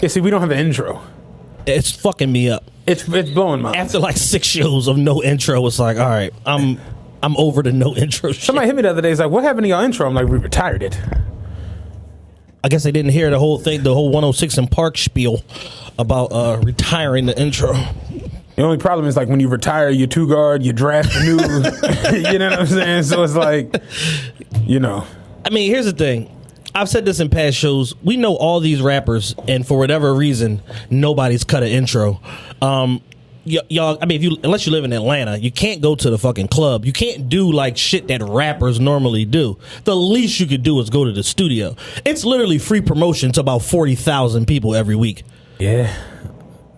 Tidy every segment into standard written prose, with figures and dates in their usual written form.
Yeah, see, we don't have an intro. It's fucking me up. It's blowing my. After like 6 shows of no intro, it's like, all right, I'm over the no intro shit. Somebody hit me the other day. He's like, "What happened to your intro?" I'm like, "We retired it." I guess they didn't hear the whole thing, the whole 106 and Park spiel about retiring the intro. The only problem is like when you retire your 2-guard, you draft a new. You know what I'm saying? So it's like, you know. I mean, here's the thing. I've said this in past shows. We know all these rappers, and for whatever reason, nobody's cut an intro. Y'all, I mean, unless you live in Atlanta, you can't go to the fucking club. You can't do like shit that rappers normally do. The least you could do is go to the studio. It's literally free promotion to about 40,000 people every week. Yeah.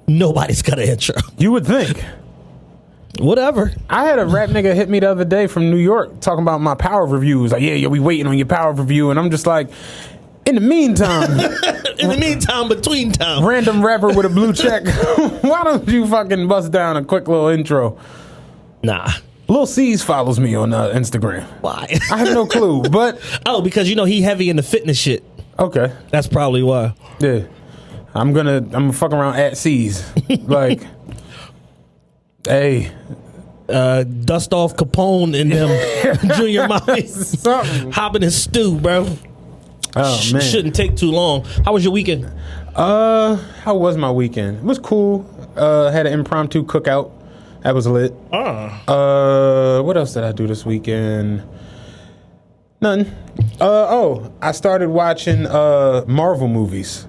Nobody's got an intro. You would think. Whatever. I had a rap nigga hit me the other day from New York talking about my power reviews. Like, yeah, we waiting on your power review. And I'm just like, in the meantime. Between time. Random rapper with a blue check. Why don't you fucking bust down a quick little intro? Nah. Lil C's follows me on Instagram. Why? I have no clue, but. Oh, because you know he heavy in the fitness shit. Okay. That's probably why. Yeah. I'm gonna fuck around at C's. Like, hey. Dust off Capone and them Junior Mommy hopping in stew, bro. Oh man, shouldn't take too long. How was your weekend? How was my weekend? It was cool. Had an impromptu cookout. That was lit. What else did I do this weekend? Nothing. I started watching Marvel movies.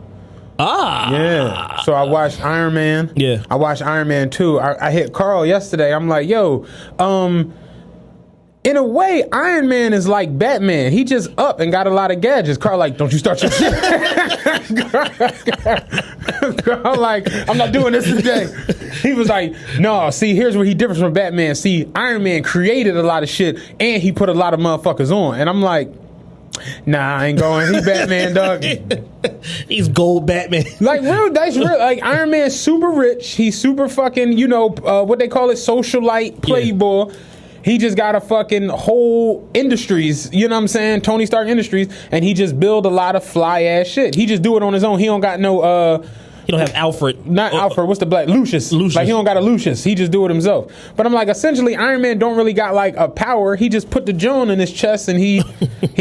Yeah. So I watched Iron Man. Yeah. I watched Iron Man 2. I hit Carl yesterday. I'm like, yo, in a way, Iron Man is like Batman. He just up and got a lot of gadgets. Carl like, don't you start your shit. Carl like, I'm not doing this today. He was like, no, see, here's where he differs from Batman. See, Iron Man created a lot of shit and he put a lot of motherfuckers on. And I'm like, nah, I ain't going. He Batman, dog. He's gold Batman. Like, real, that's real. Like, Iron Man's super rich. He's super fucking, what they call it, socialite, playboy. Yeah. He just got a fucking whole industries, you know what I'm saying? Tony Stark Industries, and he just build a lot of fly ass shit. He just do it on his own. He don't got no he don't have Alfred. Not Alfred, what's the black? Lucius. Like, he don't got a Lucius. He just do it himself. But I'm like, essentially, Iron Man don't really got like a power. He just put the Joan in his chest and he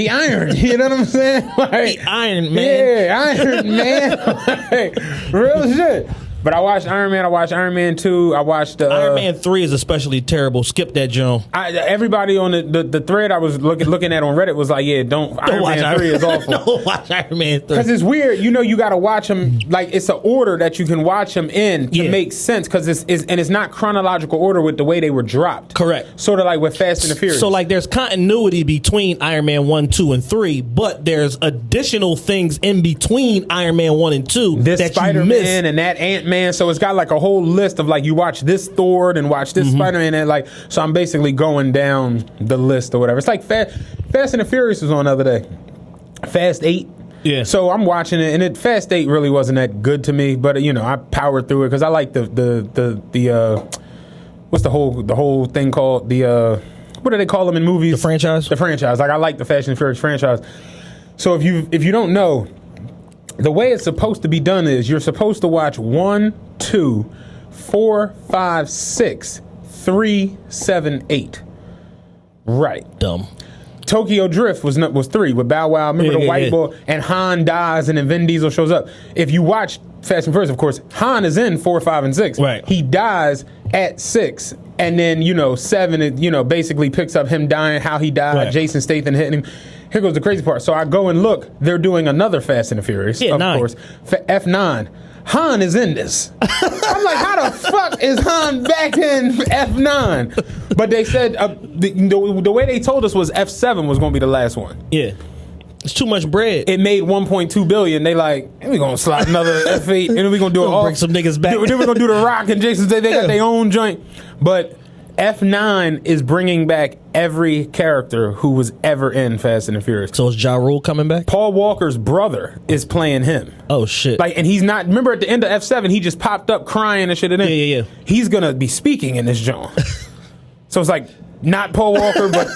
ironed. You know what I'm saying? Like, he ironed, man. Yeah, Iron Man. Like, real shit. But I watched Iron Man. I watched Iron Man 2. I watched Iron Man 3 is especially terrible. Skip that, Joan. Everybody on the thread I was looking at on Reddit was like, yeah, don't Iron Man 3 is awful. Don't watch Iron Man 3. Because it's weird. You got to watch them. Like, it's an order that you can watch them in to make sense. Because it's not chronological order with the way they were dropped. Correct. Sort of like with Fast and the Furious. So, like, there's continuity between Iron Man 1, 2, and 3, but there's additional things in between Iron Man 1 and 2 this that Spider-Man you miss. And that Ant-Man. So it's got like a whole list of like, you watch this Thor and watch this Spider-Man, and like, so I'm basically going down the list or whatever. It's like Fast and the Furious was on the other day. Fast 8. Yeah. So I'm watching it, and Fast 8 really wasn't that good to me, but I powered through it because I like the what's the whole thing called, what do they call them in movies? The franchise. Like, I like the Fast and Furious franchise. So if you don't know, the way it's supposed to be done is you're supposed to watch 1, 2, 4, 5, 6, 3, 7, 8. Right. Dumb. Tokyo Drift was 3 with Bow Wow. Remember the white boy, and Han dies, and then Vin Diesel shows up. If you watch Fast and Furious, of course, Han is in 4, 5, and 6. Right. He dies at 6, and then 7. It basically picks up him dying, how he died. Right. Jason Statham hitting him. Here goes the crazy part. So I go and look. They're doing another Fast and the Furious, of 9. course. F9. Han is in this. I'm like, how the fuck is Han back in F9? But they said the way they told us was F7 was going to be the last one. Yeah. It's too much bread. It made $1.2 billion. They like, we're going to slide another F8, and then we're going to do it all. Bring some niggas back. Then we're going to do The Rock and Jason Statham. They got their own joint. But F9 is bringing back every character who was ever in Fast and the Furious. So is Ja Rule coming back? Paul Walker's brother is playing him. Oh, shit. Like, and he's not, remember at the end of F7, he just popped up crying and shit. Yeah. He's going to be speaking in this joint. So it's like, not Paul Walker, but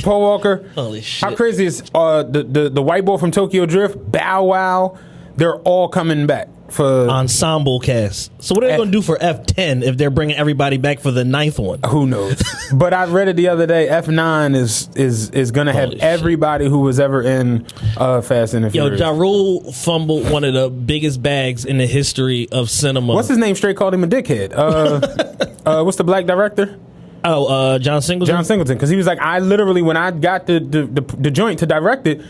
Paul Walker. Holy shit. How crazy is the white boy from Tokyo Drift, Bow Wow, they're all coming back for ensemble cast. So what are they going to do for F10 if they're bringing everybody back for the 9th one? Who knows? But I read it the other day. F9 is going to have everybody who was ever in Fast and the Furious. Ja Rule fumbled one of the biggest bags in the history of cinema. What's his name? Straight called him a dickhead. What's the black director? John Singleton. John Singleton, because he was like, I literally, when I got the joint to direct it,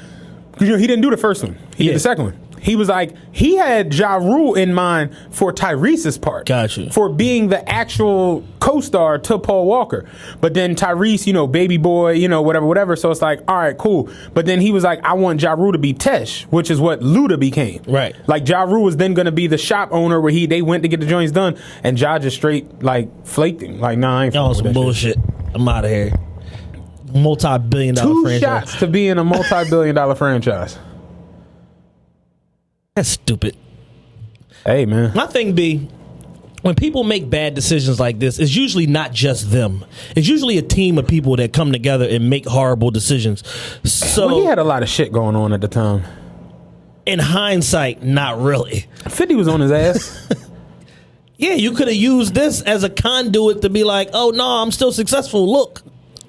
he didn't do the first one. He did the second one. He was like, he had Ja Rule in mind for Tyrese's part. Gotcha. For being the actual co-star to Paul Walker. But then Tyrese, baby boy, whatever. So it's like, all right, cool. But then he was like, I want Ja Rule to be Tesh, which is what Luda became. Right. Like, Ja Rule was then going to be the shop owner where they went to get the joints done, and Ja just straight, flaked him. Like, nah, I ain't Y'all some bullshit. I'm out of here. Multi-billion-dollar franchise. 2 shots to be in a multi-billion-dollar franchise. That's stupid. Hey, man. My thing be, when people make bad decisions like this, it's usually not just them. It's usually a team of people that come together and make horrible decisions. So he had a lot of shit going on at the time. In hindsight, not really. 50 was on his ass. Yeah, you could have used this as a conduit to be like, oh, no, I'm still successful. Look.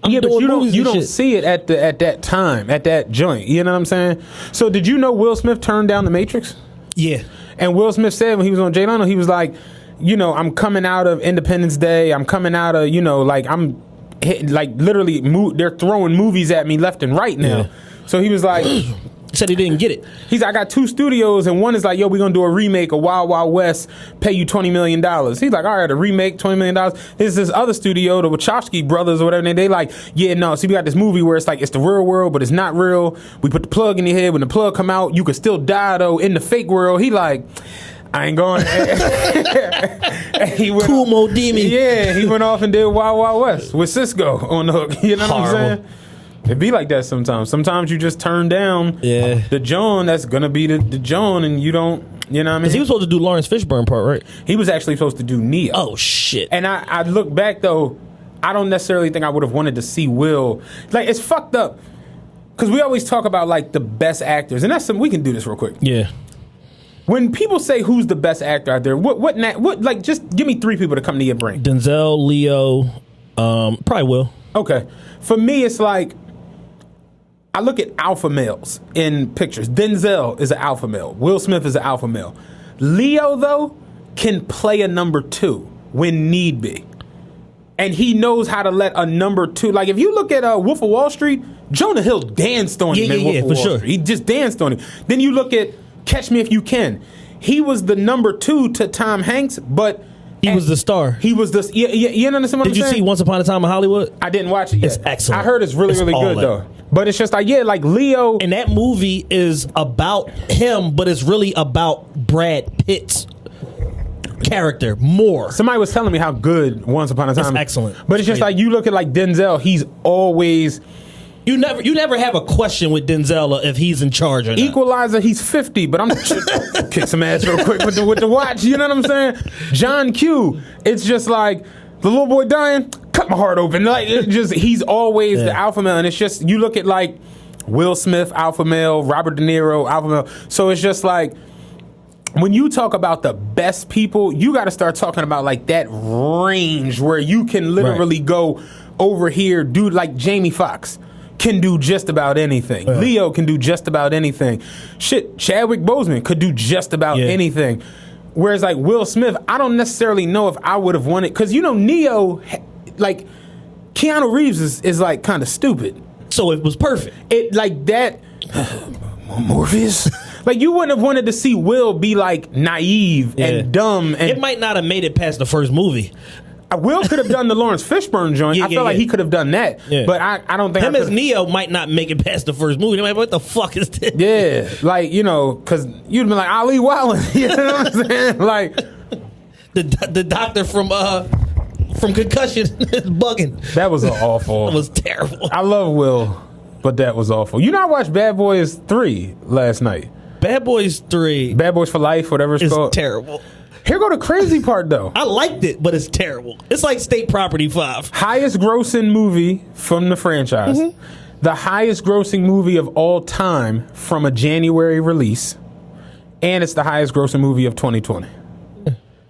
But you don't see it at that time, at that joint. You know what I'm saying? So did you know Will Smith turned down The Matrix? Yeah. And Will Smith said when he was on Jay Leno, he was like, I'm coming out of Independence Day. I'm coming out of, I'm hitting, literally, they're throwing movies at me left and right now. Yeah. So he was like... Said he didn't get it. He's like, I got 2 studios, and one is like, yo, we're going to do a remake of Wild Wild West, pay you $20 million. He's like, all right, a remake, $20 million. There's this other studio, the Wachowski brothers or whatever, and they like, yeah, no, see, we got this movie where it's like, it's the real world, but it's not real. We put the plug in your head. When the plug come out, you could still die, though, in the fake world. He like... I ain't going. He went cool Modimi. Yeah, he went off and did Wild Wild West with Cisco on the hook. You know what I'm saying? It be like that sometimes. Sometimes you just turn down the John that's gonna be the John, and you don't. You know what I mean? Because he was supposed to do Lawrence Fishburne part, right? He was actually supposed to do Neo. Oh shit! And I look back though, I don't necessarily think I would have wanted to see Will. Like, it's fucked up because we always talk about like the best actors, and that's something we can do this real quick. Yeah. When people say who's the best actor out there, what like, just give me 3 people to come to your brain. Denzel, Leo, probably Will. Okay. For me, it's like, I look at alpha males in pictures. Denzel is an alpha male. Will Smith is an alpha male. Leo, though, can play a number 2 when need be. And he knows how to let a number 2. Like, if you look at Wolf of Wall Street, Jonah Hill danced on him in Wolf of Wall Street. He just danced on him. Then you look at Catch Me If You Can. He was the number 2 to Tom Hanks, but... He was the star. He was the... You understand what I'm saying? Did you see Once Upon a Time in Hollywood? I didn't watch it yet. It's excellent. I heard it's really good, though. But it's just like, like Leo... And that movie is about him, but it's really about Brad Pitt's character more. Somebody was telling me how good Once Upon a Time... It's excellent. But it's just like, you look at like Denzel, he's always... You never have a question with Denzel if he's in charge or not. Equalizer, he's 50, but I'm kick some ass real quick with the watch. You know what I'm saying? John Q. It's just like the little boy dying, cut my heart open. Like, it just, he's always the alpha male, and it's just, you look at like Will Smith, alpha male, Robert De Niro, alpha male. So it's just like, when you talk about the best people, you got to start talking about like that range where you can literally go over here, dude, like Jamie Foxx can do just about anything. Leo can do just about anything. Shit, Chadwick Boseman could do just about anything. Whereas like Will Smith, I don't necessarily know if I would have wanted, because Neo, like Keanu Reeves is like kind of stupid. So it was perfect. It like that Morpheus. Like, you wouldn't have wanted to see Will be like naive and dumb. And it might not have made it past the first movie. Will could have done the Lawrence Fishburne joint. I feel like he could have done that. Yeah. But I don't think... Him as Neo might not make it past the first movie. They're like, what the fuck is this? Yeah. Like, because you'd be like, Ali Wildin'. You know what I'm saying? Like... The doctor from Concussion is bugging. That was awful. That was terrible. I love Will, but that was awful. I watched Bad Boys 3 last night. Bad Boys 3. Bad Boys for Life, whatever it's called. It's terrible. Here go the crazy part, though. I liked it, but it's terrible. It's like State Property 5. Highest grossing movie from the franchise. Mm-hmm. The highest grossing movie of all time from a January release. and it's the highest grossing movie of 2020.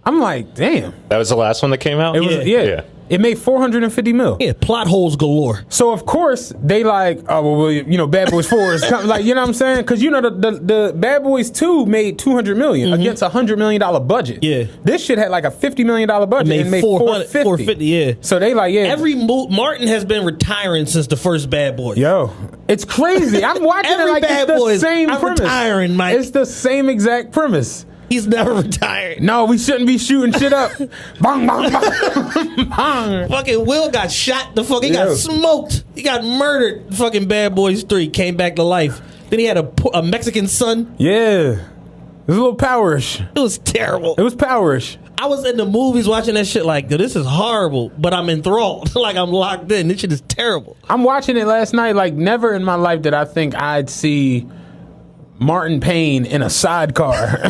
I'm like, damn. That was the last one that came out? Yeah. It made $450 million. Yeah, plot holes galore. So of course they like, oh well, you know, Bad Boys 4 is coming, like, you know what I'm saying? Because you know the Bad Boys 2 made $200 million against a $100 million budget. Yeah, this shit had like a $50 million budget and made 450. Yeah. So they like, yeah. Martin has been retiring since the first Bad Boys. Yo, it's crazy. I'm watching it like Bad it's the Boys, same I'm premise. Retiring, Mike. It's the same exact premise. He's never retired. No, we shouldn't be shooting shit up. Bang, bang, bang, bang. Fucking Will got shot. He got smoked. He got murdered. Fucking Bad Boys 3 came back to life. Then he had a Mexican son. Yeah. It was a little powerish. It was terrible. It was powerish. I was in the movies watching that shit like, this is horrible, but I'm enthralled. Like, I'm locked in. This shit is terrible. I'm watching it last night. Like, never in my life did I think I'd see Martin Payne in a sidecar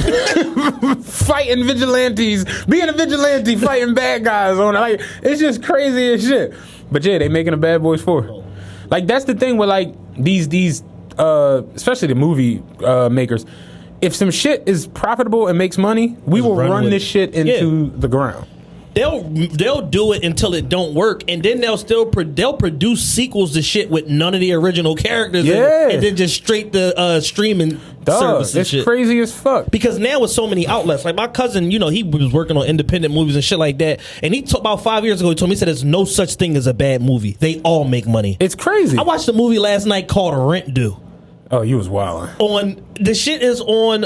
fighting vigilantes, being a vigilante, fighting bad guys on it. Like, it's just crazy as shit. But yeah, they making a Bad Boys 4. Like, that's the thing with like these especially the movie makers. If some shit is profitable and makes money, we will run this shit into the ground. They'll do it until it don't work, and then they'll produce sequels to shit with none of the original characters in it, and then just straight the streaming service and shit. It's crazy as fuck. Because now with so many outlets, like my cousin, you know, he was working on independent movies and shit like that, and he about 5 years ago, he told me, he said there's no such thing as a bad movie. They all make money. It's crazy. I watched a movie last night called Rent Due. Oh, you was wilding. The shit is on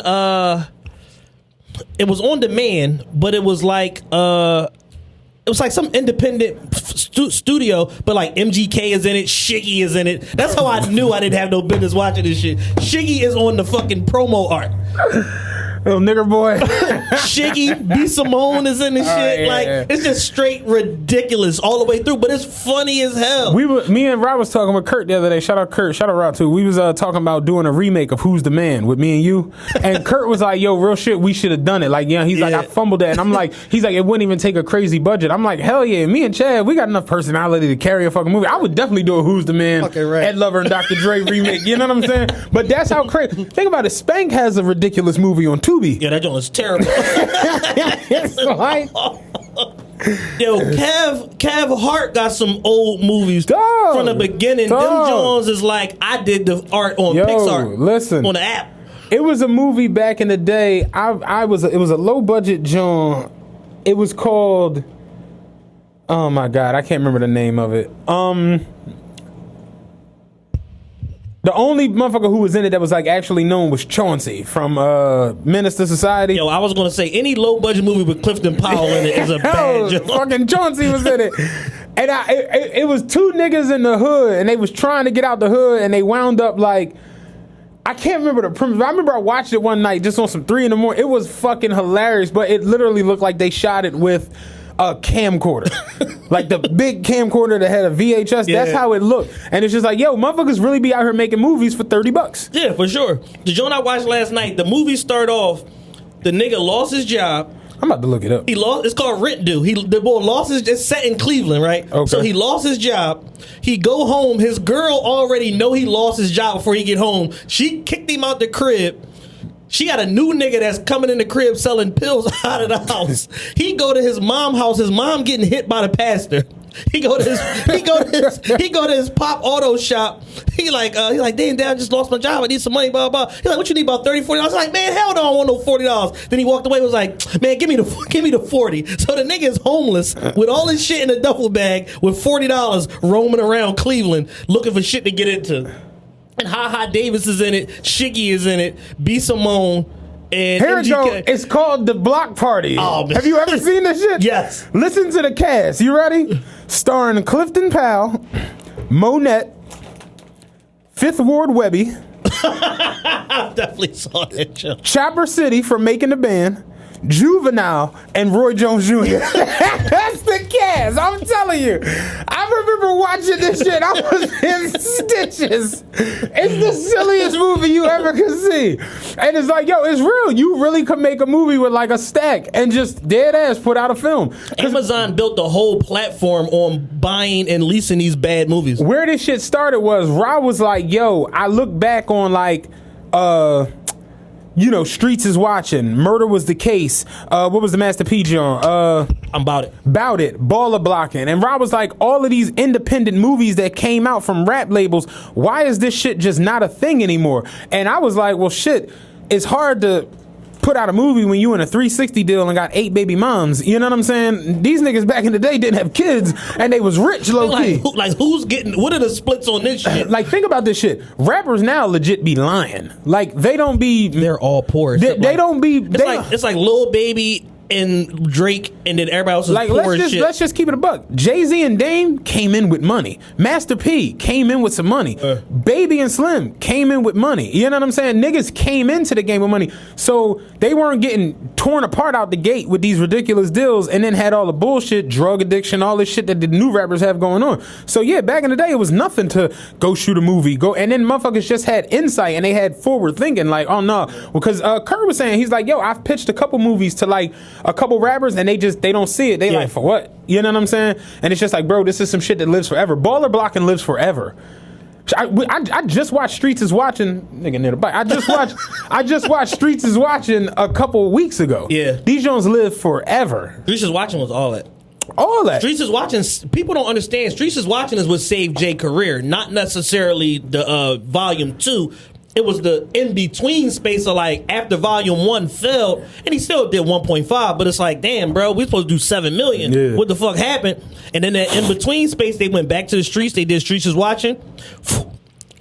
it was on demand, but it was like some independent studio, but like MGK is in it, Shiggy is in it. That's how I knew I didn't have no business watching this shit. Shiggy is on the fucking promo art. Little nigger boy. Shiggy, B. Simone is in the shit. It's just straight ridiculous all the way through, but it's funny as hell. Me and Rob was talking with Kurt the other day. Shout out Kurt. Shout out Rob too. We was talking about doing a remake of Who's the Man with me and you. And Kurt was like, yo, real shit, we should have done it. Like, yeah, he's like, I fumbled that. And I'm like, he's like, it wouldn't even take a crazy budget. I'm like, hell yeah. Me and Chad, we got enough personality to carry a fucking movie. I would definitely do a Who's the Man, Ed Lover and Dr. Dre remake. You know what I'm saying? But that's how crazy. Think about it. Spank has a ridiculous movie on Tubi. Yeah, that joint was terrible. It's like, yo, Kev Hart got some old movies from the beginning. Them Jones is like, I did the art on Pixar. Listen, on the app. It was a movie back in the day. It was a low budget John. It was called, oh my god, I can't remember the name of it. The only motherfucker who was in it that was like actually known was Chauncey from Menace to Society. Yo, I was gonna say any low budget movie with Clifton Powell in it is a bad joke. Fucking Chauncey was in it, and it was two niggas in the hood, and they was trying to get out the hood, and they wound up like, I can't remember the premise. I remember I watched it one night just on some 3 a.m. It was fucking hilarious, but it literally looked like they shot it with a camcorder. Like the big camcorder that had a VHS. Yeah. That's how it looked. And it's just like, yo, motherfuckers really be out here making movies for $30. Yeah, for sure. The joint I watched last night, the movie started off, the nigga lost his job. I'm about to look it up. It's called Rent Due. The boy lost his. It's set in Cleveland, right? Okay. So he lost his job. He go home. His girl already know he lost his job before he get home. She kicked him out the crib. She got a new nigga that's coming in the crib selling pills out of the house. He go to his mom's house. His mom getting hit by the pastor. He go to his pop auto shop. He like, damn, I just lost my job. I need some money, blah, blah. He's like, what you need, about $30, $40? I was like, man, hell no, I don't want no $40. Then he walked away and was like, man, give me the 40. So the nigga is homeless with all his shit in a duffel bag with $40 roaming around Cleveland looking for shit to get into. And Ha Ha Davis is in it. Shiggy is in it. B. Simone. And here it MGK. go. It's called The Block Party. Oh, have you ever seen this shit? Yes. Listen to the cast. You ready? Starring Clifton Powell, Monette, Fifth Ward Webby. I definitely saw that show. Chopper City from Making the Band, Juvenile, and Roy Jones Jr. That's the cast. I'm telling you. I remember watching this shit. I was in stitches. It's the silliest movie you ever could see. And it's like, yo, it's real. You really could make a movie with like a stack and just dead ass put out a film. Amazon built the whole platform on buying and leasing these bad movies. Where this shit started was Rob was like, yo, I look back on like Streets is watching. Murder was the case. What was the Master P joint? I'm about it. About it. Baller blocking. And Rob was like, all of these independent movies that came out from rap labels, why is this shit just not a thing anymore? And I was like, well, shit, it's hard to put out a movie when you in a 360 deal and got 8 baby moms. You know what I'm saying? These niggas back in the day didn't have kids and they was rich low key. Who's getting, what are the splits on this shit? Like, think about this shit. Rappers now legit be lying. Like, they don't be. They're all poor. They don't be. It's like Lil Baby and Drake, and then everybody else is like, poor as shit. Let's just keep it a buck. Jay-Z and Dame came in with money. Master P came in with some money. Baby and Slim came in with money. You know what I'm saying? Niggas came into the game with money. So they weren't getting torn apart out the gate with these ridiculous deals and then had all the bullshit, drug addiction, all this shit that the new rappers have going on. So yeah, back in the day, it was nothing to go shoot a movie, and then motherfuckers just had insight and they had forward thinking, like, oh no. Because Kurt was saying, he's like, yo, I've pitched a couple movies to like a couple rappers and they don't see it. They like, for what? You know what I'm saying? And it's just like, bro, this is some shit that lives forever. Baller blocking lives forever. I just watched Streets is Watching. Nigga near the bike. I just watched Streets is Watching a couple weeks ago. Yeah. These Jones live forever. Streets is Watching was all that. All that. Streets is Watching, people don't understand. Streets is Watching is what saved Jay's career, not necessarily the volume 2. It was the in-between space of like after volume 1 failed, and he still did 1.5, but it's like, damn, bro, we're supposed to do 7 million. Yeah. What the fuck happened? And then that in-between space, they went back to the streets, they did Streets is Watching.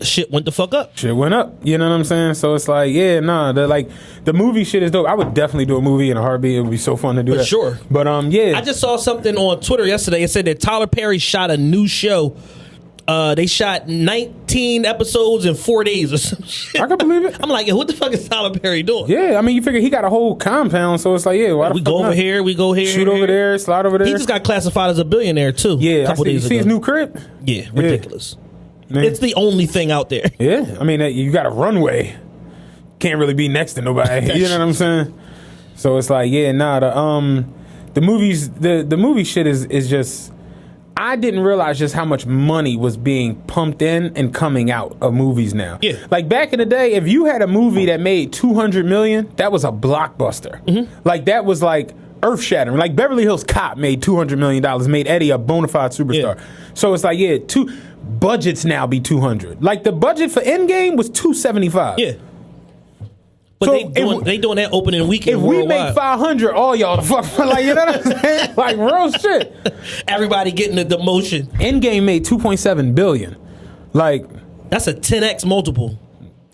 Shit went the fuck up. Shit went up. You know what I'm saying? So it's like, the movie shit is dope. I would definitely do a movie in a heartbeat. It would be so fun to do that. For sure. But yeah. I just saw something on Twitter yesterday. It said that Tyler Perry shot a new show. They shot 19 episodes in 4 days or some shit. I can believe it. I'm like, what the fuck is Tyler Perry doing? Yeah, I mean, you figure he got a whole compound, so it's like, why the we fuck go over not? here, we go here, shoot over there, slide over there. He just got classified as a billionaire too. Yeah, a couple days ago. See his new crib? Yeah, ridiculous. Man. It's the only thing out there. Yeah, I mean, you got a runway. Can't really be next to nobody. You know what I'm saying? So it's like, the movies, the movie shit is just. I didn't realize just how much money was being pumped in and coming out of movies now. Yeah. Like back in the day, if you had a movie that made $200 million, that was a blockbuster. Mm-hmm. Like that was like earth shattering. Like Beverly Hills Cop made $200 million, made Eddie a bona fide superstar. Yeah. So it's like, budgets now be 200. Like the budget for Endgame was 275. Yeah. But so they doing that opening weekend. If we make 500, all y'all the fuck like, you know what I'm saying? Like real shit. Everybody getting the demotion. Endgame made 2.7 billion. Like that's a 10x multiple.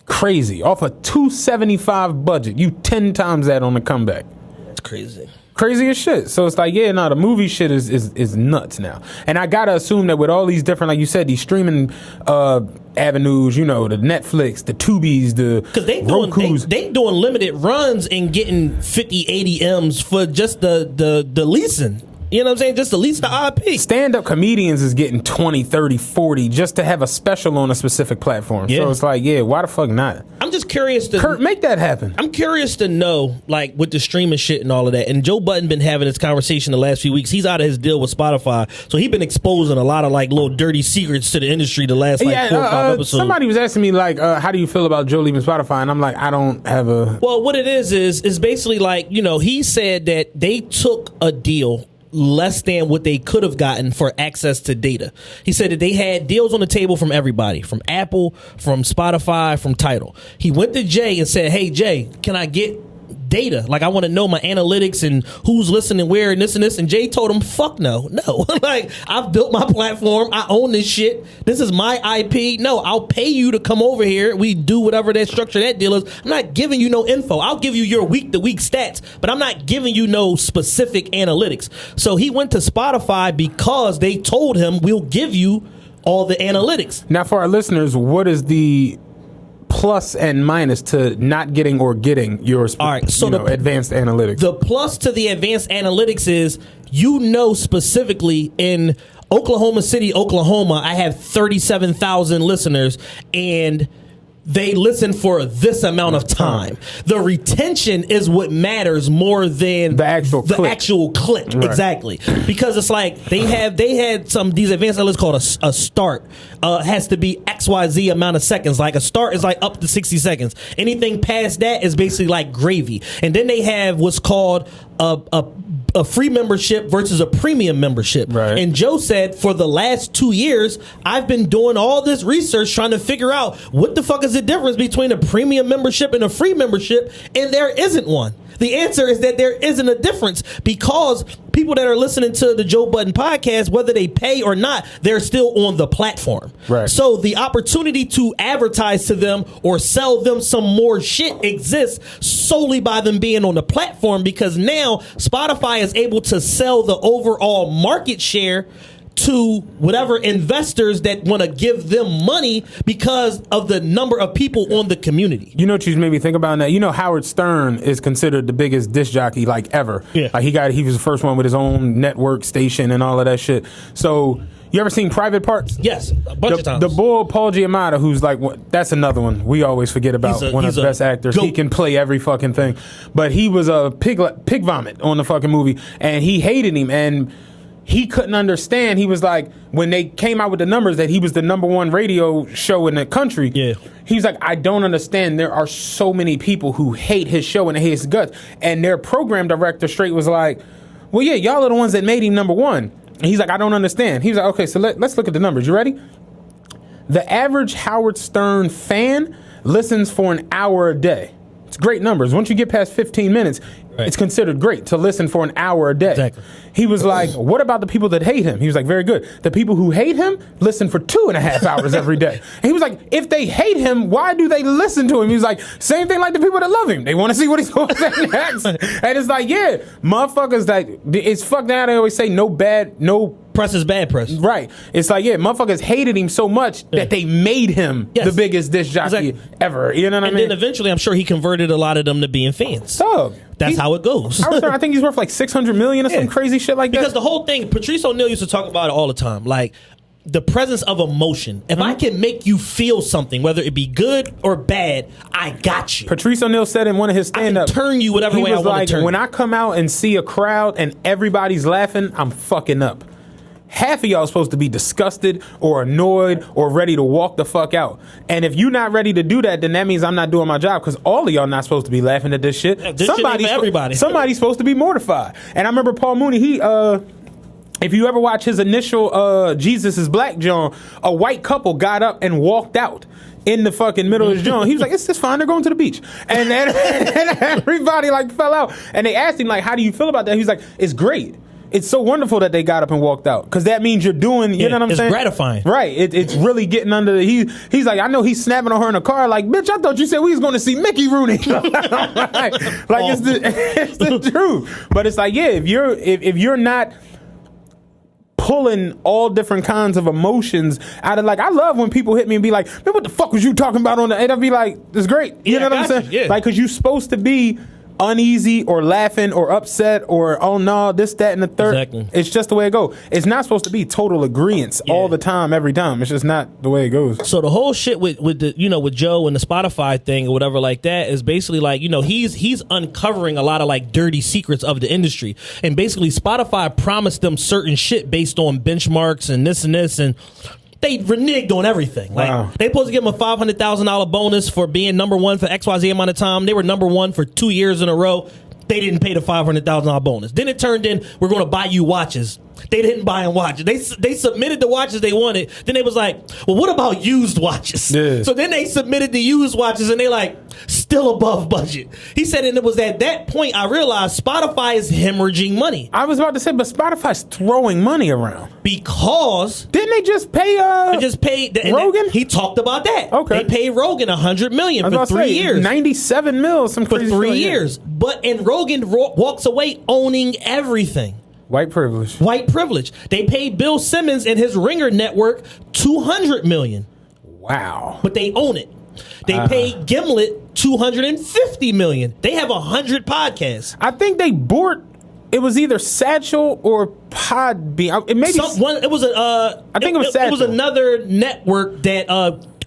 Crazy. Off a 275 budget, you 10 times that on the comeback. That's crazy. Crazy as shit. So it's like, the movie shit is nuts now. And I gotta assume that with all these different, like you said, these streaming avenues, the Netflix, the Tubies, the Rokus. They doing limited runs and getting 50, 80 M's for just the leasing. You know what I'm saying? Just to lease the IP. Stand-up comedians is getting 20, 30, 40 just to have a special on a specific platform. Yeah. So it's like, why the fuck not? I'm just curious to... Kurt, make that happen. I'm curious to know, like, with the streaming shit and all of that, and Joe Budden been having this conversation the last few weeks. He's out of his deal with Spotify, so he's been exposing a lot of, like, little dirty secrets to the industry the last, 4 or 5 episodes. Somebody was asking me, like, how do you feel about Joe leaving Spotify? And I'm like, I don't have a... Well, what it is basically, like, he said that they took a deal less than what they could have gotten for access to data. He said that they had deals on the table from everybody, from Apple, from Spotify, from Tidal. He went to Jay and said, hey, Jay, can I get data? Like, I want to know my analytics and who's listening where and this and this. And Jay told him, fuck no. Like, I've built my platform. I own this shit. This is my IP. No, I'll pay you to come over here. We do whatever that structure that deal is. I'm not giving you no info. I'll give you your week-to-week stats, but I'm not giving you no specific analytics. So he went to Spotify because they told him, we'll give you all the analytics. Now, for our listeners, what is the plus and minus to not getting or getting your advanced analytics? The plus to the advanced analytics is specifically in Oklahoma City, Oklahoma, I have 37,000 listeners, and they listen for this amount of time. The retention is what matters more than the actual click. Right. Exactly. Because it's like they had these advanced analytics called a start has to be XYZ amount of seconds. Like a start is like up to 60 seconds. Anything past that is basically like gravy. And then they have what's called a free membership versus a premium membership. Right. And Joe said, for the last 2 years, I've been doing all this research trying to figure out what the fuck is the difference between a premium membership and a free membership, and there isn't one. The answer is that there isn't a difference because people that are listening to the Joe Budden podcast, whether they pay or not, they're still on the platform. Right. So the opportunity to advertise to them or sell them some more shit exists solely by them being on the platform, because now Spotify is able to sell the overall market share to whatever investors that want to give them money because of the number of people on the community. You know what you made me think about that? You know, Howard Stern is considered the biggest disc jockey like ever. Yeah. Like he was the first one with his own network station and all of that shit. So you ever seen Private Parts? Yes, a bunch of times. The bull Paul Giamatti, who's like, that's another one we always forget about. One of the best actors. Goat. He can play every fucking thing. But he was a pig vomit on the fucking movie, and he hated him, and he couldn't understand. He was like, when they came out with the numbers that he was the #1 radio show in the country, yeah, he was like, I don't understand. There are so many people who hate his show and hate his guts. And their program director straight was like, well, yeah, y'all are the ones that made him #1. And he's like, I don't understand. He was like, okay, so let's look at the numbers. You ready? The average Howard Stern fan listens for an hour a day. It's great numbers. Once you get past 15 minutes, right, it's considered great to listen for an hour a day. Exactly. He was like, what about the people that hate him? He was like, very good. The people who hate him listen for 2.5 hours every day. And he was like, if they hate him, why do they listen to him? He was like, same thing like the people that love him. They want to see what he's going to say next. And it's like, yeah, motherfuckers, like, it's fucked now. They always say no press is bad press. Right. It's like, yeah, motherfuckers hated him so much that they made him the biggest disc jockey ever. You know what I mean? And then eventually, I'm sure he converted a lot of them to being fans. So that's how it goes. I think he's worth like $600 million or some crazy shit like that. Because the whole thing, Patrice O'Neal used to talk about it all the time. Like, the presence of emotion. If I can make you feel something, whether it be good or bad, I got you. Patrice O'Neal said in one of his stand-ups, I can turn you whatever way I want to turn you. When I come out and see a crowd and everybody's laughing, I'm fucking up. Half of y'all are supposed to be disgusted or annoyed or ready to walk the fuck out. And if you're not ready to do that, then that means I'm not doing my job, because all of y'all not supposed to be laughing at this shit. Yeah, this everybody. Somebody's supposed to be mortified. And I remember Paul Mooney, if you ever watch his initial Jesus is Black John, a white couple got up and walked out in the fucking middle of his John. He was like, it's fine, they're going to the beach. And then and everybody like fell out. And they asked him, like, how do you feel about that? He was like, it's great. It's so wonderful that they got up and walked out, because that means you're doing, you know what I'm saying? It's gratifying. Right. It's really getting under the, he's like, I know he's snapping on her in the car like, bitch, I thought you said we was going to see Mickey Rooney. like it's the truth. But it's like, yeah, if you're not pulling all different kinds of emotions out of, like, I love when people hit me and be like, man, what the fuck was you talking about on the, and I'll be like, it's great. You know what I'm saying? Yeah. Like, because you're supposed to be uneasy or laughing or upset or, oh no, this, that, and the third. Exactly. It's just the way it goes. It's not supposed to be total agreement all the time, every time. It's just not the way it goes. So the whole shit with the, you know, with Joe and the Spotify thing or whatever like that is basically like, you know, he's uncovering a lot of like dirty secrets of the industry. And basically Spotify promised them certain shit based on benchmarks and this, and they reneged on everything. Like, they supposed to give him a $500,000 bonus for being #1 for XYZ amount of time. They were #1 for 2 years in a row. They didn't pay the $500,000 bonus. Then it turned in, we're going to buy you watches. They didn't buy them watches. They submitted the watches they wanted. Then they was like, well, what about used watches? Yeah. So then they submitted the used watches, and they like, still above budget. He said, and it was at that point I realized Spotify is hemorrhaging money. I was about to say, but Spotify's throwing money around. Because didn't they just pay Rogan? He talked about that. Okay. They paid Rogan $100 million for 3 years. 97 mil, some for crazy 3 years. And Rogan walks away owning everything. White privilege. White privilege. They paid Bill Simmons and his Ringer network $200 million. Wow. But they own it. They paid Gimlet $250 million. They have 100 podcasts. I think they bought. It was either Satchel or Podbean. It maybe it was I think it was Satchel. It was another network that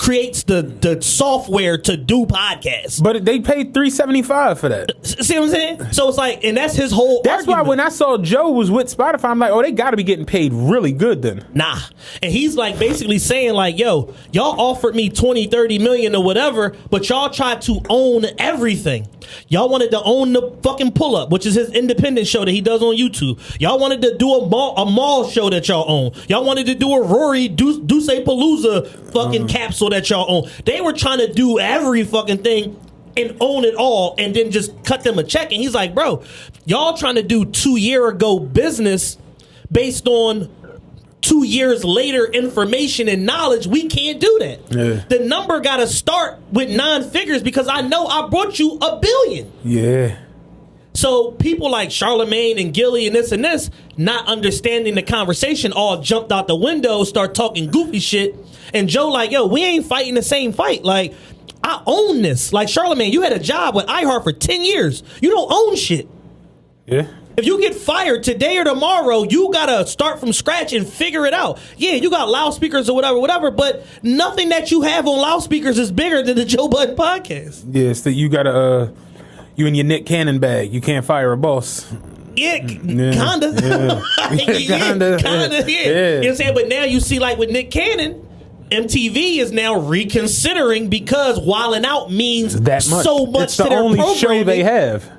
creates the software to do podcasts. But they paid $375 for that. See what I'm saying? So it's like, and that's his whole That's argument. why when I saw Joe was with Spotify, I'm like, oh, they got to be getting paid really good then. Nah. And he's like basically saying like, yo, y'all offered me 20, 30 million or whatever, but y'all tried to own everything. Y'all wanted to own the fucking Pull Up, which is his independent show that he does on YouTube. Y'all wanted to do a mall show that y'all own. Y'all wanted to do a Rory Duce Palooza fucking capsule that y'all own. They were trying to do every fucking thing and own it all and then just cut them a check. And he's like, bro, y'all trying to do 2 year ago business based on 2 years later information and knowledge. We can't do that. Yeah. The number got to start with 9 figures because I know I brought you $1 billion. Yeah. So people like Charlemagne and Gilly and this, not understanding the conversation, all jumped out the window, start talking goofy shit. And Joe like, yo, we ain't fighting the same fight. Like, I own this. Like, Charlemagne, you had a job with iHeart for 10 years. You don't own shit. Yeah. If you get fired today or tomorrow, you got to start from scratch and figure it out. Yeah, you got loudspeakers or whatever, but nothing that you have on loudspeakers is bigger than the Joe Budden podcast. Yes, that you got to, you in your Nick Cannon bag. You can't fire a boss. Yeah, kinda. Yeah. Kinda. You know what I'm saying? But now you see, like with Nick Cannon, MTV is now reconsidering because Wildin' Out means that much. So much it's to the their only programming. show they have.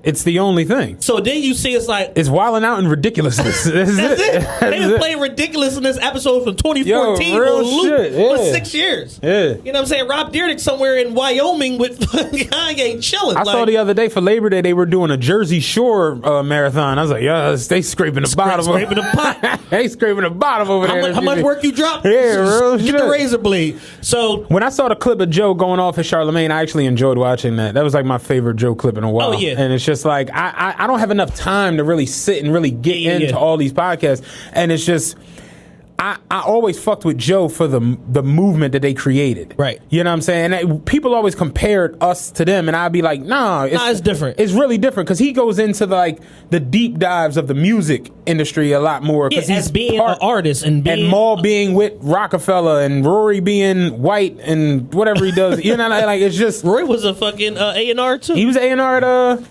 It's the only thing. So then you see it's like... It's Wildin' Out and Ridiculousness. That's it. They've been playing Ridiculous in this episode from 2014 on loop for 6 years. Yeah. You know what I'm saying? Rob Dyrdek somewhere in Wyoming with Kanye chilling. I saw the other day for Labor Day they were doing a Jersey Shore marathon. I was like, yes, they scraping the bottom. Scraping the pot. They scraping the bottom over there. How much work you dropped? Yeah, real Get the razor blade. So when I saw the clip of Joe going off at Charlemagne, I actually enjoyed watching that. That was like my favorite Joe clip in a while. Oh, yeah. And it's just like, I don't have enough time to really sit and really get into all these podcasts. And it's just, I always fucked with Joe for the movement that they created. Right. You know what I'm saying? And people always compared us to them, and I'd be like, it's different. It's really different because he goes into the deep dives of the music industry a lot more. Yeah, as being an artist and Maul being with Rockefeller and Rory being white and whatever he does. You know, like it's just Rory was a fucking A&R too. He was A&R at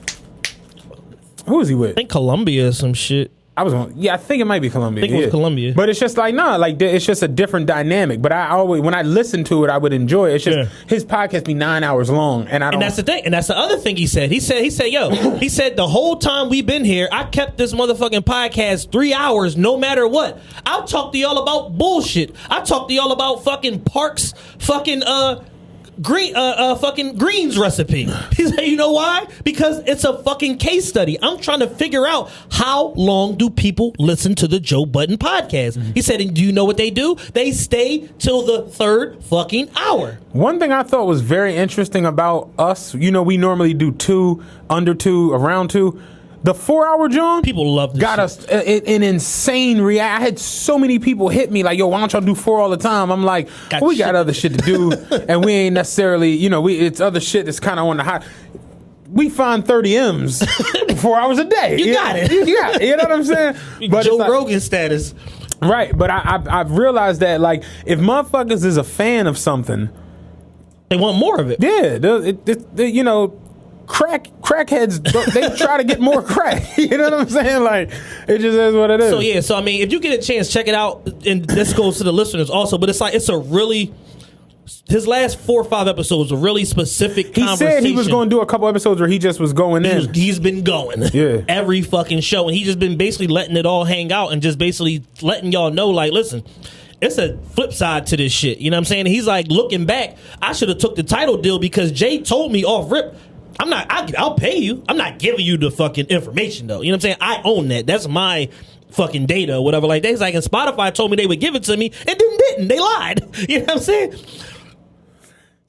who was he with? I think Columbia or some shit. I think it might be Columbia. I think it was Columbia. But it's just like, it's just a different dynamic. But I always, when I listen to it, I would enjoy it. It's just, his podcast be 9 hours long. And that's the thing. And that's the other thing he said. He said, he said, the whole time we've been here, I kept this motherfucking podcast 3 hours no matter what. I'll talk to y'all about bullshit. I talk to y'all about fucking Parks, fucking, fucking greens recipe. He said, you know why? Because it's a fucking case study. I'm trying to figure out how long do people listen to the Joe Budden podcast. He said, and do you know what they do? They stay till the third fucking hour. One thing I thought was very interesting about us, we normally do 2, under 2, around 2. The 4-hour John, people love this got shit. us an insane react. I had so many people hit me like, yo, why don't y'all do 4 all the time? I'm like, we got other shit to do, and we ain't necessarily, it's other shit that's kind of on the high. We find 30 M's 4 hours a day. You got it. You got it. You know what I'm saying? But Joe Rogan status. Right, but I've realized that, like, if motherfuckers is a fan of something, they want more of it. Yeah, crackheads, they try to get more crack. You know what I'm saying? Like, it just is what it is. So I mean, if you get a chance, check it out. And this goes to the listeners also. But it's a really, his last 4 or 5 episodes a really specific conversation. He said he was going to do a couple episodes where he just was going in. He's been going. Yeah. Every fucking show. And he's just been basically letting it all hang out and just basically letting y'all know, like, listen, it's a flip side to this shit. You know what I'm saying? And he's like, looking back, I should have took the title deal because Jay told me off rip, I'll pay you. I'm not giving you the fucking information though. You know what I'm saying? I own that. That's my fucking data or whatever like that. He's like, and Spotify told me they would give it to me and didn't. They lied. You know what I'm saying?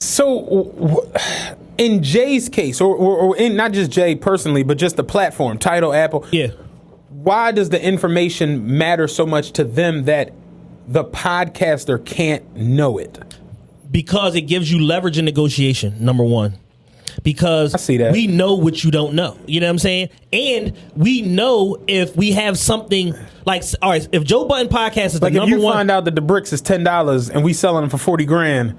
So in Jay's case, or in not just Jay personally, but just the platform, Tidal, Apple. Yeah. Why does the information matter so much to them that the podcaster can't know it? Because it gives you leverage in negotiation, number one. Because I see that. We know what you don't know. You know what I'm saying? And we know if we have something like, all right, if Joe Budden podcast is like the number one. If you find out that the bricks is $10 and we selling them for $40,000,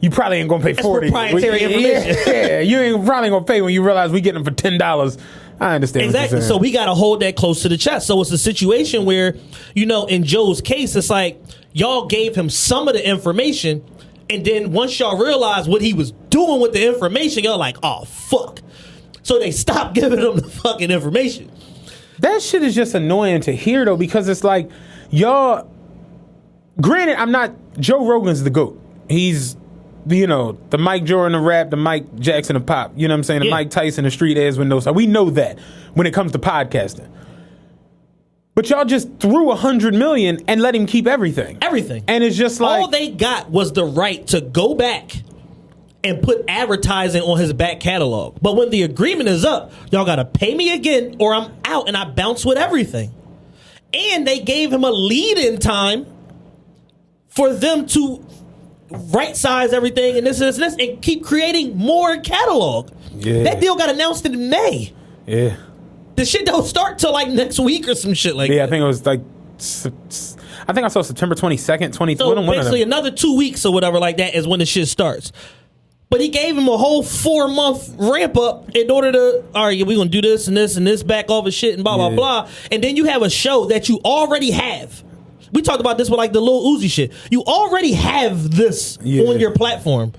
you probably ain't gonna pay $40. Proprietary information. Yeah, you ain't probably gonna pay when you realize we getting them for $10. I understand. Exactly. So we got to hold that close to the chest. So it's a situation where, in Joe's case, it's like y'all gave him some of the information, and then once y'all realized what he was doing with the information, y'all like, oh fuck. So they stopped giving him the fucking information. That shit is just annoying to hear though, because it's like y'all. Granted, Joe Rogan's the GOAT. He's the Mike Jordan of rap, the Mike Jackson of pop. You know what I'm saying? The Mike Tyson of street airs with no side. We know that when it comes to podcasting. But y'all just threw $100 million and let him keep everything. Everything. And it's just like all they got was the right to go back and put advertising on his back catalog. But when the agreement is up, y'all got to pay me again or I'm out and I bounce with everything. And they gave him a lead-in time for them to right size everything and this and keep creating more catalog. Yeah. That deal got announced in May. Yeah. The shit don't start till like next week or some shit like that. Yeah, I think it was like I think I saw September 22nd, 2020. So basically another 2 weeks or whatever like that is when the shit starts. But he gave him a whole 4-month ramp up in order to, all right, we're going to do this and this back off of shit and blah, blah, blah. And then you have a show that you already have. We talked about this with like the Lil Uzi shit. You already have this on your platform.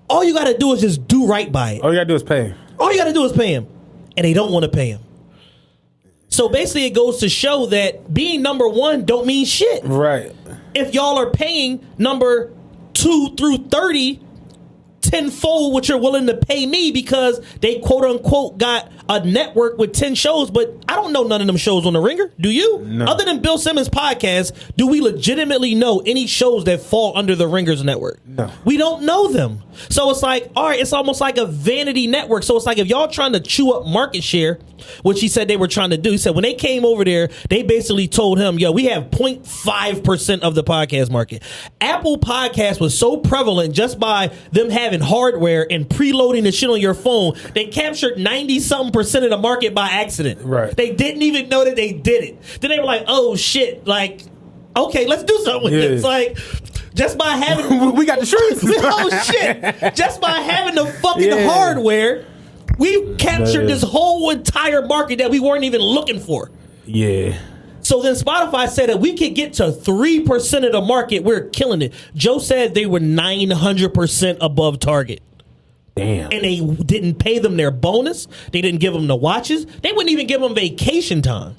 All you got to do is just do right by it. All you got to do is pay him. All you got to do is pay him. And they don't want to pay him. So basically it goes to show that being number one don't mean shit. Right. If y'all are paying number 2 through 30 tenfold what you're willing to pay me because they quote unquote got a network with 10 shows, but I don't know none of them shows on the Ringer. Do you? No. Other than Bill Simmons' podcast, do we legitimately know any shows that fall under the Ringer's network? No. We don't know them. So it's like, all right, it's almost like a vanity network. So it's like if y'all trying to chew up market share, which he said they were trying to do, he said when they came over there, they basically told him, yo, we have 0.5% of the podcast market. Apple Podcast was so prevalent just by them having hardware and preloading the shit on your phone, they captured 90-something% of the market by accident. Right. They didn't even know that they did it. Then they were like, oh shit, like, okay, let's do something with this. Like, just by having we got the truth. oh shit. Just by having the fucking hardware, we captured this whole entire market that we weren't even looking for. Yeah. So then Spotify said that we could get to 3% of the market. We're killing it. Joe said they were 900% above target. Damn. And they didn't pay them their bonus. They didn't give them the watches. They wouldn't even give them vacation time.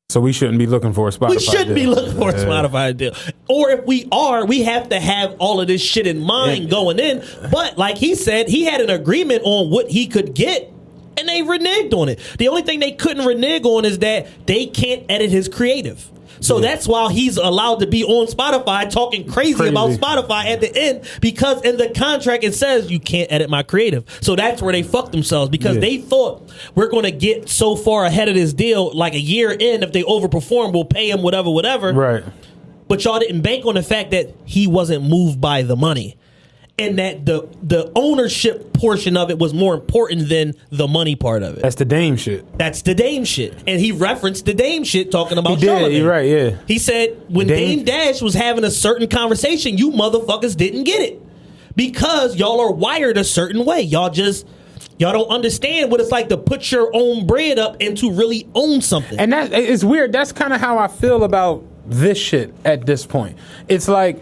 So we shouldn't be looking for a Spotify deal. We shouldn't be looking for a Spotify deal. Or if we are, we have to have all of this shit in mind going in. But like he said, he had an agreement on what he could get. And they reneged on it. The only thing they couldn't renege on is that they can't edit his creative. So that's why he's allowed to be on Spotify talking crazy about Spotify at the end, because in the contract it says you can't edit my creative. So that's where they fucked themselves, because they thought we're going to get so far ahead of this deal, like a year in, if they overperform, we'll pay him whatever. Right. But y'all didn't bank on the fact that he wasn't moved by the money. And that the ownership portion of it was more important than the money part of it. That's the Dame shit. That's the Dame shit. And he referenced the Dame shit talking about He Charlamagne. did, you're right, yeah. He said when Dame Dash was having a certain conversation, you motherfuckers didn't get it. Because y'all are wired a certain way. Y'all don't understand what it's like to put your own bread up and to really own something. And that it's weird. That's kind of how I feel about this shit at this point. It's like,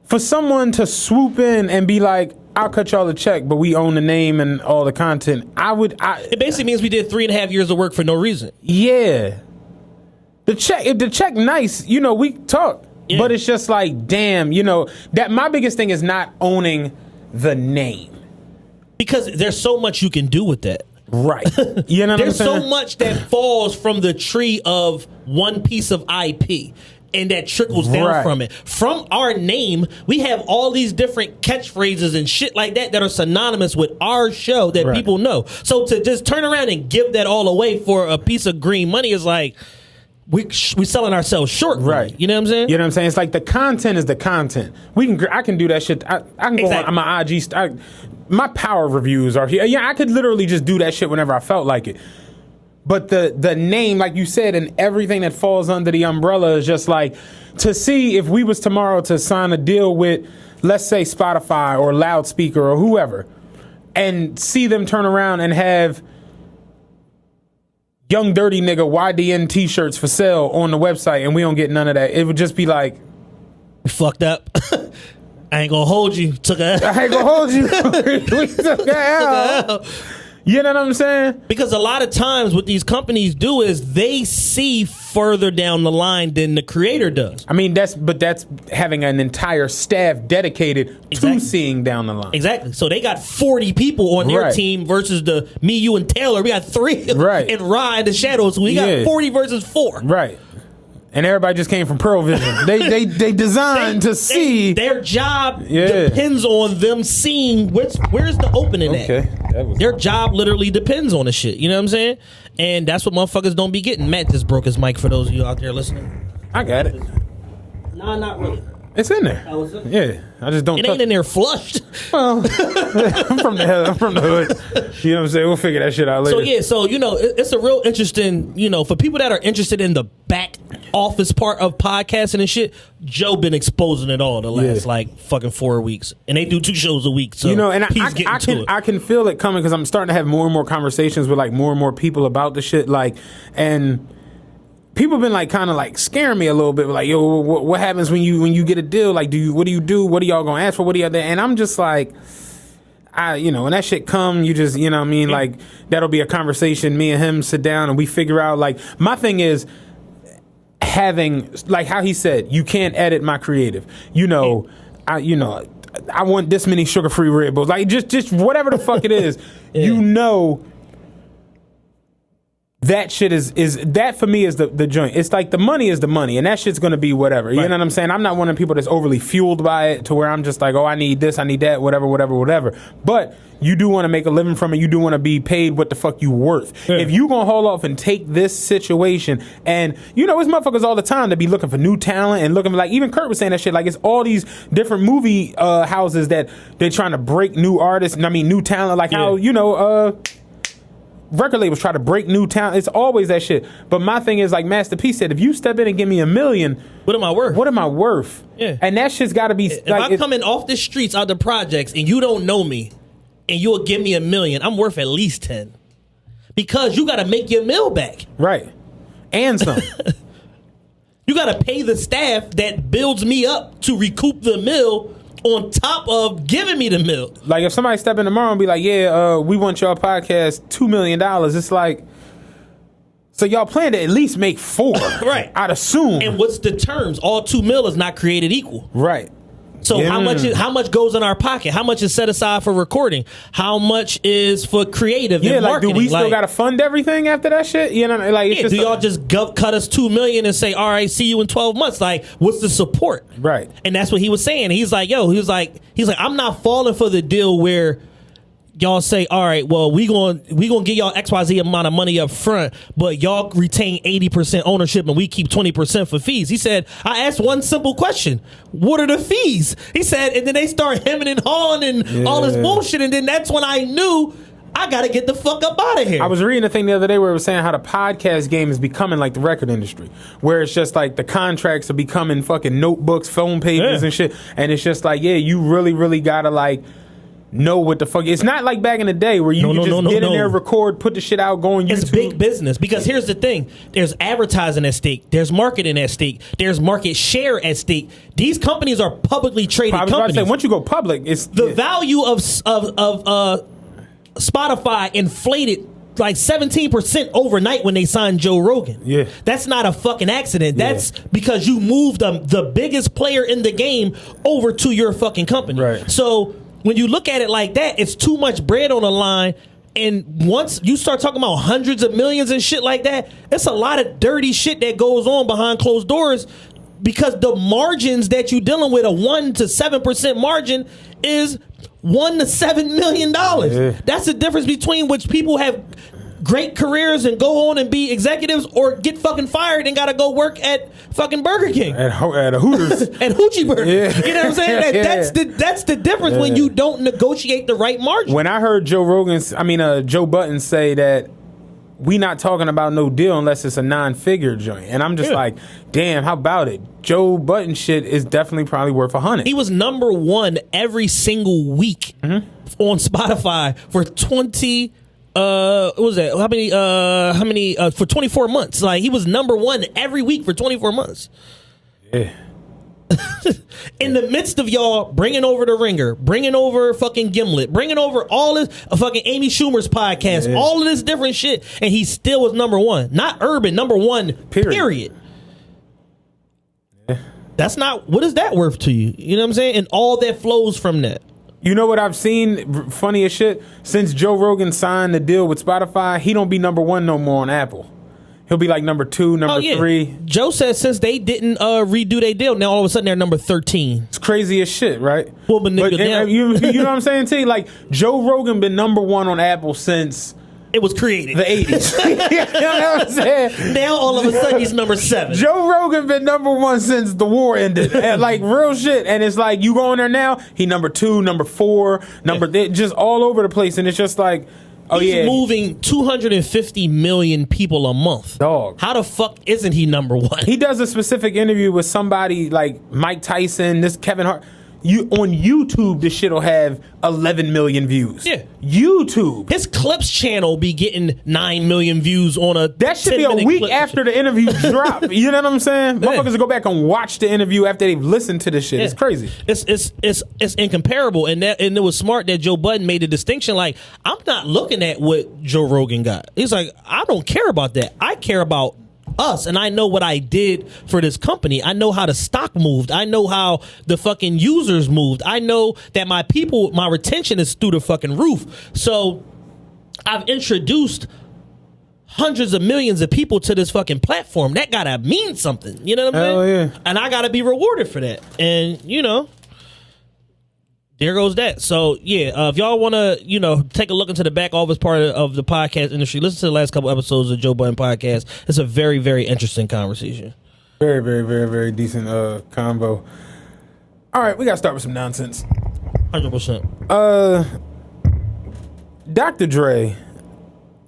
for someone to swoop in and be like, I'll cut y'all a check, but we own the name and all the content, it basically means we did 3.5 years of work for no reason. Yeah. If the check nice, we talk. Yeah. But it's just like, damn, that my biggest thing is not owning the name. Because there's so much you can do with that. Right. You know what I'm saying? There's so much that falls from the tree of one piece of IP. And that trickles down from it. From our name, we have all these different catchphrases and shit like that are synonymous with our show that people know. So to just turn around and give that all away for a piece of green money is like, we selling ourselves short. Right. You know what I'm saying? You know what I'm saying? It's like the content is the content. I can do that shit. I can go on my IG. My power reviews are here. Yeah, I could literally just do that shit whenever I felt like it. But the name, like you said, and everything that falls under the umbrella is just like, to see if we was tomorrow to sign a deal with, let's say, Spotify or Loudspeaker or whoever, and see them turn around and have Young Dirty Nigga YDN t-shirts for sale on the website and we don't get none of that. It would just be like, fucked up. I ain't gonna hold you. Took a L. I ain't gonna hold you. We took a L. You know what I'm saying? Because a lot of times what these companies do is they see further down the line than the creator does. I mean, that's having an entire staff dedicated to seeing down the line. Exactly. So they got 40 people on their team versus me, you, and Taylor. We got 3. Right. And Rye in the shadows. So we got 40 versus 4. Right. And everybody just came from Pearl Vision. They designed to see. Their job depends on them seeing where's the opening at. Their job literally depends on the shit. You know what I'm saying? And that's what motherfuckers don't be getting. Matt just broke his mic for those of you out there listening. I got it. Nah, not really. It's in there. Oh, is it? Yeah, I just don't. It ain't in there flushed. Well, I'm from the hood. You know what I'm saying? We'll figure that shit out later. So it's a real interesting. For people that are interested in the back office part of podcasting and shit, Joe been exposing it all the last fucking 4 weeks, and they do 2 shows a week. So and I can feel it coming because I'm starting to have more and more conversations with more and more people about the shit, and. People have been kind of scaring me a little bit, yo, what happens when you get a deal? What do you do? What are y'all gonna ask for? What are y'all there? And I'm just when that shit come, you just, you know what I mean? That'll be a conversation. Me and him sit down and we figure out. My thing is having, how he said, you can't edit my creative. I want this many sugar-free Red Bulls. Just whatever the fuck it is, that shit is that for me is the joint. It's the money is the money, and that shit's gonna be whatever. You know what I'm saying? I'm not one of the people that's overly fueled by it to where I'm just I need this, I need that, whatever. But you do want to make a living from it. You do want to be paid what the fuck you worth. Yeah. If you gonna haul off and take this situation, and it's motherfuckers all the time that be looking for new talent and looking for, even Kurt was saying that shit. It's all these different movie houses that they're trying to break new artists. New talent. How record labels try to break new talent. It's always that shit. But my thing is, Master P said, if you step in and give me $1 million, what am I worth? What am I worth? Yeah. And that shit's got to be. If I'm coming off the streets, out the projects, and you don't know me, and you'll give me $1 million, I'm worth at least 10, because you got to make your mill back. Right. And some. You got to pay the staff that builds me up to recoup the mill, on top of giving me the mill. If somebody step in tomorrow and be we want your podcast $2 million, it's so y'all plan to at least make 4. Right. I'd assume. And what's the terms? All 2 mil is not created equal. Right. So how much goes in our pocket? How much is set aside for recording? How much is for creative and marketing? Do we still got to fund everything after that shit? It's do y'all just cut us $2 million and say, all right, see you in 12 months? What's the support? Right. And that's what he was saying. He's like, I'm not falling for the deal where y'all say, all right, well, we gonna give y'all XYZ amount of money up front, but y'all retain 80% ownership and we keep 20% for fees. He said, I asked one simple question: what are the fees? He said, and then they start hemming and hawing and all this bullshit, and then that's when I knew I gotta get the fuck up out of here. I was reading a thing the other day where it was saying how the podcast game is becoming like the record industry, where it's just the contracts are becoming fucking notebooks, phone pages and shit, and it's just you really, really gotta know what the fuck. It's not like back in the day where you get in there, record, put the shit out, go on YouTube. It's big business, because here's the thing: there's advertising at stake, there's marketing at stake, there's market share at stake. These companies are publicly traded companies. I was about to say, once you go public, it's the value of Spotify inflated 17% overnight when they signed Joe Rogan. Yeah. That's not a fucking accident. That's because you moved the biggest player in the game over to your fucking company. Right. So when you look at it like that, it's too much bread on the line. And once you start talking about hundreds of millions and shit like that, it's a lot of dirty shit that goes on behind closed doors, because the margins that you're dealing with, a 1 to 7% margin, is $1 to $7 million. Yeah. That's the difference between which people have great careers and go on and be executives, or get fucking fired and gotta go work at fucking Burger King, at a Hooters, at Hoochie Burger. Yeah. You know what I'm saying? That's the difference when you don't negotiate the right margin. When I heard Joe Button say that we not talking about no deal unless it's a 9-figure joint. And I'm just like, damn, how about it? Joe Budden shit is definitely probably worth $100. He was number one every single week on Spotify for 20. What was that? How many? For 24 months. Like, he was number one every week for 24 months. Yeah. In the midst of y'all bringing over The Ringer, bringing over fucking Gimlet, bringing over all this fucking Amy Schumer's podcast, all of this different shit, and he still was number one. Not urban, number one, period. Yeah. That's not, what is that worth to you? You know what I'm saying? And all that flows from that. You know what I've seen? Funny as shit. Since Joe Rogan signed the deal with Spotify, he don't be number one no more on Apple. He'll be like number 2, number 3. Joe said since they didn't redo their deal, now all of a sudden they're number 13. It's crazy as shit, right? Well, but nigga, you know what I'm saying, T? Like, Joe Rogan been number 1 on Apple since it was created. The 80s. You know what I'm saying? Now all of a sudden he's number 7. Joe Rogan been number 1 since the war ended. And, like, real shit. And it's like, you go in there now, he number 2, number 4, just all over the place. And it's just like, he's moving 250 million people a month. Dog. How the fuck isn't he number 1? He does a specific interview with somebody like Mike Tyson, this Kevin Hart. On YouTube, this shit will have 11 million views. Yeah. YouTube. His Clips channel be getting 9 million views on a That should be a week after the interview drop. You know what I'm saying? Motherfuckers will go back and watch the interview after they've listened to this shit. It's crazy. It's incomparable. And it was smart that Joe Budden made a distinction. Like, I'm not looking at what Joe Rogan got. He's like, I don't care about that. I care about us, and I know what I did for this company. I know how the stock moved. I know how the fucking users moved. I know that my retention is through the fucking roof. So I've introduced hundreds of millions of people to this fucking platform. That gotta mean something. You know what I'm saying? Yeah. And I gotta be rewarded for that. And there goes that. So, if y'all want to, take a look into the back office part of the podcast industry, listen to the last couple episodes of Joe Budden podcast. It's a very, very interesting conversation. Very, very, very, very decent combo. All right, we got to start with some nonsense. 100%. Dr. Dre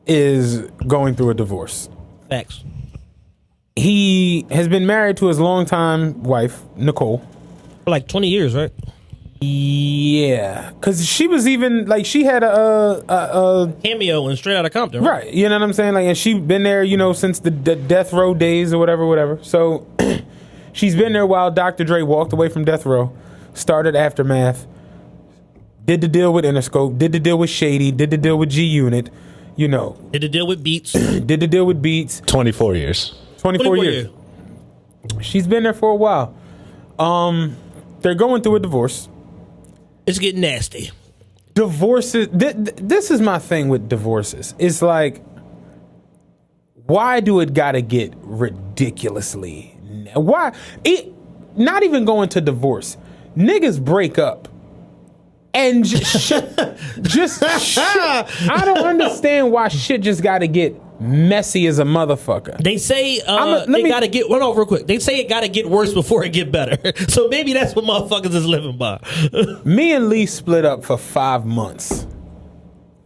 is going through a divorce. Facts. He has been married to his longtime wife, Nicole. For like 20 years, right? Yeah, because she was even like, she had a cameo in Straight Outta Compton, right? You know what I'm saying? Like, and she been there, since the death row days or whatever. So she's been there while Dr. Dre walked away from death row, started Aftermath, did the deal with Interscope, did the deal with Shady, did the deal with G Unit, did the deal with Beats, did the deal with Beats. 24 years. 24 years. She's been there for a while. They're going through a divorce. It's getting nasty. Divorces. This is my thing with divorces. It's like, why do it gotta get ridiculously? Why? Not even going to divorce. Niggas break up. And just I don't understand why shit just gotta get messy as a motherfucker. They say gotta get real quick. They say it gotta get worse before it get better. So maybe that's what motherfuckers is living by. Me and Lee split up for 5 months.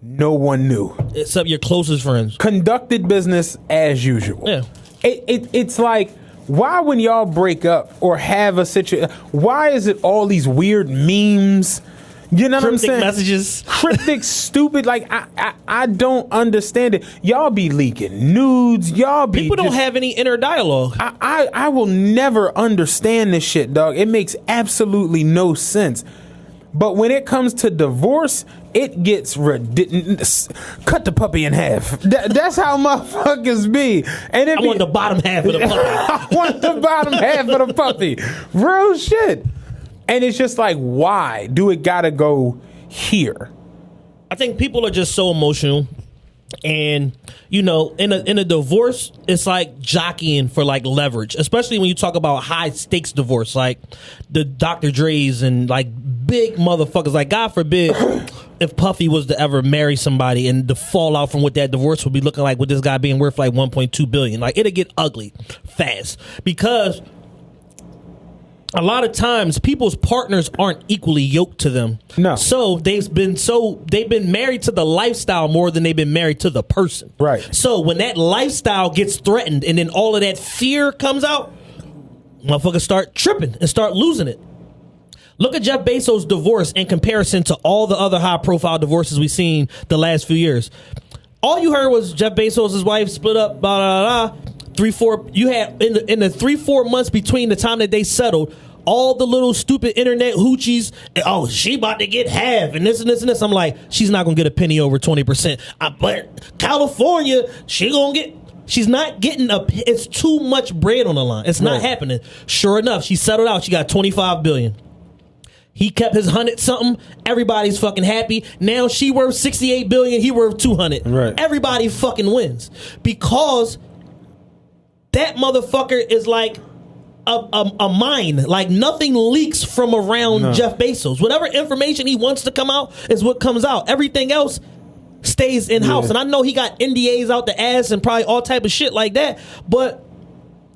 No one knew. Except your closest friends. Conducted business as usual. Yeah. It's like, why when y'all break up or have a situation, why is it all these weird memes? You know what I'm saying? Messages. Cryptic, stupid. Like, I don't understand it. Y'all be leaking nudes. Y'all be... People don't have any inner dialogue. I will never understand this shit, dog. It makes absolutely no sense. But when it comes to divorce, it gets ridiculous. Cut the puppy in half. That's how motherfuckers be. And I want the bottom half of the puppy. I want the bottom half of the puppy. Real shit. And it's just like, why do it gotta go here? I think people are just so emotional. And, in a divorce, it's like jockeying for like leverage, especially when you talk about high stakes divorce, like the Dr. Dre's and like big motherfuckers. Like, God forbid if Puffy was to ever marry somebody and the fallout from what that divorce would be looking like with this guy being worth like $1.2 billion. Like, it'll get ugly fast because a lot of times people's partners aren't equally yoked to them. No. So they've been married to the lifestyle more than they've been married to the person. Right. So when that lifestyle gets threatened and then all of that fear comes out, motherfuckers start tripping and start losing it. Look at Jeff Bezos' divorce in comparison to all the other high-profile divorces we've seen the last few years. All you heard was Jeff Bezos' wife split up, blah, blah, blah. 3-4. You had in the 3-4 months between the time that they settled, all the little stupid internet hoochies. Oh, she about to get half and this and this and this. I'm like, she's not gonna get a penny over 20%. But California, she's not getting it's too much bread on the line. It's not happening. Sure enough, she settled out. She got $25 billion. He kept his 100 something. Everybody's fucking happy. Now she worth $68 billion. He worth 200. Right. Everybody fucking wins because that motherfucker is like a mine. Like nothing leaks from around Jeff Bezos. Whatever information he wants to come out is what comes out. Everything else stays in house. And I know he got NDAs out the ass and probably all type of shit like that. But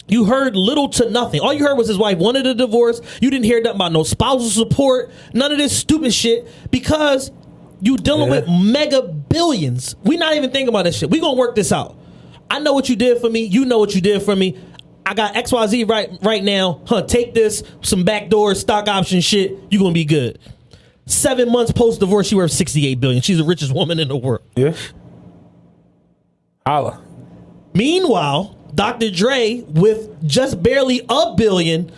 you heard little to nothing. All you heard was his wife wanted a divorce. You didn't hear nothing about no spousal support. None of this stupid shit because you dealing with mega billions. We not even thinking about this shit. We gonna work this out. I know what you did for me. You know what you did for me. I got XYZ right now. Take this, some backdoor stock option shit. You gonna be good. 7 months post divorce, she worth $68 billion. She's the richest woman in the world. Yeah. Holla. Meanwhile, Dr. Dre with just barely $1 billion,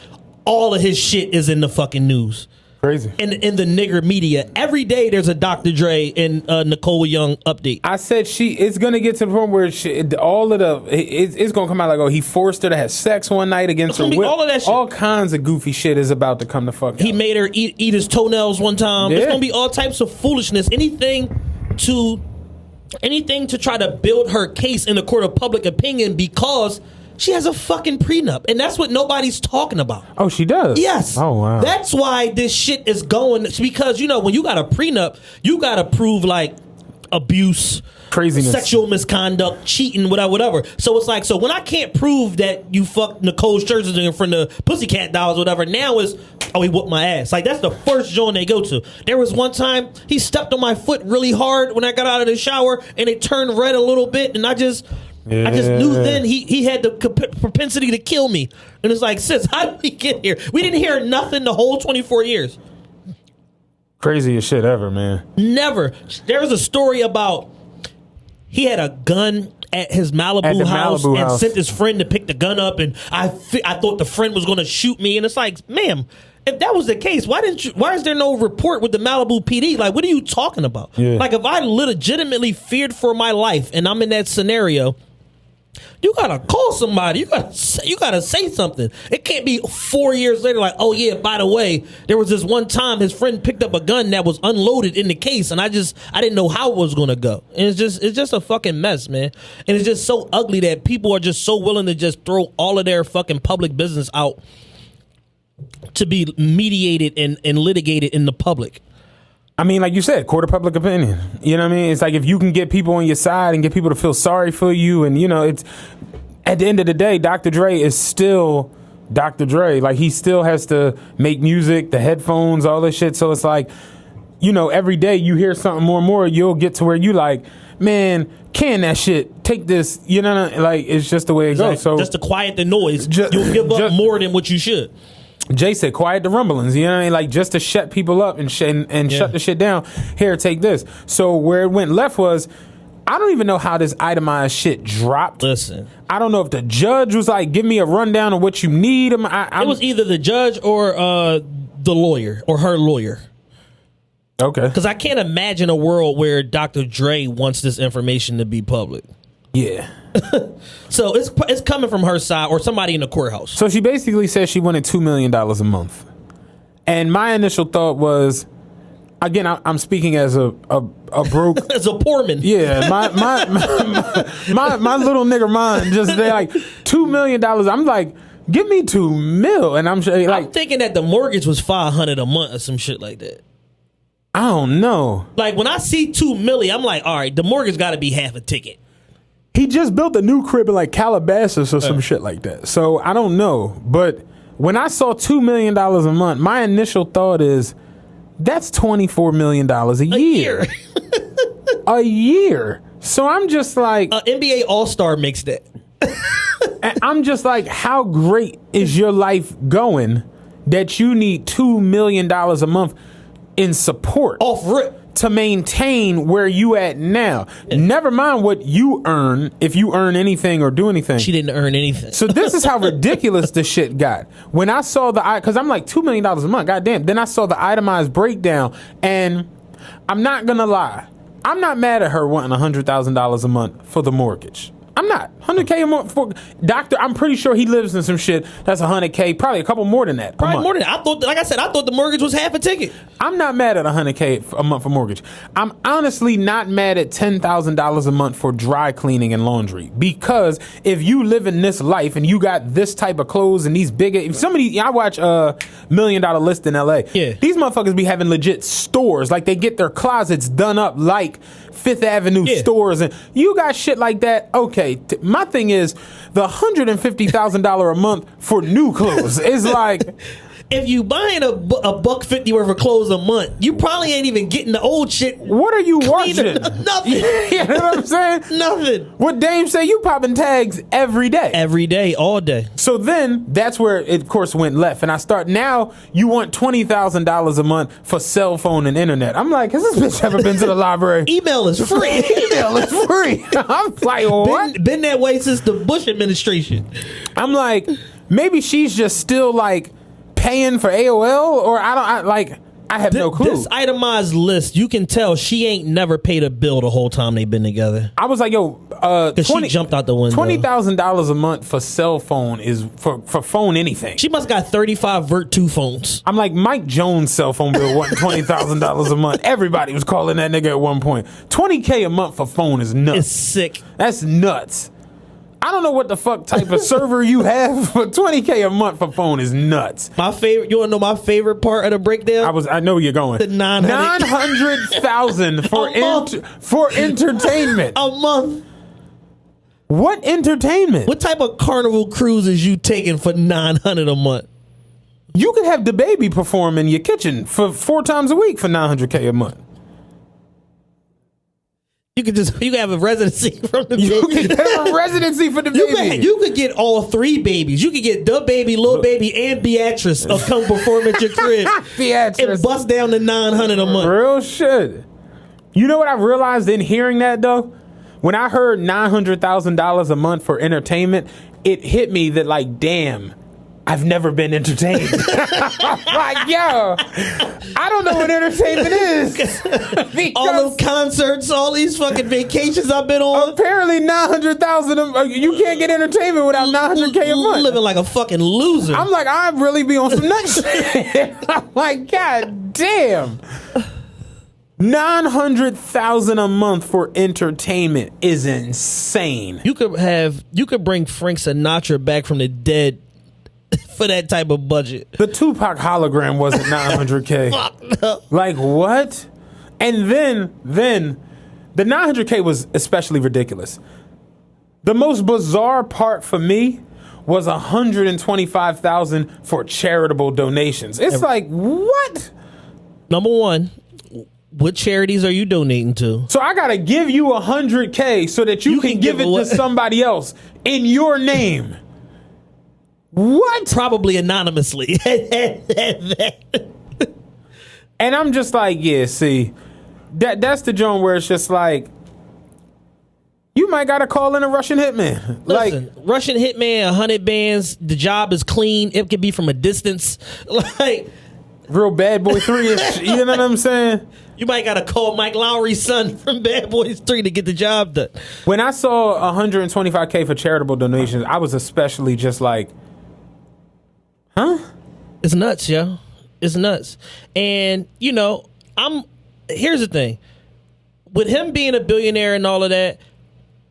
all of his shit is in the fucking news. Crazy. In the nigger media. Every day there's a Dr. Dre and Nicole Young update. I said it's going to get to the point where it's going to come out like, oh, he forced her to have sex one night against her will. All of that shit. All kinds of goofy shit is about to come the fuck out. He made her eat his toenails one time. There's going to be all types of foolishness. Anything to try to build her case in the court of public opinion because she has a fucking prenup. And that's what nobody's talking about. Oh, she does? Yes. Oh, wow. That's why this shit is going. Because, when you got a prenup, you got to prove, like, abuse, craziness, sexual misconduct, cheating, whatever. So it's like, when I can't prove that you fucked Nicole Scherzinger in front of Pussycat Dolls, whatever, now is, oh, he whooped my ass. Like, that's the first joint they go to. There was one time he stepped on my foot really hard when I got out of the shower, and it turned red a little bit, and I just knew then he had the propensity to kill me. And it's like, sis, how did we get here? We didn't hear nothing the whole 24 years. Craziest shit ever, man. Never. There was a story about he had a gun at his Malibu house and sent his friend to pick the gun up, and I thought the friend was going to shoot me. And it's like, ma'am, if that was the case, why is there no report with the Malibu PD? Like, what are you talking about? Yeah. Like, if I legitimately feared for my life and I'm in that scenario, you gotta call somebody. You gotta say something. It can't be 4 years later like, oh yeah, by the way, there was this one time his friend picked up a gun that was unloaded in the case, and I didn't know how it was gonna go. And it's just a fucking mess, man. And it's just so ugly that people are just so willing to just throw all of their fucking public business out to be mediated and litigated in the public. I mean, like you said, court of public opinion. You know what I mean? It's like if you can get people on your side and get people to feel sorry for you, and it's at the end of the day, Dr. Dre is still Dr. Dre. Like, he still has to make music, the headphones, all this shit. So it's like, every day you hear something more and more, you'll get to where you like, man, can that shit, take this, like, it's just the way it goes. So just to quiet the noise, you'll give up more than what you should. Jay said, quiet the rumblings, you know what I mean? Like, just to shut people up and shut the shit down. Here, take this. So where it went left was, I don't even know how this itemized shit dropped. Listen. I don't know if the judge was like, give me a rundown of what you need. It was either the judge or the lawyer or her lawyer. Okay. Because I can't imagine a world where Dr. Dre wants this information to be public. Yeah. So it's coming from her side or somebody in the courthouse. So she basically said she wanted $2 million a month. And my initial thought was, again, I'm speaking as a broke... as a poor man. Yeah, my little nigger mind just, they're like, $2 million. I'm like, give me $2 million. And I'm thinking that the mortgage was $500 a month or some shit like that. I don't know. Like, when I see $2 million, I'm like, all right, the mortgage got to be half a ticket. He just built a new crib in like Calabasas or some shit like that. So I don't know. But when I saw $2 million a month, my initial thought is, that's $24 million a year. A year. So I'm just like... NBA All-Star makes that. And I'm just like, how great is your life going that you need $2 million a month in support Off rip. to maintain where you at now? Never mind what you earn, if you earn anything or do anything. She didn't earn anything. So this is how ridiculous the shit got. When I saw because I'm like, $2 million a month, goddamn. Then I saw the itemized breakdown, and I'm not gonna lie, I'm not mad at her wanting $100,000 a month for the mortgage. I'm not. $100K a month for doctor. I'm pretty sure he lives in some shit that's $100K, probably a couple more than that. Probably more than that. I thought, like I said, I thought the mortgage was half a ticket. I'm not mad at $100K a month for mortgage. I'm honestly not mad at $10,000 a month for dry cleaning and laundry, because if you live in this life and you got this type of clothes and these bigger, if somebody, I watch $1 Million List in LA. Yeah. These motherfuckers be having legit stores, like they get their closets done up like Fifth Avenue stores, and you got shit like that. Okay, my thing is the $150,000 a month for new clothes is like. If you buying a $150 worth of clothes a month, you probably ain't even getting the old shit. What are you watching? Nothing. You know what I'm saying? Nothing. What Dame say? You popping tags every day. Every day, all day. So then that's where it, of course, went left. And I start now. You want $20,000 a month for cell phone and internet? I'm like, has this bitch ever been to the library? Email is free. Email is free. I'm like, what? Been that way since the Bush administration. I'm like, maybe she's just still like paying for AOL, or I have no clue. This itemized list, you can tell she ain't never paid a bill the whole time they've been together. I was like, yo, she jumped out the window. $20,000 a month for cell phone is for phone anything. She must got 35 Vert 2 phones. I'm like, Mike Jones' cell phone bill wasn't $20,000 a month. Everybody was calling that nigga at one point. $20K a month for phone is nuts. It's sick. That's nuts. I don't know what the fuck type of server you have, but $20K a month for phone is nuts. My favorite, you want to know my favorite part of the breakdown? I know where you're going. The 900,000 for entertainment. A month. What entertainment? What type of Carnival cruise is you taking for $900 a month? You could have the baby perform in your kitchen for 4 times a week for $900K a month. You could have a residency from the baby. You could have a residency for the baby. You could get all 3 babies. You could get the baby, little baby, and Beatrice come perform at your crib. Beatrice. And bust down to $900 a month. Real shit. You know what I realized in hearing that though? When I heard $900,000 a month for entertainment, it hit me that like, damn, I've never been entertained. Like, yo, I don't know what entertainment is. All the concerts, all these fucking vacations I've been on. Apparently, 900,000. You can't get entertainment without 900K a month. Living like a fucking loser. I'm like, I really be on some nut shit. I'm like, god damn. 900,000 a month for entertainment is insane. You could bring Frank Sinatra back from the dead for that type of budget. The Tupac hologram wasn't 900K. Fuck no. Like what? And then the 900K was especially ridiculous. The most bizarre part for me was 125,000 for charitable donations. It's like, what? Number one, what charities are you donating to? So I gotta give you 100K so that you can give it to somebody else in your name. What? Probably anonymously. And I'm just like, yeah, see, that's the joint where it's just like, you might gotta call in a Russian hitman. Listen, like Russian hitman, 100 bands. The job is clean. It could be from a distance. Like real Bad Boy 3-ish. You know what I'm saying? You might gotta call Mike Lowry's son from Bad Boys 3 to get the job done. When I saw 125K for charitable donations, I was especially just like, huh? It's nuts, yo. It's nuts. And, you know, here's the thing. With him being a billionaire and all of that,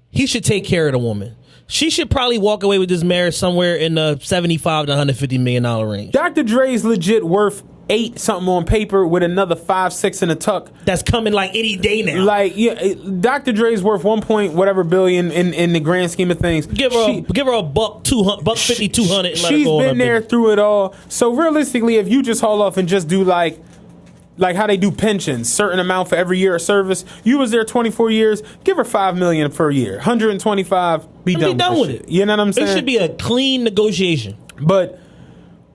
he should take care of the woman. She should probably walk away with this marriage somewhere in the $75 to $150 million range. Dr. Dre's legit worth 8 something on paper with another 5, 6 in a tuck. That's coming like any day now. Like, yeah, Dr. Dre's worth 1 point whatever billion in the grand scheme of things. Give her a buck, $200. She's been there through it all. So realistically, if you just haul off and just do like how they do pensions, certain amount for every year of service. You was there 24 years. Give her $5 million per year, 125. Be done with it. You know what I'm saying? It should be a clean negotiation. But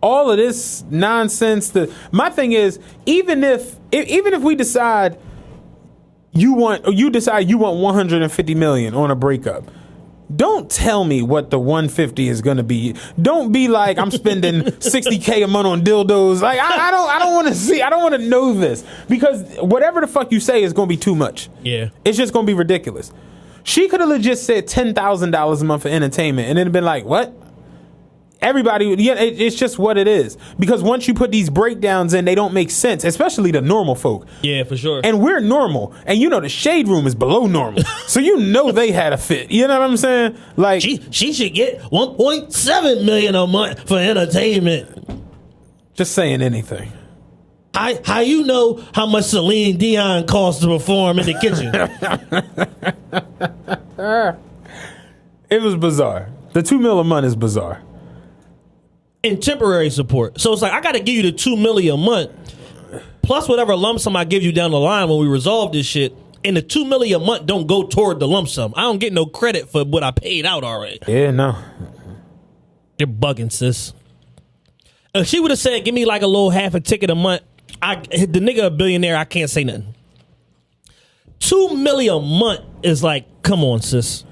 all of this nonsense. My thing is, even if we decide you want 150 million on a breakup, don't tell me what the 150 is going to be. Don't be like, I'm spending 60K a month on dildos. Like, I don't want to see. I don't want to know this, because whatever the fuck you say is going to be too much. Yeah, it's just going to be ridiculous. She could have legit said $10,000 a month for entertainment, and then been like, what? Everybody, yeah, it's just what it is. Because once you put these breakdowns in, they don't make sense, especially the normal folk. Yeah, for sure. And we're normal. And you know the shade room is below normal. So you know they had a fit. You know what I'm saying? Like, she should get $1.7 million a month for entertainment. Just saying anything. How you know how much Celine Dion costs to perform in the kitchen? It was bizarre. The $2 million a month is bizarre. In temporary support. So it's like, I got to give you the $2 million a month plus whatever lump sum I give you down the line when we resolve this shit. And the $2 million a month don't go toward the lump sum. I don't get no credit for what I paid out already. Yeah, no. You're bugging, sis. If she would have said, give me like a little half a ticket a month, the nigga a billionaire, I can't say nothing. $2 million a month is like, come on, sis.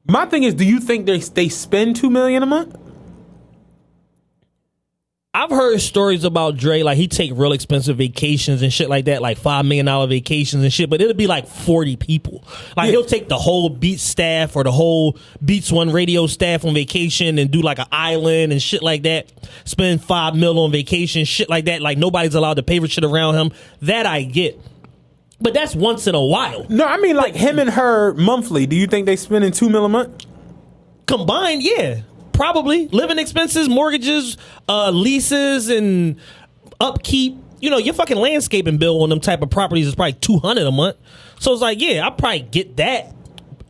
My thing is, do you think they spend $2 million a month? I've heard stories about Dre, like he take real expensive vacations and shit like that, like $5 million vacations and shit, but it'll be like 40 people. Like he'll take the whole Beats staff or the whole Beats One radio staff on vacation and do like an island and shit like that. Spend $5 million on vacation, shit like that. Like nobody's allowed to pay for shit around him. That I get. But that's once in a while. No, I mean like him and her monthly. Do you think they spending $2 million a month? Combined, yeah. Probably. Living expenses, mortgages, leases, and upkeep. You know, your fucking landscaping bill on them type of properties is probably $200 a month. So it's like, yeah, I probably get that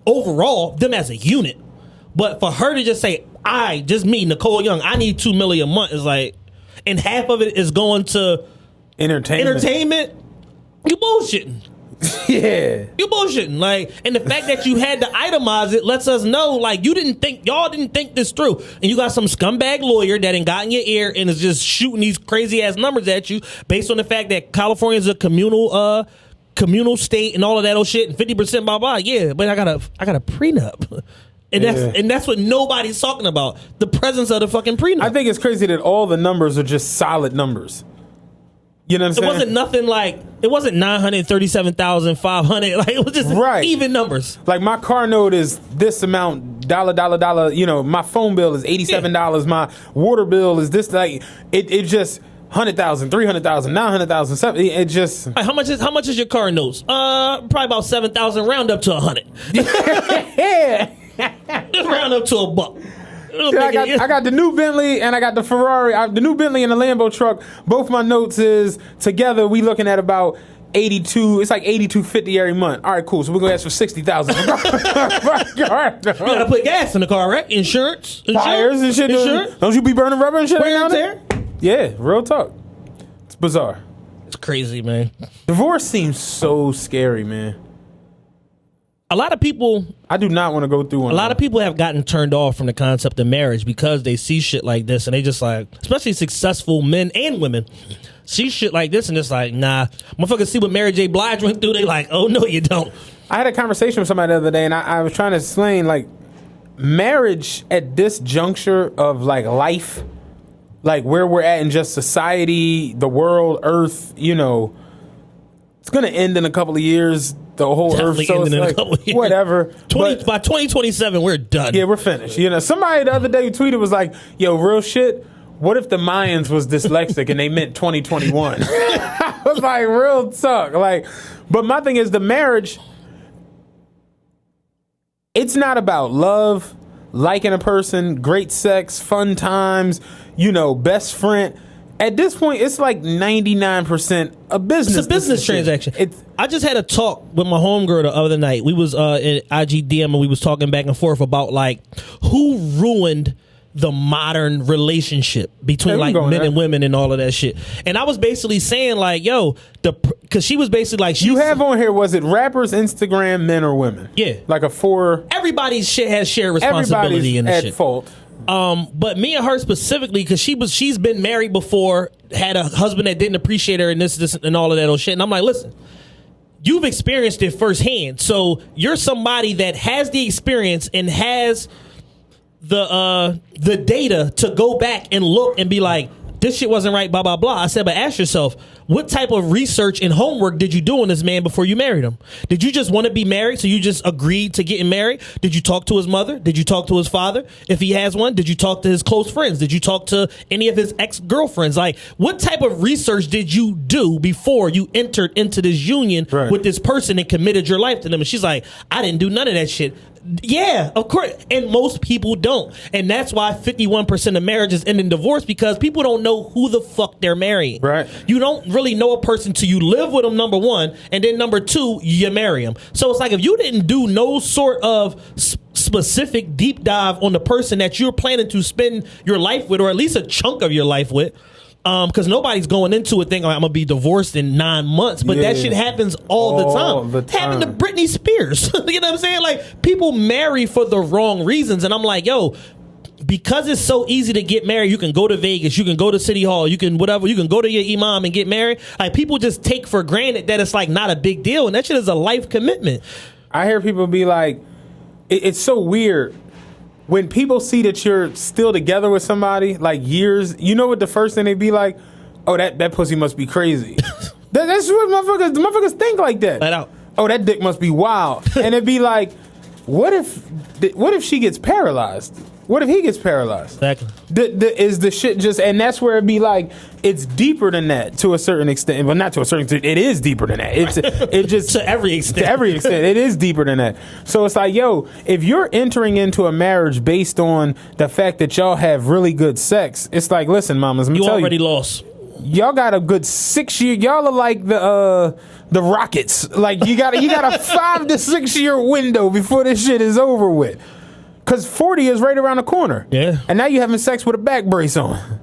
overall, them as a unit. But for her to just say, just me, Nicole Young, I need $2 million a month, is like, and half of it is going to entertainment. You bullshitting. Yeah. You bullshitting. Like, and the fact that you had to itemize it lets us know, like, y'all didn't think this through. And you got some scumbag lawyer that ain't got in your ear and is just shooting these crazy ass numbers at you based on the fact that California is a communal state and all of that old shit and 50% blah blah. Yeah, but I got a prenup. And that's what nobody's talking about. The presence of the fucking prenup. I think it's crazy that all the numbers are just solid numbers. You know what I'm saying? It wasn't nothing like, it wasn't 937,500. Like, it was just even numbers. Like, my car note is this amount, dollar. You know, my phone bill is $87. Yeah. My water bill is this. Like, it just 100,000, 300,000, 900,000, 7. It just. Like, how much is your car notes? Probably about 7,000. Round up to 100. Yeah. Just round up to $1. See, I got the new Bentley and I got the Ferrari. The new Bentley and the Lambo truck. Both my notes is together. We looking at about 82. It's like 82.50 every month. All right, cool. So we're gonna ask for 60,000. You gotta put gas in the car, right? Insurance, tires and shit. Insurance. Don't you be burning rubber and shit out there? Yeah, real talk. It's bizarre. It's crazy, man. Divorce seems so scary, man. A lot of people, I do not want to go through one. A lot of people have gotten turned off from the concept of marriage because they see shit like this and they just like, especially successful men and women, see shit like this and it's like, nah. Motherfuckers see what Mary J. Blige went through, they like, oh no, you don't. I had a conversation with somebody the other day and I was trying to explain, like, marriage at this juncture of like life, like where we're at in just society, the world, Earth, you know, it's gonna end in a couple of years. The whole Definitely Earth, so it's like, whatever. By 2027, we're done. Yeah, we're finished. You know, somebody the other day tweeted was like, "Yo, real shit. What if the Mayans was dyslexic and they meant 2021?" I was like, real talk. Like, but my thing is the marriage. It's not about love, liking a person, great sex, fun times. You know, best friend. At this point, it's like 99% a business. It's a business transaction. I just had a talk with my homegirl the other night. We was in IGDM and we was talking back and forth about like who ruined the modern relationship between like men and women and all of that shit. And I was basically saying like, yo, because she was basically like, you have on here, was it rappers, Instagram, men or women? Yeah. Like a 4. Everybody's shit has shared responsibility in this shit. At fault. But me and her specifically, because she's been married before, had a husband that didn't appreciate her and this and all of that old shit. And I'm like, listen, you've experienced it firsthand. So you're somebody that has the experience and has the data to go back and look and be like, this shit wasn't right, blah, blah, blah. I said, but ask yourself, what type of research and homework did you do on this man before you married him? Did you just want to be married, so you just agreed to getting married? Did you talk to his mother? Did you talk to his father, if he has one? Did you talk to his close friends? Did you talk to any of his ex-girlfriends? Like, what type of research did you do before you entered into this union with this person and committed your life to them? And she's like, I didn't do none of that shit. Yeah, of course. And most people don't. And that's why 51% of marriages end in divorce, because people don't know who the fuck they're marrying. Right. You don't really know a person till you live with them, number one, and then number two, you marry them. So it's like if you didn't do no sort of specific deep dive on the person that you're planning to spend your life with, or at least a chunk of your life with, because nobody's going into it thinking, like, I'm gonna be divorced in 9 months, but that shit happens all the time. Happened to Britney Spears. You know what I'm saying? Like, people marry for the wrong reasons, and I'm like, yo, because it's so easy to get married, you can go to Vegas, you can go to City Hall, you can whatever, you can go to your imam and get married. Like, people just take for granted that it's like not a big deal, and that shit is a life commitment. I hear people be like, it's so weird. When people see that you're still together with somebody, like years, you know what the first thing they be like? Oh, that pussy must be crazy. That's what motherfuckers think like that. Let out. Oh, that dick must be wild. And it'd be like, what if she gets paralyzed? What if he gets paralyzed? Exactly. Is the shit just, and that's where it'd be like, it's deeper than that to a certain extent. Well, not to a certain extent. It is deeper than that. It just to every extent. To every extent, it is deeper than that. So it's like, yo, if you're entering into a marriage based on the fact that y'all have really good sex, it's like, listen, mamas, let me tell you, already lost. Y'all got a good 6 year. Y'all are like the Rockets. Like you got a 5 to 6 year window before this shit is over with. Because 40 is right around the corner. Yeah. And now you're having sex with a back brace on.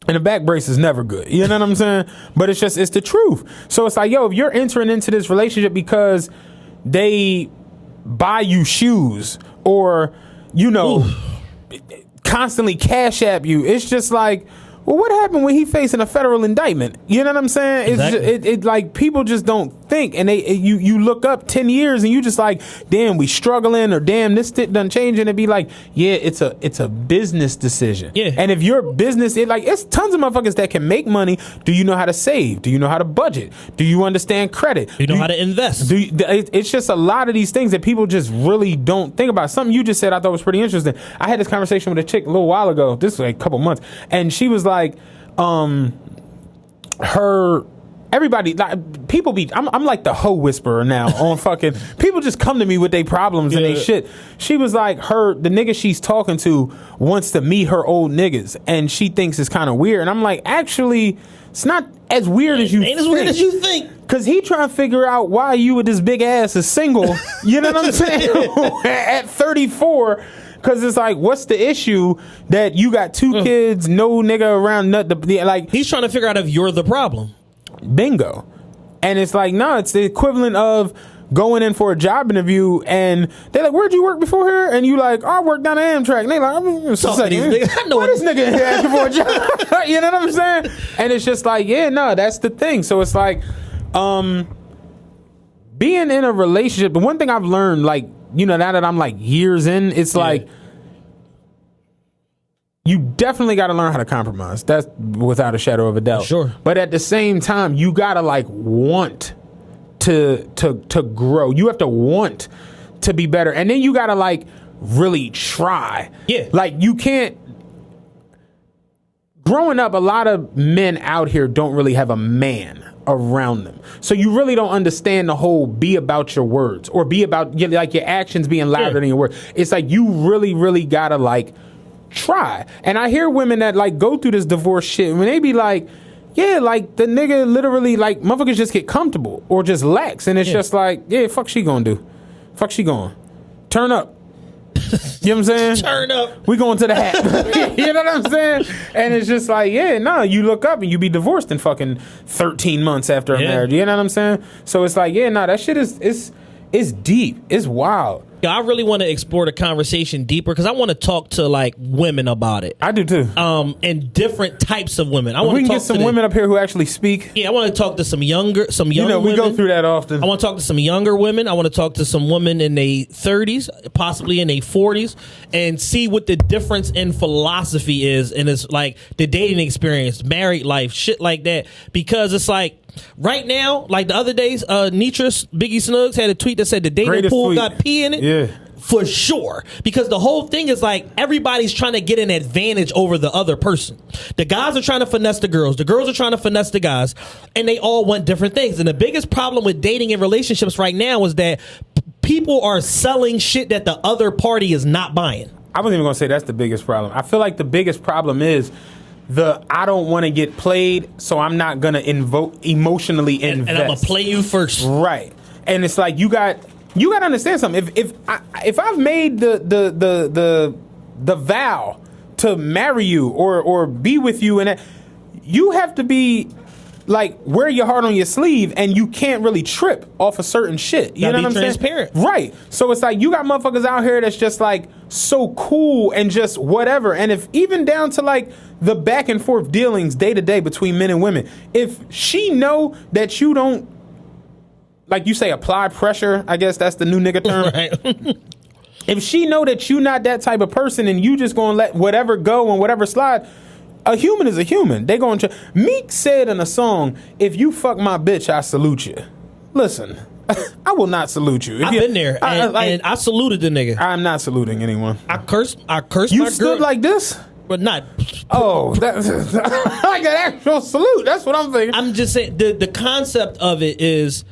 And a back brace is never good. You know what I'm saying? But it's the truth. So it's like, yo, if you're entering into this relationship because they buy you shoes or, you know, constantly cash app you, it's just like, well, what happened when he facing a federal indictment? You know what I'm saying? Exactly. It's just, like people just don't think, and you look up 10 years and you just like, damn, we struggling, or damn, this shit done changed, and it'd be like, yeah, it's a business decision. Yeah. And if your business, it's tons of motherfuckers that can make money. Do you know how to save? Do you know how to budget? Do you understand credit? Do you know how to invest? It's just a lot of these things that people just really don't think about. Something you just said I thought was pretty interesting. I had this conversation with a chick a little while ago. This was like a couple months, and she was like, everybody, like, people be, I'm like the hoe whisperer now on fucking, people just come to me with their problems and they shit. She was like, the nigga she's talking to wants to meet her old niggas, and she thinks it's kind of weird. And I'm like, actually, it's not as weird as you think. Ain't as weird as you think. Cause he trying to figure out why you with this big ass is single. You know what I'm saying? At 34. Cause it's like, what's the issue that you got 2 kids, no nigga around, like he's trying to figure out if you're the problem. Bingo. And it's like, no, it's the equivalent of going in for a job interview and they're like, where'd you work before here? And you like, oh, I worked down at Amtrak. And they like, I know this nigga here asking for a job. You know what I'm saying? And it's just like, yeah, no, that's the thing. So it's like, being in a relationship, the one thing I've learned, like, you know, now that I'm like years in, it's like, you definitely got to learn how to compromise. That's without a shadow of a doubt. Sure. But at the same time, you got to like want to grow. You have to want to be better. And then you got to like really try. Yeah. Like you can't. Growing up, a lot of men out here don't really have a man around them. So you really don't understand the whole be about your words or be about like your actions being louder than your words. It's like you really, really got to like try. And I hear women that like go through this divorce shit when they be like, yeah, like the nigga literally like motherfuckers just get comfortable or just lax, and it's just like, yeah, fuck she gonna do, fuck she going, turn up. You know what I'm saying? Turn up. We going to the hat. You know what I'm saying? And it's just like, yeah, no, you look up and you be divorced in fucking 13 months after a marriage. You know what I'm saying? So it's like, yeah, no, that shit is deep. It's wild. Yeah, I really want to explore the conversation deeper because I want to talk to like women about it. I do too. And different types of women. I want we can get some women up here who actually speak. Yeah, I want to talk to some young women. We go through that often. I want to talk to some younger women. I want to talk to some women in their 30s, possibly in their 40s, and see what the difference in philosophy is, and it's like the dating experience, married life, shit like that. Because it's like, right now, like the other days, Nitras, Biggie Snugs had a tweet that said the dating Greatest pool tweet. got pee in it. Yeah. For sure. Because the whole thing is like everybody's trying to get an advantage over the other person. The guys are trying to finesse the girls are trying to finesse the guys, and they all want different things. And the biggest problem with dating and relationships right now is that people are selling shit that the other party is not buying. I wasn't even going to say that's the biggest problem. I feel like the biggest problem is I don't want to get played, so I'm not going to emotionally invest. And I'm going to play you first. Right. And it's like you got to understand something. If I've made the vow to marry you or be with you, and you have to be like wear your heart on your sleeve, and you can't really trip off a certain shit. You know what I'm transparent. saying? Right. So it's like you got motherfuckers out here that's just like so cool and just whatever. And if even down to like the back and forth dealings day to day between men and women, if she know that you don't, like you say, apply pressure, I guess that's the new nigga term. Right. If she know that you not that type of person and you just gonna let whatever go and whatever slide, a human is a human. They going to. Meek said in a song, "If you fuck my bitch, I salute you." Listen, I will not salute you. I've been there, and I saluted the nigga. I'm not saluting anyone. I cursed. You my stood girl, like this, but not. Oh, that's like an actual salute. That's what I'm thinking. I'm just saying the concept of it is.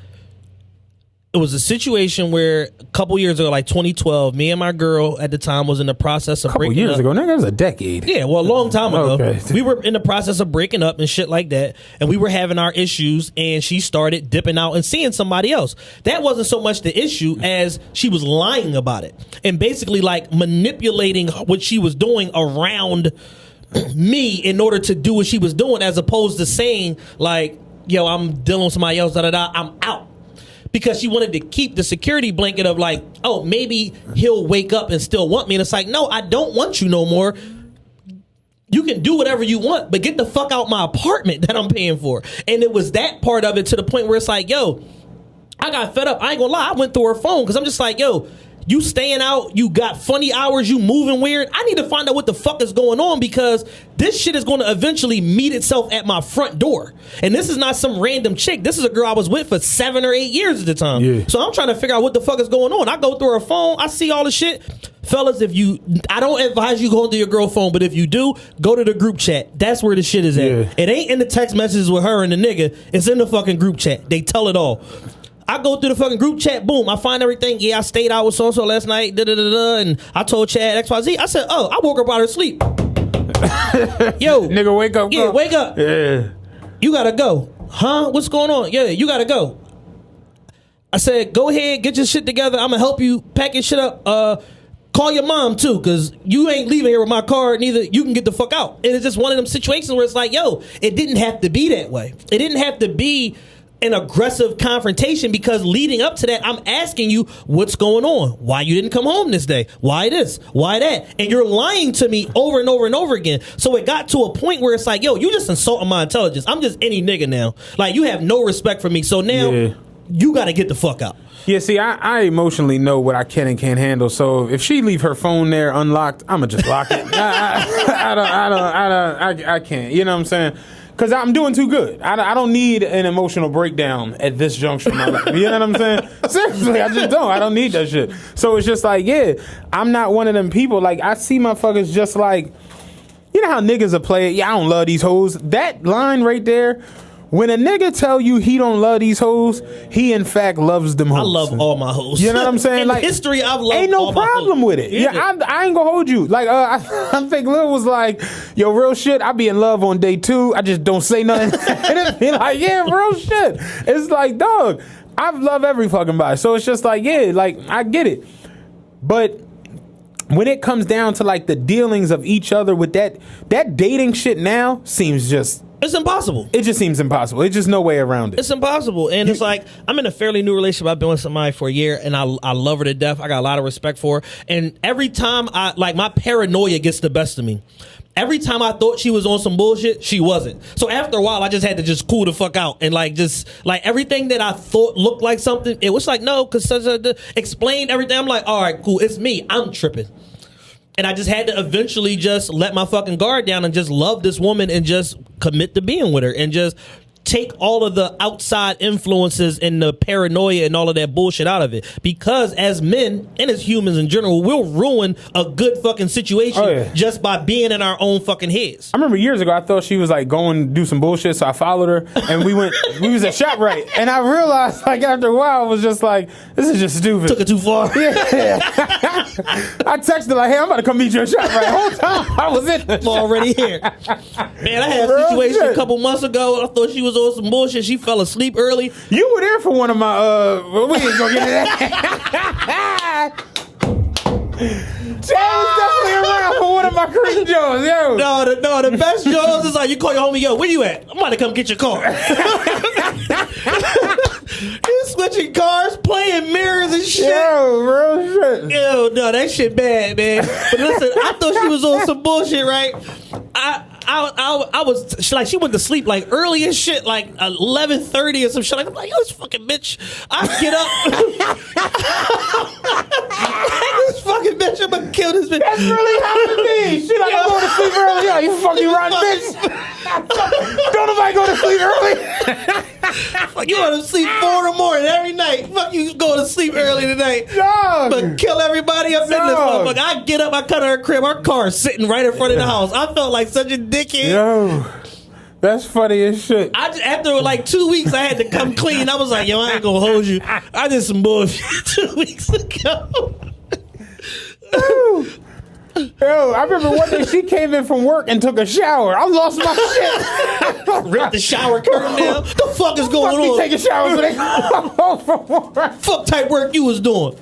It was a situation where a couple years ago, like 2012, me and my girl at the time was in the process of breaking up. A couple years ago? Nigga, that was a decade. Yeah, well, a long time ago. Okay. We were in the process of breaking up and shit like that, and we were having our issues, and she started dipping out and seeing somebody else. That wasn't so much the issue as she was lying about it and basically like manipulating what she was doing around me in order to do what she was doing, as opposed to saying like, yo, I'm dealing with somebody else, da-da-da, I'm out. Because she wanted to keep the security blanket of like, oh, maybe he'll wake up and still want me. And it's like, no, I don't want you no more. You can do whatever you want, but get the fuck out my apartment that I'm paying for. And it was that part of it to the point where it's like, yo, I got fed up. I ain't gonna lie. I went through her phone because I'm just like, yo, you staying out, you got funny hours, you moving weird. I need to find out what the fuck is going on, because this shit is going to eventually meet itself at my front door. And this is not some random chick. This is a girl I was with for 7 or 8 years at the time. Yeah. So I'm trying to figure out what the fuck is going on. I go through her phone, I see all the shit. Fellas, I don't advise you going through your girl phone, but if you do, go to the group chat. That's where the shit is at. Yeah. It ain't in the text messages with her and the nigga. It's in the fucking group chat. They tell it all. I go through the fucking group chat, boom, I find everything. Yeah, I stayed out with so-and-so last night, da-da-da-da, and I told Chad XYZ. I said, oh, I woke up out of sleep. Yo. Nigga, wake up. Yeah, go. wake up. Yeah. You gotta go. Huh? What's going on? Yeah, you gotta go. I said, go ahead, get your shit together. I'm gonna help you pack your shit up. Call your mom, too, because you ain't leaving here with my car, neither. You can get the fuck out. And it's just one of them situations where it's like, yo, it didn't have to be that way. It didn't have to be an aggressive confrontation, because leading up to that, I'm asking you what's going on. Why you didn't come home this day? Why this? Why that? And you're lying to me over and over and over again. So it got to a point where it's like, yo, you just insulting my intelligence. I'm just any nigga now. Like, you have no respect for me. So now you got to get the fuck out. Yeah, see, I emotionally know what I can and can't handle. So if she leave her phone there unlocked, I'ma just lock it. I can't. You know what I'm saying? Because I'm doing too good. I don't need an emotional breakdown at this juncture in my life. You know what I'm saying? Seriously, I just don't. I don't need that shit. So it's just like, yeah, I'm not one of them people. Like, I see motherfuckers just like, you know how niggas are playing, yeah, I don't love these hoes. That line right there, When a nigga tell you he don't love these hoes, he in fact loves them hoes. I love all my hoes. You know what I'm saying? In like history, I've loved ain't no all my problem hoes. with it. Yeah, I ain't gonna hold you. Like I think Lil was like, yo, real shit. I be in love on day 2. I just don't say nothing. And it be like, yeah, real shit. It's like, dog, I've loved every fucking body. So it's just like, yeah, like I get it. But when it comes down to like the dealings of each other with that dating shit now seems just. It's impossible. It just seems impossible. It's just no way around it. It's impossible. And it's like, I'm in a fairly new relationship. I've been with somebody for a year, and I love her to death. I got a lot of respect for her. And every time my paranoia gets the best of me. Every time I thought she was on some bullshit, she wasn't. So after a while, I just had to just cool the fuck out. And everything that I thought looked like something, it was like, no, because explain everything. I'm like, all right, cool. It's me. I'm tripping. And I just had to eventually just let my fucking guard down and just love this woman and just commit to being with her and just take all of the outside influences and the paranoia and all of that bullshit out of it. Because as men and as humans in general, we'll ruin a good fucking situation just by being in our own fucking heads. I remember years ago, I thought she was like going to do some bullshit, so I followed her and we was at ShopRite. And I realized like after a while, I was just like, this is just stupid. Took it too far. Yeah. I texted like, hey, I'm about to come meet you at ShopRite. The whole time I was in I'm already here. Man, I had a situation a couple months ago. I thought she was on some bullshit. She fell asleep early. You were there for one of my we ain't gonna get into that. Jay was definitely around for one of my creep Joes, yo. No, the best Joes is like you call your homie, yo, where you at? I'm about to come get your car. You switching cars, playing mirrors and shit. Yo, real shit. Yo, no, that shit bad, man. But listen, I thought she was on some bullshit, right? I was like, she went to sleep like early as shit, like 11:30 or some shit. Like, I'm like, yo, this fucking bitch. I get up. This fucking bitch, I'm gonna kill this bitch. That's really how it be. She like, I'm going to sleep early. Yo, you fucking rotten bitch. Don't nobody go to sleep early. Fuck, you want to sleep 4 in the morning every night. Fuck, you going to sleep early tonight. Dog. But kill everybody up in this motherfucker. I get up, I cut her crib. Our car sitting right in front of the house. I felt like such a dickhead. Yo, that's funny as shit. After like 2 weeks, I had to come clean. I was like, yo, I ain't gonna hold you. I did some bullshit 2 weeks ago. Yo, I remember one day she came in from work and took a shower. I lost my shit. Ripped the shower curtain down. The fuck is going on? Taking showers when they come home from work. Fuck type work you was doing.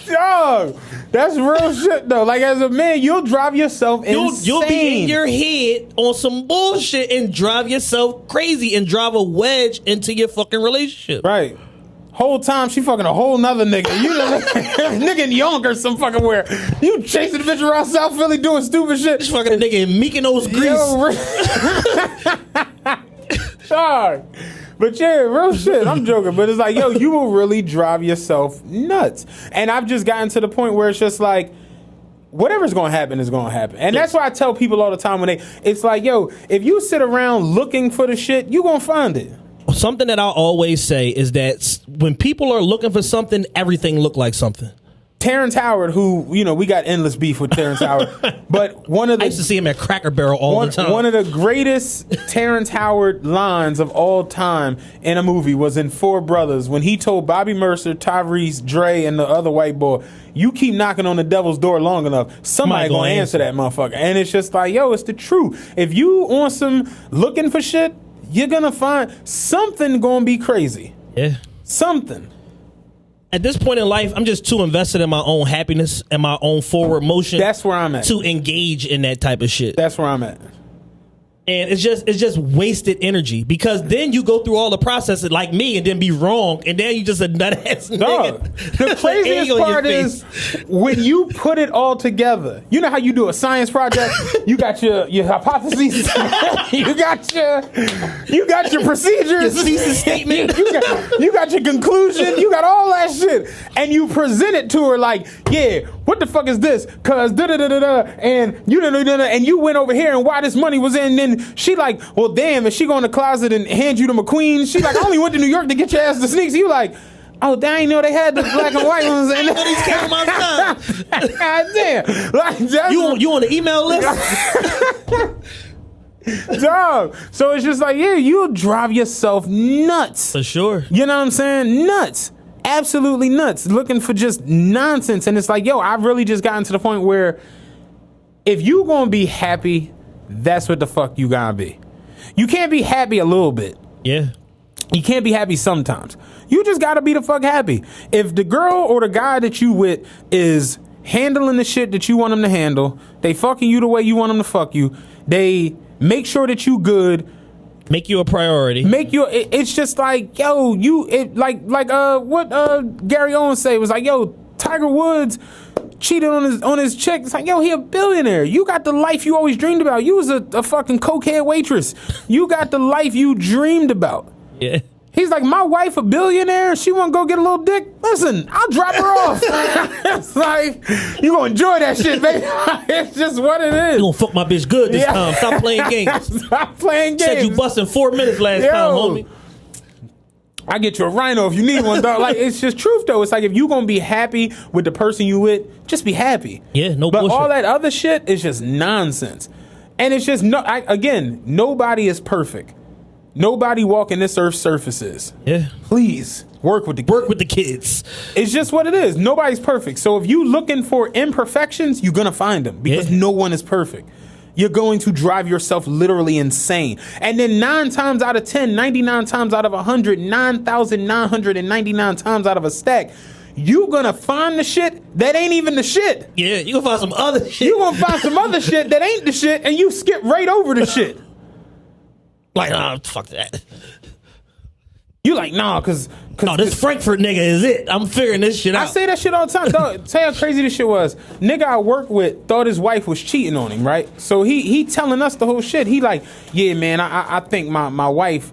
Dog, that's real shit though. Like as a man, you'll drive yourself insane. You'll be in your head on some bullshit and drive yourself crazy and drive a wedge into your fucking relationship. Right. Whole time she fucking a whole nother nigga. You know, nigga in Yonkers some fucking where. You chasing the bitch around South Philly doing stupid shit. This fucking nigga in Mykonos, Greece. Sorry. But yeah, real shit. I'm joking. But it's like, yo, you will really drive yourself nuts. And I've just gotten to the point where it's just like, whatever's going to happen is going to happen. And that's why I tell people all the time it's like, yo, if you sit around looking for the shit, you going to find it. Something that I always say is that when people are looking for something, everything look like something. Terrence Howard, who, you know, we got endless beef with Terrence Howard, but I used to see him at Cracker Barrel all the time. One of the greatest Terrence Howard lines of all time in a movie was in Four Brothers when he told Bobby Mercer, Tyrese, Dre, and the other white boy, you keep knocking on the devil's door long enough, somebody gonna answer that motherfucker. And it's just like, yo, it's the truth. If you on some looking for shit, you're gonna find something gonna be crazy. Yeah. Something. At this point in life, I'm just too invested in my own happiness and my own forward motion. That's where I'm at. To engage in that type of shit. That's where I'm at. And it's just wasted energy because then you go through all the processes like me and then be wrong and then you just a nut ass nigga. The craziest part is when you put it all together. You know how you do a science project? You got your hypotheses. you got your procedures. Your thesis statement. you got your conclusion. You got all that shit, and you present it to her like, yeah, what the fuck is this? Cause da da da da da, and you da da da, and you went over here and why this money was in. Then she like, well, damn, if she go in the closet and hand you the McQueen, she like, I only went to New York to get your ass the sneaks. You like, oh, I didn't know they had the black and white ones. And these came outside. God damn. Like, you on the email list? Dog. So it's just like, yeah, you'll drive yourself nuts. For sure. You know what I'm saying? Nuts. Absolutely nuts. Looking for just nonsense. And it's like, yo, I've really just gotten to the point where if you gonna be happy, that's what the fuck you gotta be. You can't be happy a little bit. Yeah. You can't be happy sometimes. You just gotta be the fuck happy. If the girl or the guy that you with is handling the shit that you want them to handle, they fucking you the way you want them to fuck you, they make sure that you good, make you a priority. It's just like, yo, what Gary Owens say was like, yo, Tiger Woods cheated on his chick. It's like, yo, he a billionaire. You got the life you always dreamed about. You was a fucking cokehead waitress. You got the life you dreamed about. Yeah. He's like, my wife a billionaire, she want to go get a little dick? Listen, I'll drop her off. It's like, you going to enjoy that shit, baby. It's just what it is. You going to fuck my bitch good this time. Stop playing games. Stop playing games. Said you busting 4 minutes last time, homie. I get you a rhino if you need one, dog. Like, it's just truth, though. It's like, if you going to be happy with the person you with, just be happy. Yeah, no bullshit. But all that other shit is just nonsense. And it's just, again, nobody is perfect. Nobody walking this earth's surfaces. Yeah. Please work with the kids. It's just what it is. Nobody's perfect. So if you looking for imperfections, you're gonna find them because no one is perfect. You're going to drive yourself literally insane. And then 9 times out of 10, 99 times out of 100, 9,999 times out of a stack, you gonna find the shit that ain't even the shit. Yeah, you gonna find some other shit. You gonna find some other shit that ain't the shit, and you skip right over the shit. Like, nah, fuck that. You like, nah, cause this Frankfurt nigga is it. I'm figuring this shit out. I say that shit all the time. Dog, tell you how crazy this shit was. Nigga I worked with thought his wife was cheating on him, right? So he telling us the whole shit. He like, yeah, man, I think my wife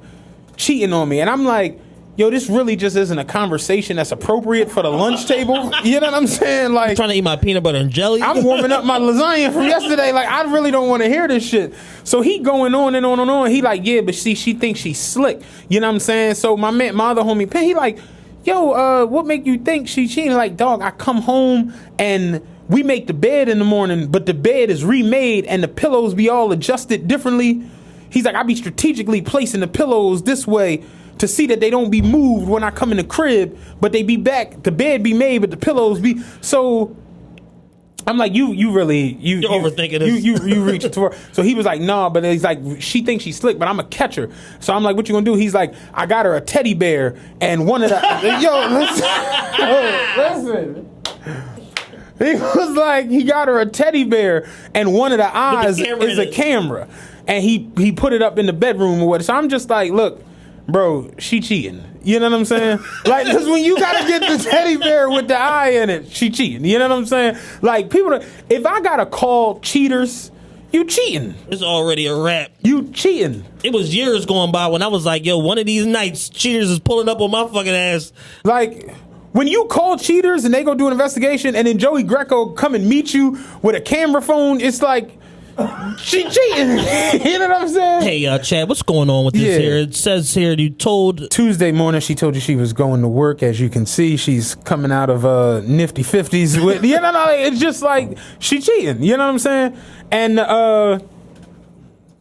cheating on me. And I'm like, yo, this really just isn't a conversation that's appropriate for the lunch table. You know what I'm saying? Like, I'm trying to eat my peanut butter and jelly. I'm warming up my lasagna from yesterday. Like, I really don't want to hear this shit. So he going on and on and on. He like, yeah, but she thinks she's slick. You know what I'm saying? So my other homie, Penn, he like, yo, what make you think she cheating? Like, dog, I come home and we make the bed in the morning, but the bed is remade and the pillows be all adjusted differently. He's like, I be strategically placing the pillows this way to see that they don't be moved when I come in the crib, but they be back. The bed be made, but the pillows be. So I'm like, you're overthinking this. You reach for. So he was like, nah, but he's like, she thinks she's slick, but I'm a catcher. So I'm like, what you gonna do? He's like, I got her a teddy bear, and one of the listen. He was like, he got her a teddy bear, and one of the eyes is a camera, and he put it up in the bedroom or what. So I'm just like, look, bro, she cheating. You know what I'm saying? Like, because when you gotta get the teddy bear with the eye in it, she cheating. You know what I'm saying? Like, if I gotta call cheaters, you cheating. It's already a wrap. You cheating. It was years going by when I was like, yo, one of these nights, cheaters is pulling up on my fucking ass. Like, when you call cheaters and they go do an investigation and then Joey Greco come and meet you with a camera phone, it's like, she cheating. You know what I'm saying? Hey, Chad, what's going on with this here? It says here you told... Tuesday morning, she told you she was going to work. As you can see, she's coming out of nifty 50s with... You know, it's just like, she cheating. You know what I'm saying? And...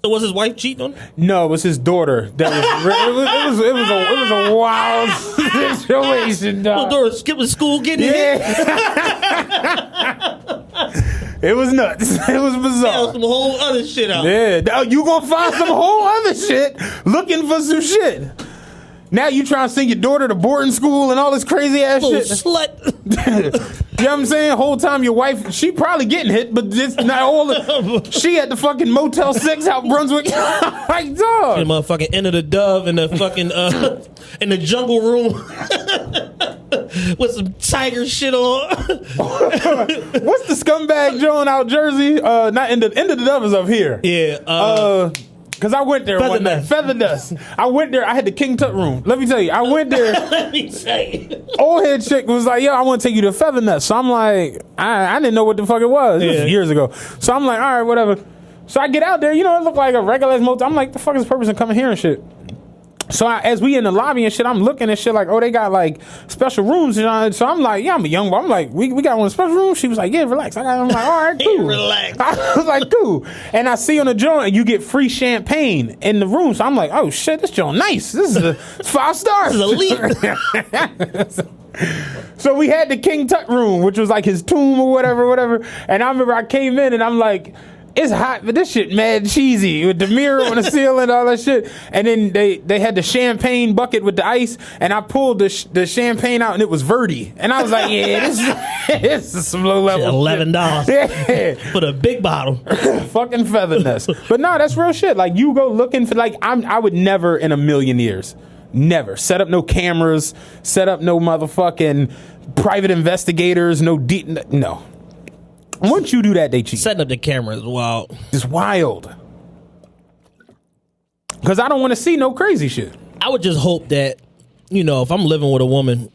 So was his wife cheating on him? No, it was his daughter. That was it was a wild situation, dog. Little daughter skipping school, getting hit. It was nuts. It was bizarre. Some whole other shit out. Yeah, you gonna find some whole other shit looking for some shit. Now you trying to send your daughter to boarding school and all this crazy ass little shit. Slut. You know what I'm saying? Whole time your wife, she probably getting hit, but it's not all. She at the fucking Motel 6 out Brunswick. Like, dog. The motherfucking End of the Dove in the fucking in the jungle room with some tiger shit on. What's the scumbag joint out Jersey? Not End of the Dove is up here. Yeah. Because I went there one night. Feather Dust. I went there. I had the King Tut room. Let me tell you. I went there. Let me say. Old head chick was like, yo, I want to take you to Feather Dust. So I'm like, I didn't know what the fuck it was. It was years ago. So I'm like, all right, whatever. So I get out there. You know, it looked like a regular motel. I'm like, the fuck is the purpose of coming here and shit? So as we in the lobby and shit, I'm looking at shit like, oh, they got like special rooms. And so I'm like, yeah, I'm a young boy. I'm like, we got one special room. She was like, yeah, relax. I'm like, all right, cool. Relax. I was like, cool. And I see on the joint, you get free champagne in the room. So I'm like, oh shit, this joint nice. This is a 5 stars. This is elite. So we had the King Tut room, which was like his tomb or whatever. And I remember I came in and I'm like, it's hot, but this shit mad cheesy with the mirror on the ceiling and all that shit. And then they had the champagne bucket with the ice, and I pulled the champagne out, and it was Verdi. And I was like, yeah, this is some low level $11 yeah. for the big bottle. Fucking feather nest. But no, that's real shit. Like, you go looking for, like, I would never in a million years, never set up no cameras, set up no motherfucking private investigators, no. Once you do that, they cheat. Setting up the camera is wild. It's wild. Because I don't want to see no crazy shit. I would just hope that, if I'm living with a woman,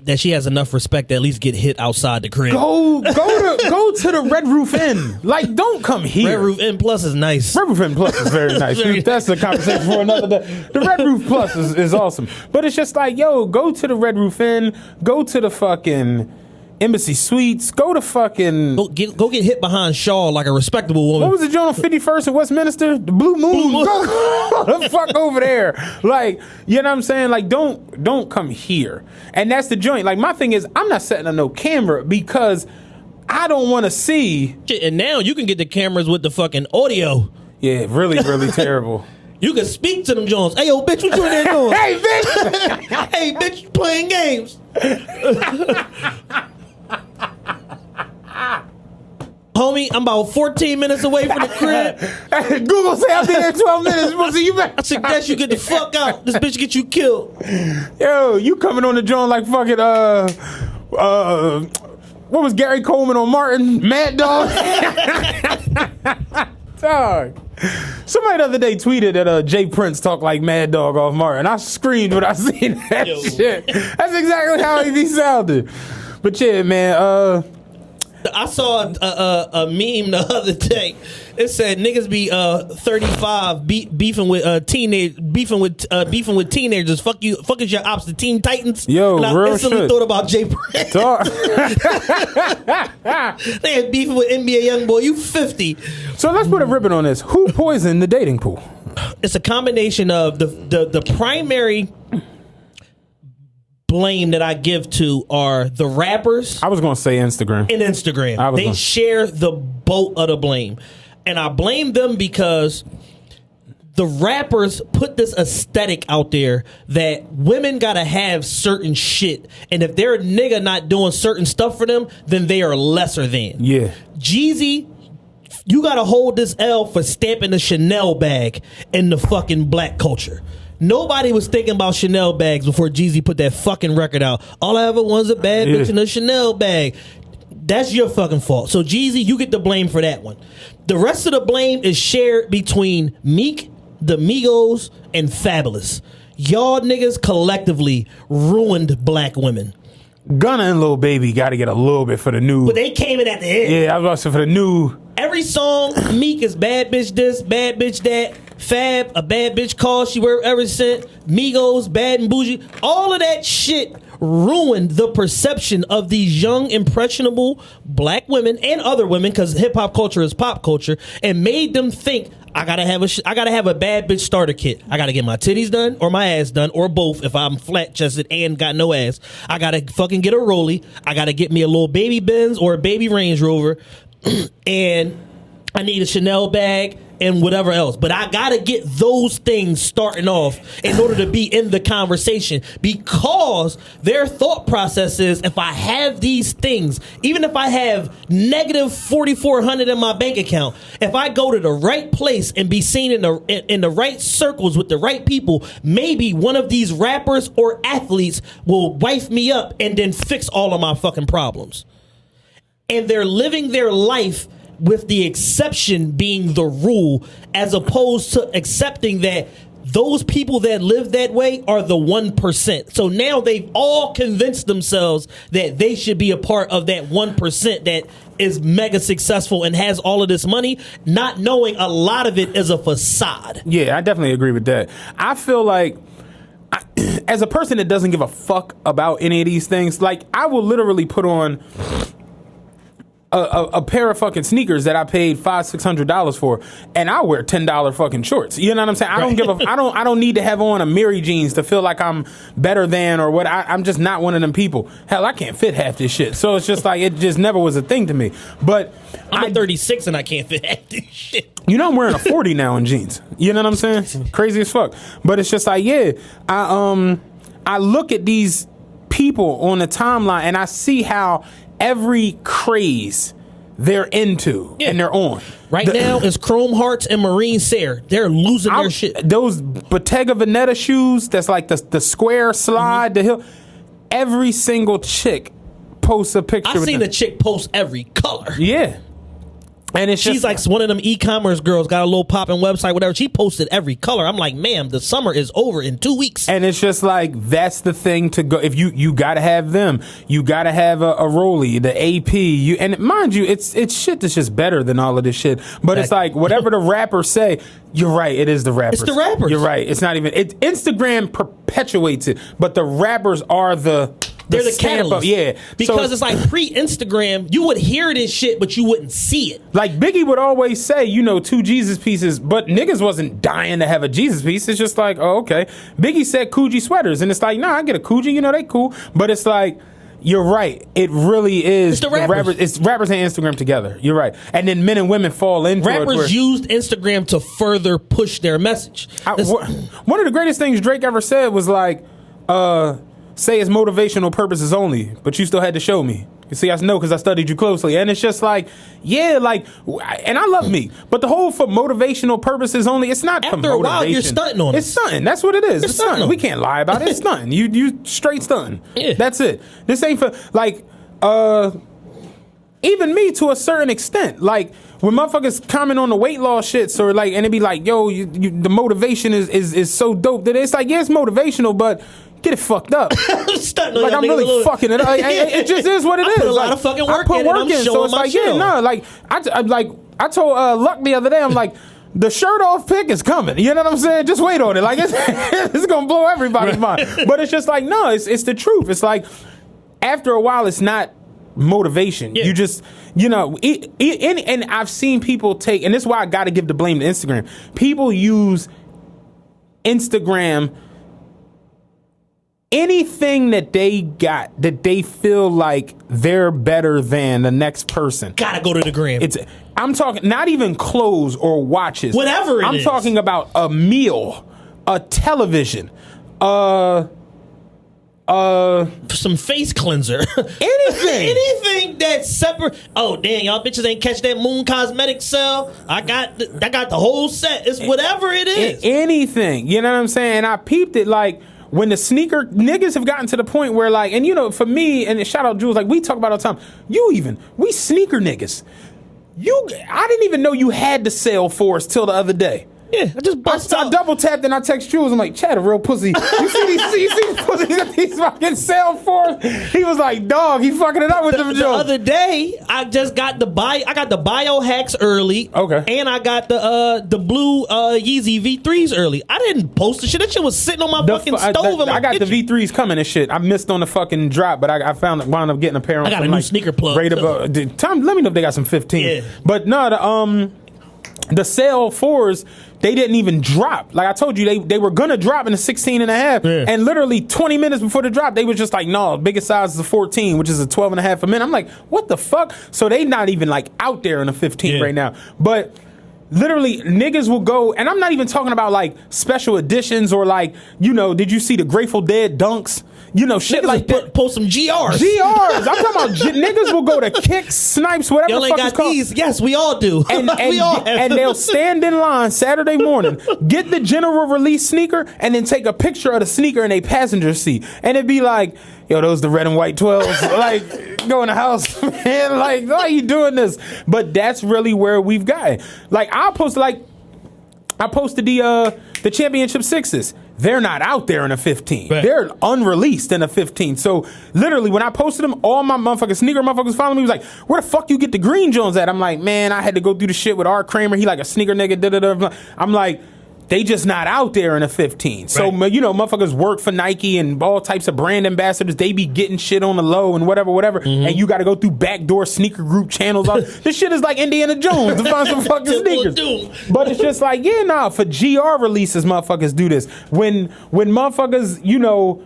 that she has enough respect to at least get hit outside the crib. Go to the Red Roof Inn. Like, don't come here. Red Roof Inn Plus is nice. Red Roof Inn Plus is very nice. That's a conversation for another day. The Red Roof Plus is awesome. But it's just like, yo, go to the Red Roof Inn. Go to the fucking Embassy Suites. Go to fucking... Go get hit behind Shaw like a respectable woman. What was the joint on 51st in Westminster? The Blue Moon. Go the fuck over there. Like, you know what I'm saying? Like, don't come here. And that's the joint. Like, my thing is, I'm not setting up no camera because I don't want to see... Shit, and now you can get the cameras with the fucking audio. Yeah, really, really terrible. You can speak to them Jones. Hey, yo, bitch, what you in there doing? Hey, bitch! Hey, bitch, you playing games. Homie, I'm about 14 minutes away from the crib. Google say I'll be there in 12 minutes. We'll see you back. I suggest you get the fuck out. This bitch get you killed. Yo, you coming on the joint like fucking, what was Gary Coleman on Martin? Mad Dog? Dog. Somebody the other day tweeted that Jay Prince talked like Mad Dog off Martin. I screamed when I seen that shit. That's exactly how he be sounding. But yeah, man, I saw a meme the other day. It said niggas be 35 beefing with teenagers. Fuck is your ops, the Teen Titans. Yo, and I real instantly shit. thought about Jay Prince. They had beefing with NBA YoungBoy. You 50. So let's put a ribbon on this. Who poisoned the dating pool? It's a combination of the primary blame that I give to are the rappers. I was going to say Instagram. And Instagram. They share the boat of the blame. And I blame them because the rappers put this aesthetic out there that women gotta have certain shit. And if they're a nigga not doing certain stuff for them, then they are lesser than. Yeah. Jeezy, you gotta hold this L for stamping the Chanel bag in the fucking black culture. Nobody was thinking about Chanel bags before Jeezy put that fucking record out. All I ever was a bad bitch in a Chanel bag. That's your fucking fault. So Jeezy, you get the blame for that one. The rest of the blame is shared between Meek, the Migos, and Fabulous. Y'all niggas collectively ruined black women. Gunna and Lil Baby got to get a little bit for the new. But they came in at the end. Yeah, I was about to say for the new. Every song, Meek is bad bitch this, bad bitch that. Fab, a bad bitch call she wear ever sent. Migos, bad and bougie. All of that shit ruined the perception of these young, impressionable black women and other women, because hip hop culture is pop culture, and made them think I gotta have a bad bitch starter kit. I gotta get my titties done or my ass done or both if I'm flat chested and got no ass. I gotta fucking get a rollie. I gotta get me a little baby Benz or a baby Range Rover, and I need a Chanel bag and whatever else. But I gotta get those things starting off in order to be in the conversation, because their thought process is, if I have these things, even if I have negative 4,400 in my bank account, if I go to the right place and be seen in the right circles with the right people, maybe one of these rappers or athletes will wife me up and then fix all of my fucking problems. And they're living their life with the exception being the rule, as opposed to accepting that those people that live that way are the 1%. So now they've all convinced themselves that they should be a part of that 1% that is mega successful and has all of this money, not knowing a lot of it is a facade. Yeah, I definitely agree with that. I feel like as a person that doesn't give a fuck about any of these things, like I will literally put on a pair of fucking sneakers that I paid $500-$600 for, and I wear $10 fucking shorts. You know what I'm saying? I don't give a. I don't need to have on a Mary jeans to feel like I'm better than or what. I'm just not one of them people. Hell, I can't fit half this shit. So it's just like it just never was a thing to me. But I'm 36 and I can't fit half this shit. You know, I'm wearing a 40 now in jeans. You know what I'm saying? Crazy as fuck. But it's just like, yeah, I look at these people on the timeline and I see how every craze they're into and they're on. Right now, it's Chrome Hearts and Marine Serre. They're losing their shit. Those Bottega Veneta shoes, that's like the square slide, the hill. Every single chick posts a picture. I've seen a chick post every color. Yeah. And it's she's like one of them e-commerce girls, got a little popping website, whatever. She posted every color. I'm like, ma'am, the summer is over in 2 weeks. And it's just like, that's the thing to go. If you got to have them, you got to have a Rolly, the AP. And mind you, it's shit that's just better than all of this shit. But it's like, whatever the rappers say, you're right, it is the rappers. It's the rappers. You're right. It's not even, Instagram perpetuates it, but the rappers are they're the catalyst. Yeah. Because so, it's like pre-Instagram, you would hear this shit, but you wouldn't see it. Like Biggie would always say, 2 Jesus pieces, but niggas wasn't dying to have a Jesus piece. It's just like, oh, okay. Biggie said Coogee sweaters, and it's like, nah, I get a Coogee, they cool. But it's like, you're right. It really is. It's the rappers. It's rappers and Instagram together. You're right. And then men and women fall into it. Rappers used Instagram to further push their message. One of the greatest things Drake ever said was like, say it's motivational purposes only, but you still had to show me. You see, I know because I studied you closely. And it's just like, yeah, like, and I love me, but the whole for motivational purposes only, it's not After for motivation. a while, you're stunting on it. It's stunting. That's what it is. It's stunting. We can't lie about it. It's stunting. You straight stunting. Yeah. That's it. This ain't for, like, even me to a certain extent. Like, when motherfuckers comment on the weight loss shits or like, and it be like, yo, the motivation is so dope that it's like, yeah, it's motivational, but get it fucked up. Like I'm really fucking it up. It just is what it is. I put a lot of fucking work in, and I'm showing so it's my like, shit. yeah, no, like I told Luck the other day, I'm like, the shirt off pic is coming. You know what I'm saying? Just wait on it. Like it's gonna blow everybody's mind. But it's just like, no, it's the truth. It's like after a while, it's not motivation. You just, and I've seen people take, and this is why I got to give the blame to Instagram. People use Instagram. Anything that they got that they feel like they're better than the next person, gotta go to the gram. I'm talking not even clothes or watches. Whatever I'm talking about a meal, a television, some face cleanser. Anything that's separate. Oh damn, y'all bitches ain't catch that Moon Cosmetics sale. I got the whole set. It's whatever it is. Anything. You know what I'm saying? And I peeped it like, when the sneaker niggas have gotten to the point where like, and for me, and shout out Jules, like we talk about all the time, we sneaker niggas. I didn't even know you had the sale for us till the other day. Yeah, I just bust out. I double tapped and I text Jules. I'm like, Chad, a real pussy. You see these pussies at these fucking sale for us? He was like, dog, he fucking it up with them The Jones. other day, I just got the biohacks early. Okay. And I got the blue Yeezy V3s early. I didn't post the shit. That shit was sitting on my fucking stove. I got the V3s coming and shit. I missed on the fucking drop, but I wound up getting a pair. I got a new sneaker plug. Tom, let me know if they got some 15. Yeah. But no, the sale 4s, they didn't even drop. Like I told you, they were gonna drop in a 16 and a half. Yeah. And literally 20 minutes before the drop, they was just like, no, biggest size is a 14, which is a 12 and a half for men. I'm like, what the fuck? So they not even like out there in a 15 right now. But literally niggas will go, and I'm not even talking about like special editions or like, did you see the Grateful Dead dunks? Shit niggas like that. Post some GRs. I'm talking about niggas will go to Kicks, Snipes, whatever Y'all the ain't fuck got it's called. these. Yes, we all do. And they'll stand in line Saturday morning, get the general release sneaker, and then take a picture of the sneaker in a passenger seat. And it'd be like, yo, those the red and white 12s. Like, go in the house, man. Like, why are you doing this? But that's really where we've gotten. Like, I posted the championship 6s. They're not out there in a 15. Right. They're unreleased in a 15. So literally, when I posted them, all my sneaker motherfuckers following me was like, where the fuck you get the green Jones at? I'm like, man, I had to go through the shit with R. Kramer. He like a sneaker nigga. I'm like, They just not out there in a 15. So, Right. you know, motherfuckers work for Nike and all types of brand ambassadors. They be getting shit on the low and whatever. And you got to go through backdoor sneaker group channels. This shit is like Indiana Jones to find some fucking sneakers. But it's just like, yeah, nah, for GR releases, motherfuckers do this. When motherfuckers, you know,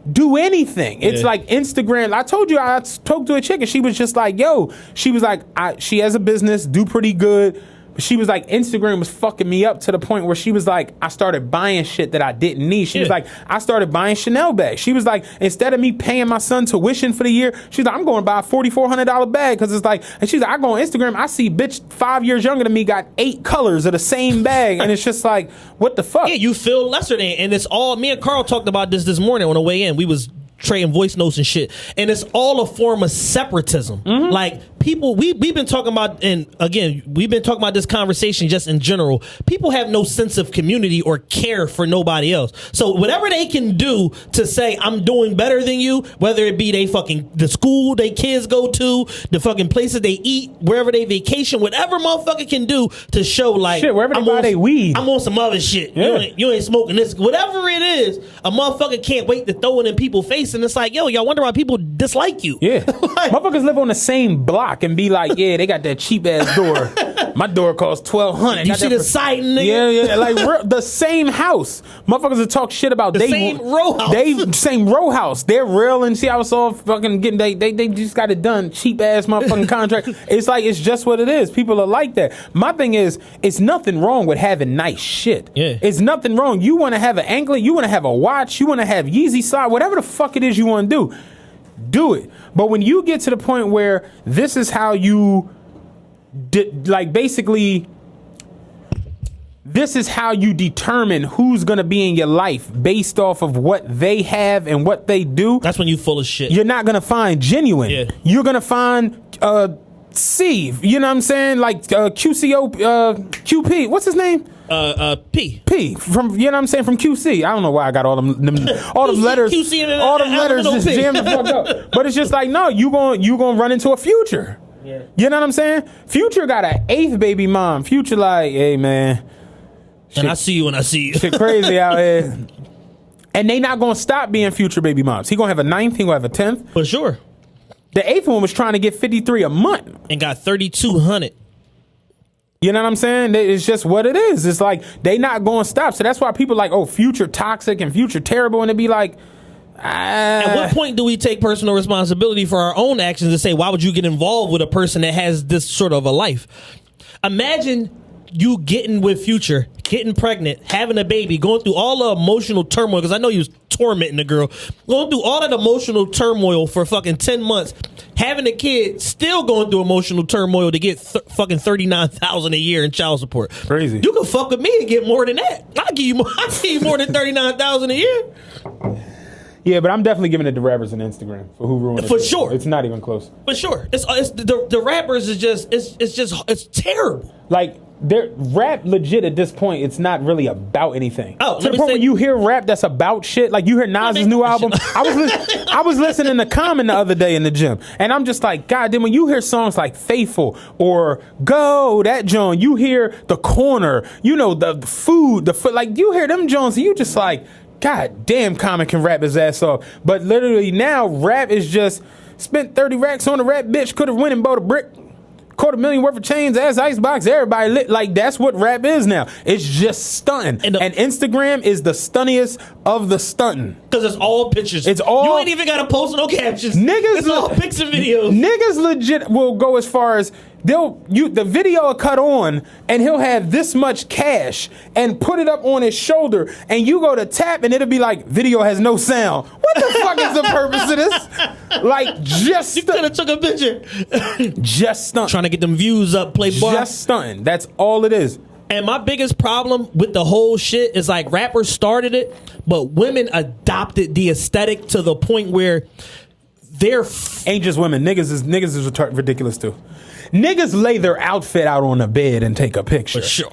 do anything. It's like Instagram. I told you, I talked to a chick and she was just like, yo, she was like, she has a business, do pretty good. She was like, Instagram was fucking me up to the point where she was like, I started buying shit that I didn't need. She was like, I started buying Chanel bags. She was like, instead of me paying my son tuition for the year, she's like, I'm going to buy a $4,400 bag because it's like, and she's like, I go on Instagram, I see bitch 5 years younger than me got 8 colors of the same bag, and it's just like, what the fuck? Yeah, you feel lesser than, and it's all. Me and Carl talked about this morning on the way in. We was trading voice notes and shit, and it's all a form of separatism. Like people, we've been talking about, and again, we've been talking about this conversation just in general. People have no sense of community or care for nobody else. So whatever they can do to say I'm doing better than you, whether it be the school they kids go to, the fucking places they eat, wherever they vacation, whatever motherfucker can do to show like shit, wherever they buy they weed, I'm on some other shit. Yeah. You ain't smoking this, whatever it is. A motherfucker can't wait to throw it in people's face. And it's like, yo, y'all wonder why people dislike you. Yeah. Like, motherfuckers live on the same block and be like, yeah, they got that cheap ass door. My door costs $1,200. You see the sighting, nigga? Yeah. Like the same house. Motherfuckers will talk shit about the same row house. Same row house. They're real and see how it's all fucking getting. They just got it done. Cheap ass motherfucking contract. It's like, it's just what it is. People are like that. My thing is, it's nothing wrong with having nice shit. Yeah. It's nothing wrong. You want to have an anklet. You want to have a watch. You want to have Yeezy slide. Whatever the fuck it is you want to do it. But when you get to the point where this is how you basically this is how you determine who's going to be in your life based off of what they have and what they do, that's when you full of shit. You're not going to find genuine. Yeah. You're going to find Steve, you know what I'm saying, like QCO QP, what's his name? P from, you know what I'm saying, from QC. I don't know why I got all them letters. QC all them letters just jammed the fuck up. But it's just like, no, you gonna run into a Future. Yeah. You know what I'm saying? Future got an 8th baby mom. Future like, hey man, shit, and I see you when I see you. Shit crazy out here. And they not gonna stop being Future baby moms. He gonna have a 9th. He gonna have a 10th. For sure. The 8th one was trying to get 53 a month and got 3,200. You know what I'm saying? It's just what it is. It's like they not going to stop. So that's why people like, oh, Future toxic and Future terrible, and it be like, At what point do we take personal responsibility for our own actions and say, why would you get involved with a person that has this sort of a life? Imagine you getting with Future, getting pregnant, having a baby, going through all the emotional turmoil, because I know you was tormenting the girl, going through all that emotional turmoil for fucking 10 months, having a kid, still going through emotional turmoil to get fucking $39,000 a year in child support. Crazy. You can fuck with me and get more than that. I'll give you more than $39,000 a year. Yeah, but I'm definitely giving it to rappers on Instagram for who ruined it. For sure. It's not even close. For sure. It's the rappers is just it's terrible. Like, rap legit at this point, it's not really about anything. Oh, to the point where you hear rap that's about shit. Like, you hear Nas's new album. I was listening to Common the other day in the gym, and I'm just like, God damn, when you hear songs like Faithful or Go, that Joan, you hear The Corner, you know, the food, like, you hear them Jones, and you just like, God damn, Common can rap his ass off. But literally now, rap is just spent 30 racks on a rap bitch, could have went and bought a brick. $250,000 worth of chains, ass icebox, everybody lit. Like, that's what rap is now. It's just stunting. And Instagram is the stuntiest of the stunting. Because it's all pictures. It's all... You ain't even got to post no captions. Niggas... It's all pics and videos. Niggas legit will go as far as... the video will cut on, and he'll have this much cash and put it up on his shoulder, and you go to tap, and it'll be like, video has no sound. What the fuck is the purpose of this? Like, just... You could have took a picture. Just stunt. Trying to get them views up, play bar. Just stunting. That's all it is. And my biggest problem with the whole shit is, like, rappers started it, but women adopted the aesthetic to the point where they're... Ain't just women. Niggas is ridiculous, too. Niggas lay their outfit out on the bed and take a picture. For sure.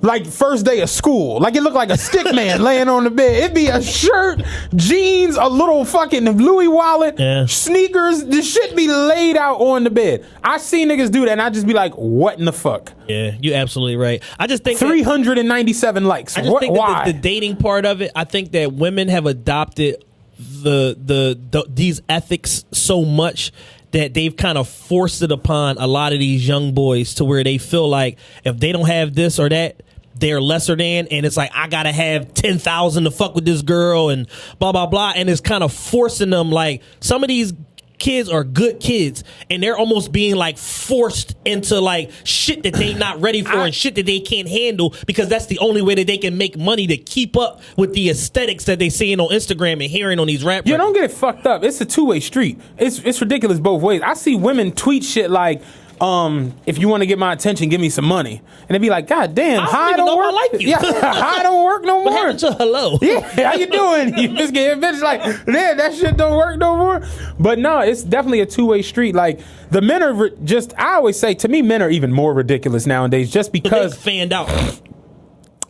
like first day of school. Like it looked like a stick man laying on the bed. It'd be a shirt, jeans, a little fucking Louis wallet, sneakers. This shit be laid out on the bed. I see niggas do that and I just be like, what in the fuck? Yeah, you're absolutely right. I just think 397 likes. I just think why? That the dating part of it, I think that women have adopted these ethics so much that they've kind of forced it upon a lot of these young boys to where they feel like if they don't have this or that, they're lesser than, and it's like, I gotta have 10,000 to fuck with this girl and blah, blah, blah. And it's kind of forcing them, like, some of these kids are good kids and they're almost being like forced into like shit that they not ready for and shit that they can't handle because that's the only way that they can make money to keep up with the aesthetics that they seeing on Instagram and hearing on these rap records. Don't get it fucked up. It's a two-way street. It's ridiculous both ways. I see women tweet shit like, if you want to get my attention, give me some money. And they be like, God damn, hi don't work. I like you. Yeah, hi don't work no more. What happened to hello? Yeah, how you doing? You just get a bitch like, yeah, that shit don't work no more. But no, it's definitely a two-way street. Like the men are I always say, to me, men are even more ridiculous nowadays just because they fanned out.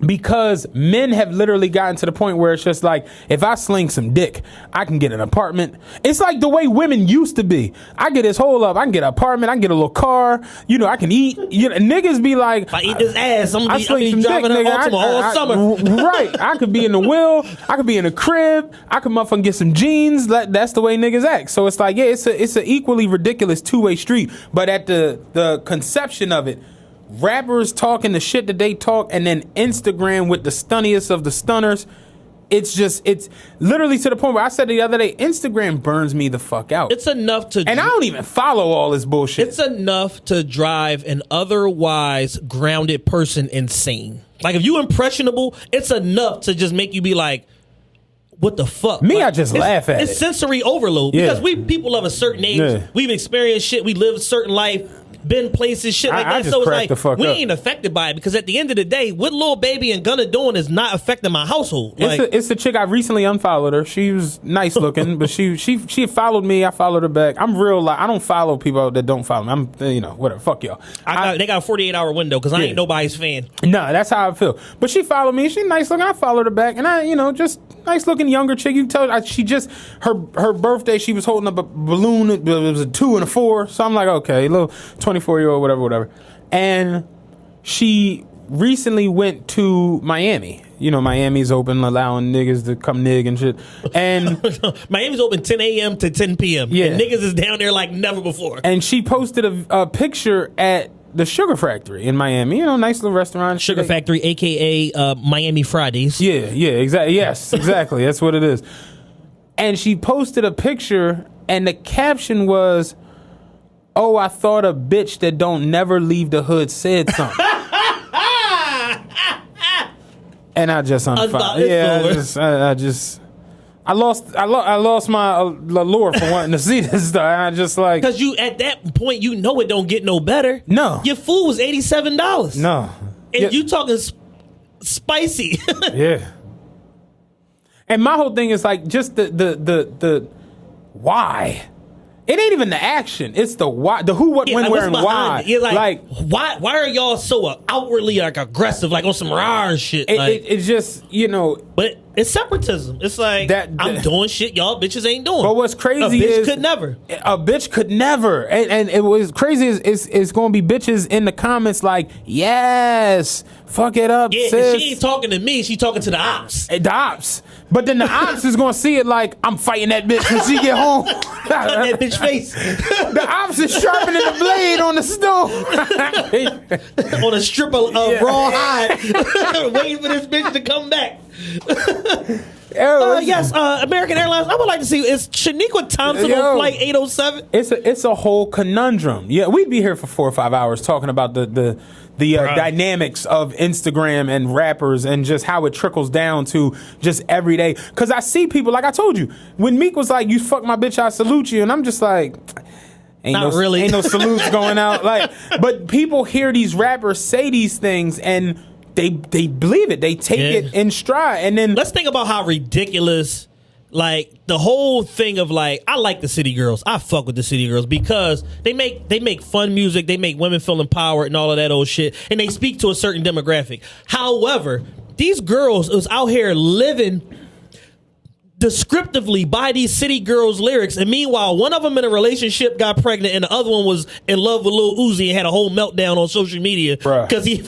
Because men have literally gotten to the point where it's just like, if I sling some dick, I can get an apartment. It's like the way women used to be. I get this whole up, I can get an apartment, I can get a little car, I can eat. Niggas be like, if I eat this ass, I'm gonna be driving an Altima all summer. Right. I could be in the wheel, I could be in the crib, I could motherfucking get some jeans. That's the way niggas act. So it's like, yeah, it's an equally ridiculous two-way street. But at the conception of it, rappers talking the shit that they talk, and then Instagram with the stunniest of the stunners. It's literally to the point where I said the other day, Instagram burns me the fuck out. It's enough to... And I don't even follow all this bullshit. It's enough to drive an otherwise grounded person insane. Like, if you impressionable, it's enough to just make you be like, what the fuck? Me, I just laugh at it. It's sensory overload. Because we people of a certain age, we've experienced shit, we live a certain life, been places, shit like that. So it's like, we ain't affected by it because at the end of the day, what Lil Baby and Gunna doing is not affecting my household. It's a chick. I recently unfollowed her. She was nice looking, but she followed me. I followed her back. I'm real. Like, I don't follow people that don't follow me. I'm whatever. Fuck y'all. They got a 48-hour window because I ain't nobody's fan. No, that's how I feel. But she followed me. She nice looking. I followed her back, and I just nice looking younger chick. You tell her, she just her birthday. She was holding up a balloon. It was a 2 and a 4. So I'm like, okay, little 24-year-old, whatever. And she recently went to Miami. Miami's open, allowing niggas to come nig and shit. And Miami's open 10 a.m. to 10 p.m. Yeah. And niggas is down there like never before. And she posted a picture at the Sugar Factory in Miami. Nice little restaurant. Sugar Factory, a.k.a. Miami Fridays. Yeah, exactly. Yes, exactly. That's what it is. And she posted a picture, and the caption was, "Oh, I thought a bitch that don't never leave the hood said something." And I just unfollowed. I lost my allure for wanting to see this stuff. I just like, because you at that point it don't get no better. No, your food was $87. No, and you talking spicy. Yeah. And my whole thing is like just the why. It ain't even the action. It's the why, the who, what, when, where, and why. Like why are y'all so outwardly like aggressive, like on some rar shit? It's just, But it's separatism. It's like, I'm doing shit y'all bitches ain't doing. But what's crazy is... A bitch could never. And it was crazy is going to be bitches in the comments like, yes, fuck it up, sis. She ain't talking to me. She talking to the ops. The ops. But then the ops is going to see it like, I'm fighting that bitch when she get home. That bitch face. The ops is sharpening the blade on the stove. On a strip of raw hide. Waiting for this bitch to come back. Yes, American Airlines. I would like to see, is Shaniqua Thompson on flight 807? It's a whole conundrum. Yeah, we'd be here for 4 or 5 hours talking about the dynamics of Instagram and rappers and just how it trickles down to just everyday. Because I see people, like I told you, when Meek was like, "You fuck my bitch, I salute you," and I'm just like, ain't no salutes going out. Like, but people hear these rappers say these things and they believe it. They take it in stride. And then let's think about how ridiculous Like the whole thing of like, I like the City Girls. I fuck with the City Girls because they make fun music. They make women feel empowered and all of that old shit. And they speak to a certain demographic. However, these girls was out here living descriptively by these City Girls lyrics. And meanwhile, one of them in a relationship got pregnant and the other one was in love with Lil Uzi and had a whole meltdown on social media because he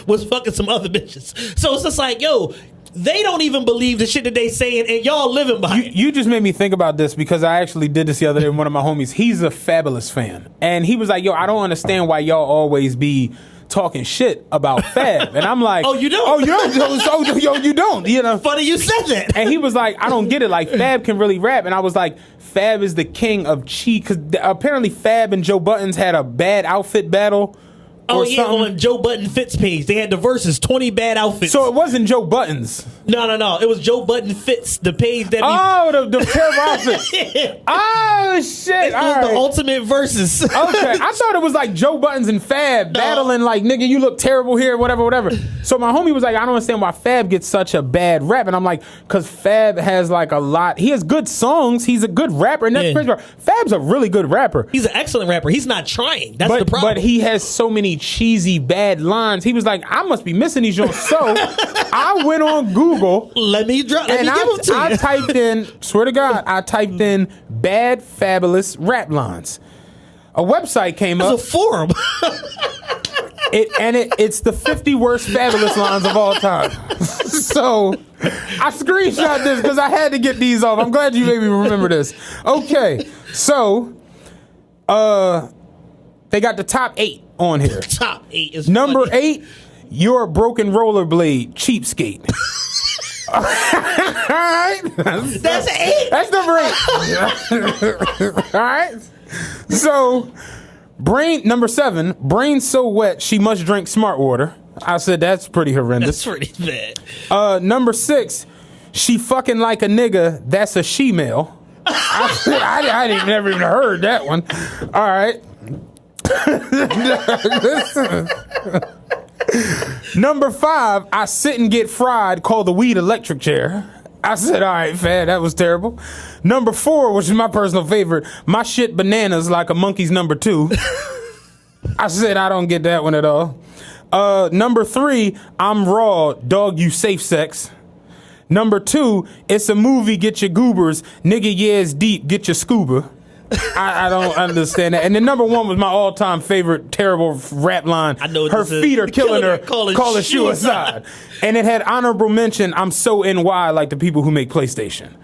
was fucking some other bitches. So it's just like, yo, they don't even believe the shit that they saying, and y'all living by it. You just made me think about this because I actually did this the other day with one of my homies. He's a Fabulous fan. And he was like, yo, I don't understand why y'all always be talking shit about Fab. And I'm like, oh, you don't? Oh, you don't? Yo, you don't. You know? Funny you said that. And he was like, I don't get it. Like, Fab can really rap. And I was like, Fab is the king of cheat. Because apparently Fab and Joe Buttons had a bad outfit battle. Oh, yeah, on Joe Button Fits page. They had the verses, 20 bad outfits. So it wasn't Joe Buttons. No. It was Joe Button Fits, the page that the terrible outfits. Oh, shit. It was the ultimate verses. Okay. I thought it was like Joe Buttons and Fab battling like, nigga, you look terrible here, whatever. So my homie was like, I don't understand why Fab gets such a bad rap. And I'm like, because Fab has like a lot. He has good songs. He's a good rapper. And that's crazy. Fab's a really good rapper. He's an excellent rapper. He's not trying. That's the problem. But he has so many cheesy bad lines. He was like, I must be missing these joints. So I went on Google. I typed in, swear to God, I typed in bad Fabulous rap lines. A website came up. It's a forum. It's the 50 worst Fabulous lines of all time. So I screenshot this because I had to get these off. I'm glad you made me remember this. Okay, so they got the top 8 on here. Top 8 is number funny. 8. You're a broken rollerblade cheapskate. All right, that's 8. That's number 8. All right. So, number 7. Brain so wet she must drink smart water. I said that's pretty horrendous. That's pretty bad. Number 6. She fucking like a nigga. That's a she-male. I didn't never even heard that one. All right. Number 5, I sit and get fried, call the weed electric chair. I said, all right, Fad, that was terrible. Number 4, which is my personal favorite, my shit bananas like a monkey's number 2. I said, I don't get that one at all. Number 3, I'm raw, dog, you safe sex. Number 2, it's a movie, get your goobers, nigga, yeah, it's deep, get your scuba. I don't understand that. And then number 1 was my all-time favorite terrible rap line. I know her feet are killing her. Call it suicide. And it had honorable mention. I'm so NY like the people who make PlayStation.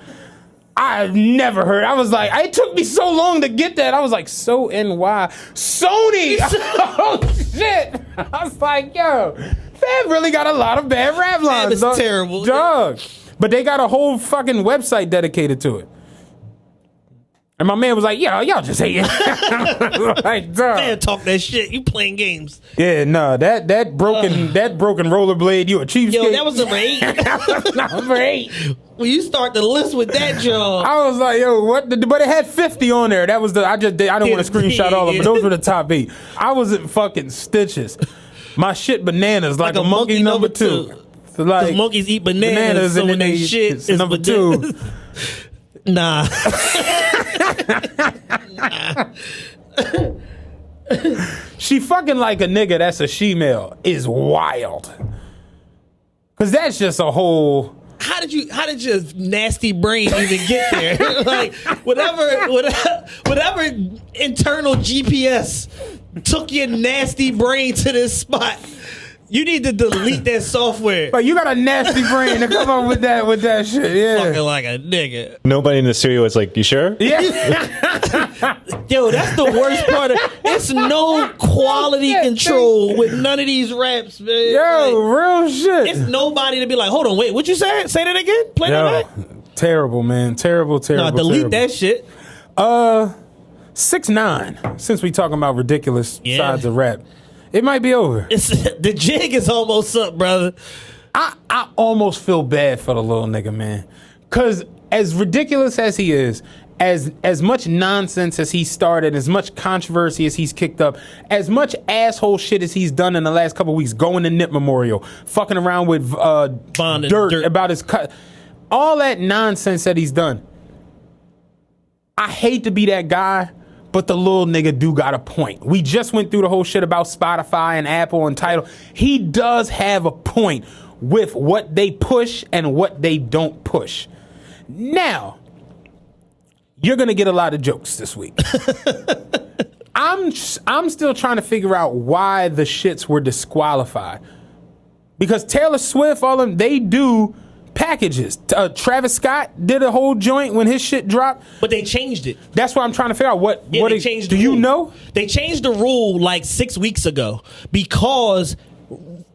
I've never heard. I was like, it took me so long to get that. I was like, so NY. Sony. Oh shit. I was like, yo, Fab really got a lot of bad rap lines. Fab is terrible, dog. But they got a whole fucking website dedicated to it. And my man was like, "Yeah, y'all just hate it." Like, dog. Man, talk that shit. You playing games? Yeah, no, that broken rollerblade. You a cheapskate? Yo, that was number 8. Number 8. When you start the list with that, John, I was like, "Yo, what?" But it had 50 on there. That was I don't want to screenshot all of them, but those were the top 8. I was in fucking stitches. My shit bananas like a monkey number 2. So like, monkeys eat bananas so when they shit is number 2. Nah. She fucking like a nigga that's a she-male is wild. Cause that's just a whole. How did your nasty brain even get there? Like whatever internal GPS took your nasty brain to this spot. You need to delete that software. But you got a nasty brain to come up with that shit. Yeah. Fucking like a nigga. Nobody in the studio was like, you sure? Yeah. Yo, that's the worst part. It's no quality control with none of these raps, man. Yo, like, real shit. It's nobody to be like, hold on, wait, what you say? Say that again? Play that back? Terrible, man. Terrible. No, delete that shit. 6ix9ine, since we talking about ridiculous sides of rap. It might be over. The jig is almost up, brother. I almost feel bad for the little nigga, man. Because as ridiculous as he is, as much nonsense as he started, as much controversy as he's kicked up, as much asshole shit as he's done in the last couple of weeks, going to Nip Memorial, fucking around with dirt about his cut. all that nonsense that he's done. I hate to be that guy, but the little nigga do got a point. We just went through the whole shit about Spotify and Apple and Tidal. He does have a point with what they push and what they don't push. Now, you're going to get a lot of jokes this week. I'm still trying to figure out why the shits were disqualified. Because Taylor Swift, all of them, they do packages. Travis Scott did a whole joint when his shit dropped. But they changed it. That's why I'm trying to figure out what they changed do the you rule. know? They changed the rule like 6 weeks ago because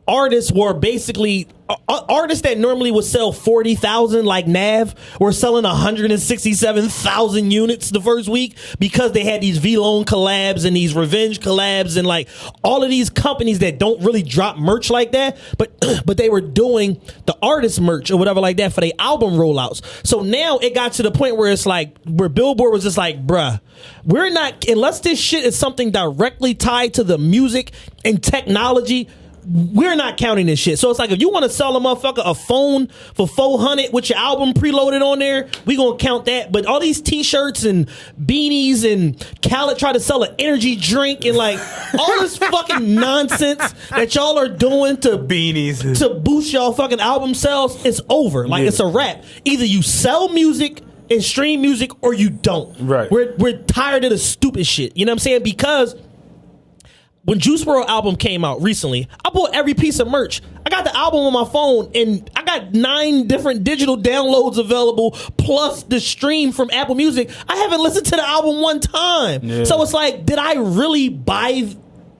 artists were basically artists that normally would sell 40,000 like Nav were selling 167,000 units the first week because they had these V-Lone collabs and these revenge collabs and like all of these companies that don't really drop merch like that, but they were doing the artist merch or whatever like that for their album rollouts. So now it got to the point where it's like where Billboard was just like, bruh, we're not, unless this shit is something directly tied to the music and technology, we're not counting this shit. So it's like if you want to sell a motherfucker a phone for $400 with your album preloaded on there, we gonna count that. But all these t-shirts and beanies and Khaled try to sell an energy drink and like all this fucking nonsense that y'all are doing to beanies to boost y'all fucking album sales, it's over. Like it's a wrap. Either you sell music and stream music or you don't. Right. We're tired of the stupid shit. You know what I'm saying? Because when Juice WRLD album came out recently, I bought every piece of merch. I got the album on my phone, and I got 9 different digital downloads available, plus the stream from Apple Music. I haven't listened to the album one time. Yeah. So it's like, did I really buy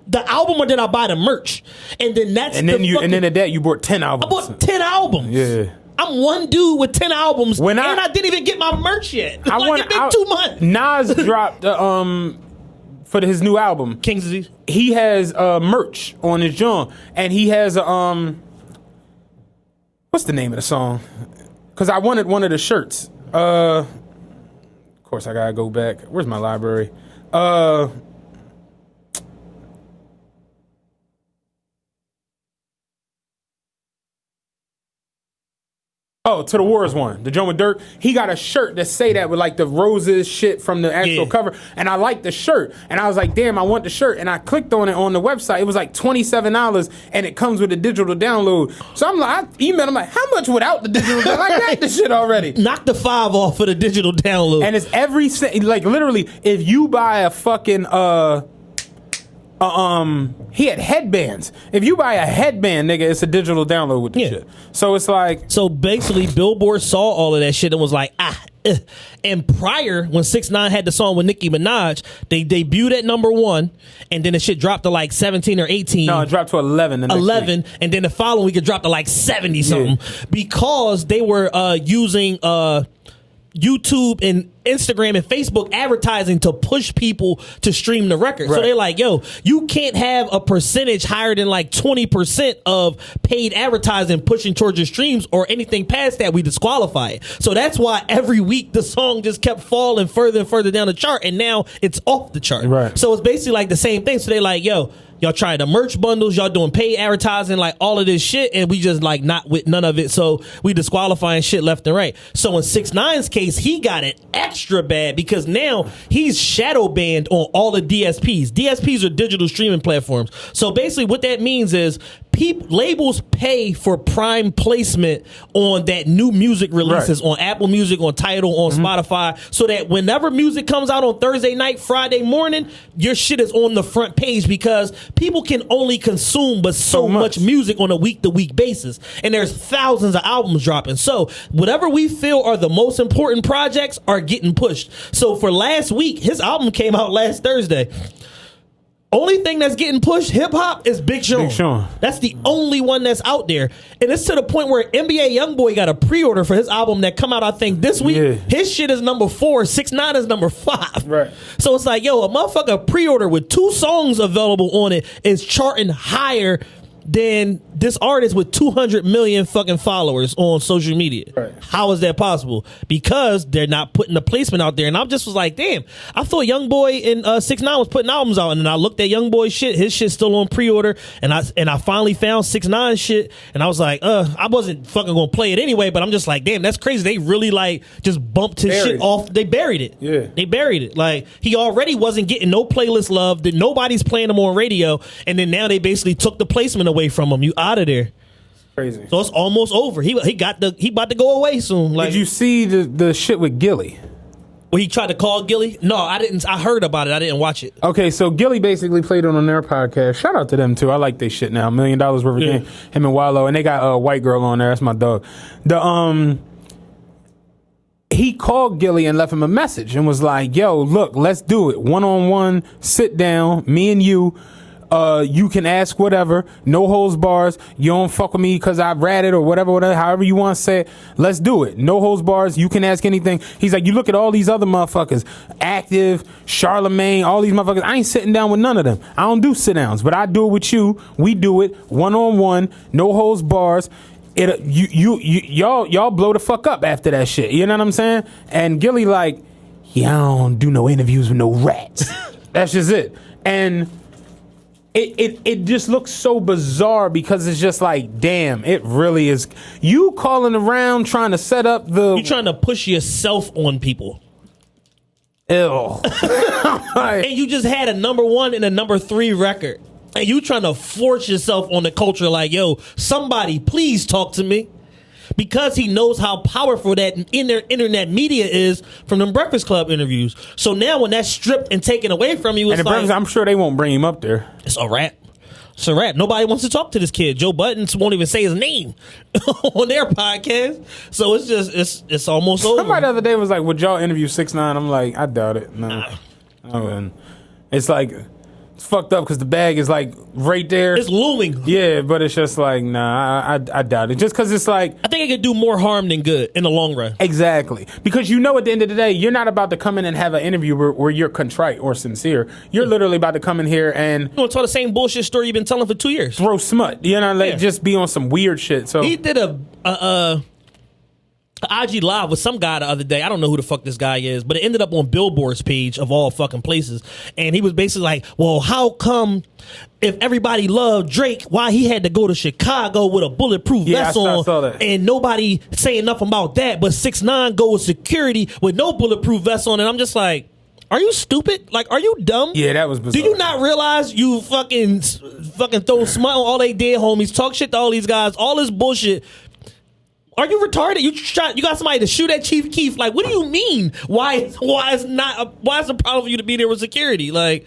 the album or did I buy the merch? And then that's and then at that you bought 10 albums. I bought 10 albums. Yeah. I'm one dude with 10 albums, and I didn't even get my merch yet. It's been 2 months. Nas dropped for his new album, King's Disease. He has merch on his joint, and he has what's the name of the song? Because I wanted one of the shirts. Of course, I gotta go back. Where's my library? Oh, To the Wars one. The joint with Dirk. He got a shirt that say that with like the roses shit from the actual cover. And I like the shirt. And I was like, damn, I want the shirt. And I clicked on it on the website. It was like $27 and it comes with a digital download. So I'm like, I emailed him like, how much without the digital download? I got the shit already. Knock the 5 off for the digital download. And it's like literally, if you buy a fucking he had headbands. If you buy a headband, nigga, it's a digital download with the shit. So it's like, so basically Billboard saw all of that shit and was like, and prior, when 6ix9ine had the song with Nicki Minaj, they debuted at number 1, and then the shit dropped to like 17 or 18. No, it dropped to 11 the next week. And then the following week it dropped to like 70 something because they were using YouTube and Instagram and Facebook advertising to push people to stream the record. Right. So they're like, yo, you can't have a percentage higher than like 20% of paid advertising pushing towards your streams, or anything past that, we disqualify it. So that's why every week the song just kept falling further and further down the chart, and now it's off the chart. Right. So it's basically like the same thing. So they're like, yo, y'all trying to merch bundles, y'all doing paid advertising, like all of this shit, and we just like not with none of it. So we disqualifying shit left and right. So in 6ix9ine's case, he got it extra bad because now he's shadow banned on all the DSPs. DSPs are digital streaming platforms. So basically what that means is labels pay for prime placement on that new music releases on Apple Music, on Tidal, on Spotify, so that whenever music comes out on Thursday night, Friday morning, your shit is on the front page because people can only consume but so much music on a week-to-week basis. And there's thousands of albums dropping. So whatever we feel are the most important projects are getting pushed. So for last week, his album came out last Thursday. Only thing that's getting pushed hip hop is Big Sean. Big Sean. That's the only one that's out there, and it's to the point where NBA YoungBoy got a pre-order for his album that come out, I think, this week. Yeah. His shit is number 4. 6ix9ine is number 5. Right. So it's like, yo, a motherfucker pre-order with 2 songs available on it is charting higher than this artist with 200 million fucking followers on social media. Right. How is that possible? Because they're not putting the placement out there. And I just was like, damn, I thought YoungBoy and 6ix9ine was putting albums out. And then I looked at YoungBoy's shit. His shit's still on pre-order. And I finally found 6ix9ine shit. And I was like, I wasn't fucking gonna play it anyway, but I'm just like, damn, that's crazy. They really like just bumped his shit off. They buried it. Yeah. They buried it. Like, he already wasn't getting no playlist love. That nobody's playing him on radio. And then now they basically took the placement away from him. You out of there. Crazy. So it's almost over. He about to go away soon. Like, did you see the shit with Gilly? Well, he tried to call Gilly? No, I didn't. I heard about it. I didn't watch it. Okay, so Gilly basically played on their podcast. Shout out to them too. I like their shit now. $1 million worth of game. Him and Wallow, and they got a white girl on there. That's my dog. He called Gilly and left him a message and was like, "Yo, look, let's do it. 1-on-1, sit down, me and you. You can ask whatever, no holds bars. You don't fuck with me because I ratted or whatever, however you want to say it. Let's do it. No holds bars. You can ask anything." He's like, you look at all these other motherfuckers, Active, Charlemagne, all these motherfuckers. I ain't sitting down with none of them. I don't do sit downs, but I do it with you. We do it 1-on-1, no holds bars. Y'all blow the fuck up after that shit. You know what I'm saying? And Gilly like, yeah, I don't do no interviews with no rats. That's just it. And it just looks so bizarre because it's just like, damn, it really is. You calling around trying to set up You're trying to push yourself on people. Ew. And you just had a #1 and a #3 record. And you trying to force yourself on the culture like, yo, somebody please talk to me. Because he knows how powerful that internet media is from them Breakfast Club interviews. So now when that's stripped and taken away from you, it's like, I'm sure they won't bring him up there. It's a wrap. It's a wrap. Nobody wants to talk to this kid. Joe Buttons won't even say his name on their podcast. So it's just, it's almost over. Somebody the other day was like, would y'all interview 6ix9ine? I'm like, I doubt it. No. I wouldn't. It's like, it's fucked up because the bag is like right there. It's looming. Yeah, but it's just like, nah, I doubt it. Just because it's like, I think it could do more harm than good in the long run. Exactly. Because you know at the end of the day, you're not about to come in and have an interview where you're contrite or sincere. You're literally about to come in here and you want to tell the same bullshit story you've been telling for 2 years. Throw smut. You know, like just be on some weird shit. So he did a IG Live with some guy the other day. I don't know who the fuck this guy is, but it ended up on Billboard's page of all fucking places. And he was basically like, well, how come if everybody loved Drake, why he had to go to Chicago with a bulletproof vest on? I saw that. And nobody saying nothing about that, but 6ix9ine go with security with no bulletproof vest on. And I'm just like, are you stupid? Like, are you dumb? Yeah, that was bizarre. Do you not realize you fucking throw smut on all they did, homies, talk shit to all these guys, all this bullshit? Are you retarded? You got somebody to shoot at Chief Keef? Like, what do you mean? Why is the problem for you to be there with security? Like,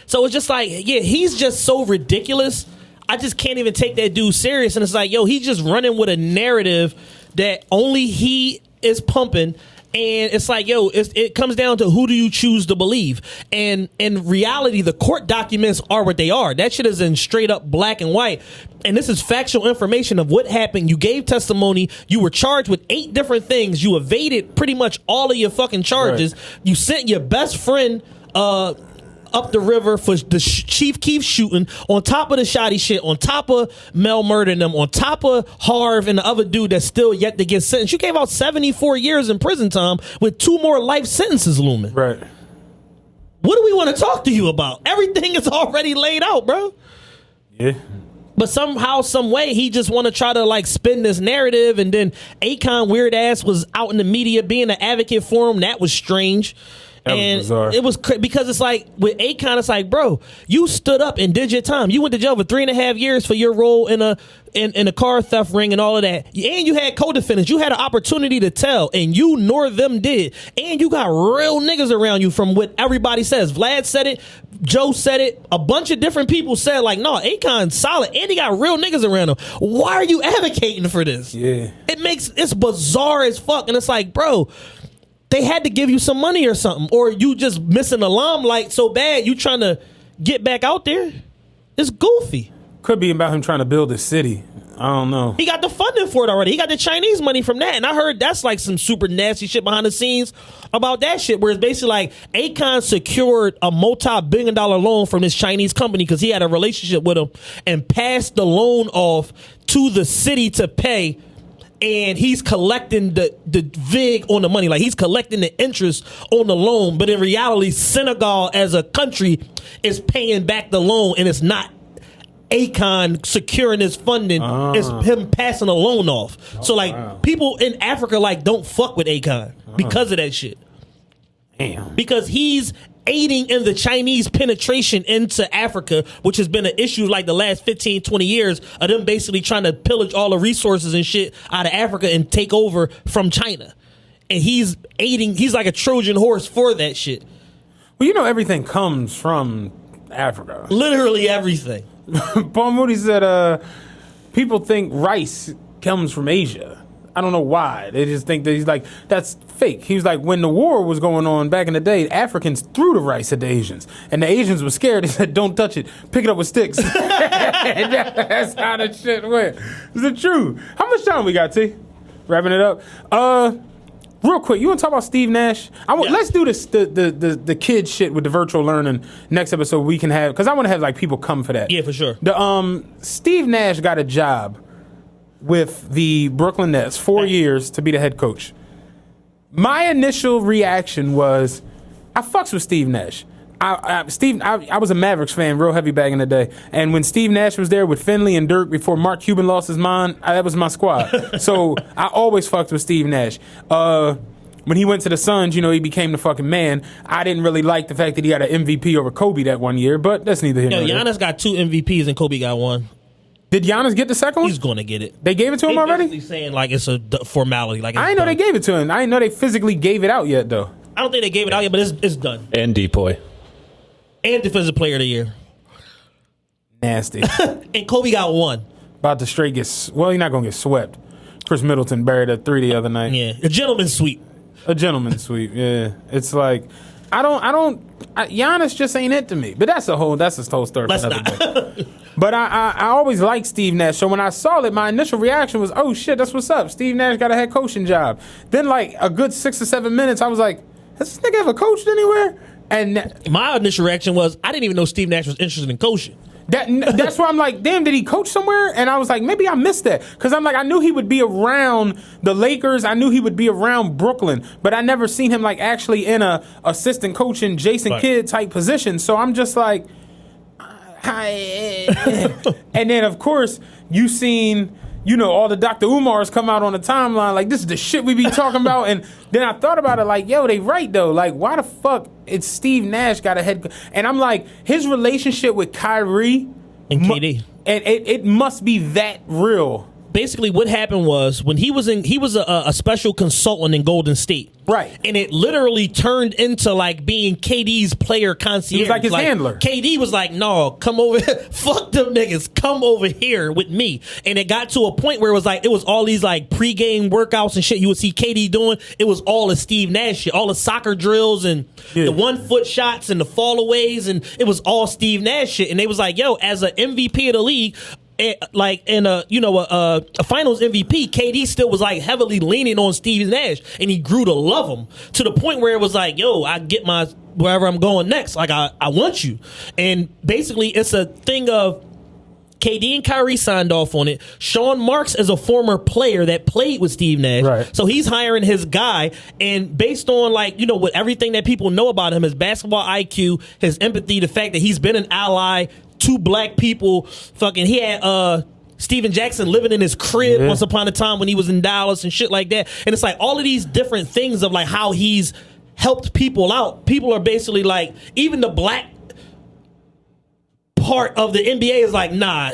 so it's just like, yeah, he's just so ridiculous. I just can't even take that dude serious. And it's like, yo, he's just running with a narrative that only he is pumping. And it's like, yo, it comes down to who do you choose to believe? And in reality, the court documents are what they are. That shit is in straight up black and white. And this is factual information of what happened. You gave testimony. You were charged with 8 different things. You evaded pretty much all of your fucking charges. Right. You sent your best friend up the river for the Chief Keef shooting, on top of the shoddy shit, on top of Mel murdering them, on top of Harv and the other dude that's still yet to get sentenced. You gave out 74 years in prison time with 2 more life sentences looming. Right. What do we want to talk to you about? Everything is already laid out, bro. Yeah. But somehow, some way, he just want to try to like spin this narrative, and then Akon weird ass was out in the media being an advocate for him. That was strange. And it was because it's like with Akon, it's like, bro, you stood up and did your time. You went to jail for 3.5 years for your role in a car theft ring and all of that. And you had co-defendants. You had an opportunity to tell, and you nor them did. And you got real niggas around you from what everybody says. Vlad said it. Joe said it. A bunch of different people said, like, no, Akon's solid, and he got real niggas around him. Why are you advocating for this? Yeah. It's bizarre as fuck. And it's like, bro, they had to give you some money or something, or you just missing the limelight so bad you trying to get back out there. It's goofy. Could be about him trying to build a city. I don't know. He got the funding for it already. He got the Chinese money from that. And I heard that's like some super nasty shit behind the scenes about that shit, where it's basically like Akon secured a multi-billion-dollar loan from this Chinese company because he had a relationship with him and passed the loan off to the city to pay. And he's collecting the vig on the money. Like, he's collecting the interest on the loan. But in reality, Senegal as a country is paying back the loan, and it's not Akon securing his funding. It's him passing a loan off. So like people in Africa like don't fuck with Akon because of that shit. Damn. Because he's aiding in the Chinese penetration into Africa, which has been an issue like the last 15, 20 years of them basically trying to pillage all the resources and shit out of Africa and take over from China. And he's aiding, he's like a Trojan horse for that shit. Well, you know everything comes from Africa. Literally everything. Paul Moody said people think rice comes from Asia. I don't know why. They just think that he's like, that's fake. He was like, when the war was going on back in the day, Africans threw the rice at the Asians. And the Asians were scared. They said, don't touch it. Pick it up with sticks. And that's how the shit went. Is it true? How much time we got, T? Wrapping it up. Real quick, you want to talk about Steve Nash? Let's do this the kid shit with the virtual learning next episode. We can have, because I want to have like people come for that. Yeah, for sure. The Steve Nash got a job with the Brooklyn Nets 4 years to be the head coach. My initial reaction was, I fucks with Steve Nash. I was a Mavericks fan real heavy back in the day, and when Steve Nash was there with Finley and Dirk before Mark Cuban lost his mind, that was my squad. So I always fucked with Steve Nash. When he went to the Suns, you know, he became the fucking man. I didn't really like the fact that he got an MVP over Kobe that 1 year, but that's neither here nor there. Giannis got 2 MVPs and Kobe got 1. Did Giannis get the second one? He's going to get it. They gave it to him already? Basically saying like it's a formality. Like I didn't know they gave it to him. I didn't know they physically gave it out yet, though. I don't think they gave it out yet, but it's done. And Depoy. And Defensive Player of the Year. Nasty. And Kobe got 1. About to straight get... Well, you're not going to get swept. Chris Middleton buried a 3 the other night. Yeah. A gentleman's sweep. A gentleman's sweep, yeah. It's like... Giannis just ain't it to me. But that's a whole story for another day. But I always liked Steve Nash. So when I saw it, my initial reaction was, oh shit, that's what's up. Steve Nash got a head coaching job. Then like a good 6 or 7 minutes, I was like, has this nigga ever coached anywhere? And my initial reaction was, I didn't even know Steve Nash was interested in coaching. That's why I'm like, damn, did he coach somewhere? And I was like, maybe I missed that. Because I'm like, I knew he would be around the Lakers. I knew he would be around Brooklyn. But I never seen him like actually in a assistant coaching Jason Kidd type position. So I'm just like, and then of course you seen, you know, all the Dr. Umars come out on the timeline like, this is the shit we be talking about. And then I thought about it like, yo, they right though. Like, why the fuck it's Steve Nash got a head? And I'm like, his relationship with Kyrie and KD, and it must be that real. Basically, what happened was when he was a special consultant in Golden State, right? And it literally turned into like being KD's player concierge. He was like his handler. KD was like, "No, come over, fuck them niggas, come over here with me." And it got to a point where it was all these like pregame workouts and shit you would see KD doing. It was all the Steve Nash shit, all the soccer drills and the 1 foot shots and the fallaways, and it was all Steve Nash shit. And they was like, "Yo, as an MVP of the league." Like in a finals MVP, KD still was like heavily leaning on Steve Nash, and he grew to love him to the point where it was like, yo, I get my wherever I'm going next. Like I want you, and basically it's a thing of KD and Kyrie signed off on it. Sean Marks is a former player that played with Steve Nash, right. So he's hiring his guy, and based on like with everything that people know about him, his basketball IQ, his empathy, the fact that he's been an ally to black people. Fucking, he had Steven Jackson living in his crib once upon a time when he was in Dallas and shit like that. And it's like all of these different things of like how he's helped people out. People are basically like, even the black part of the NBA is like, nah,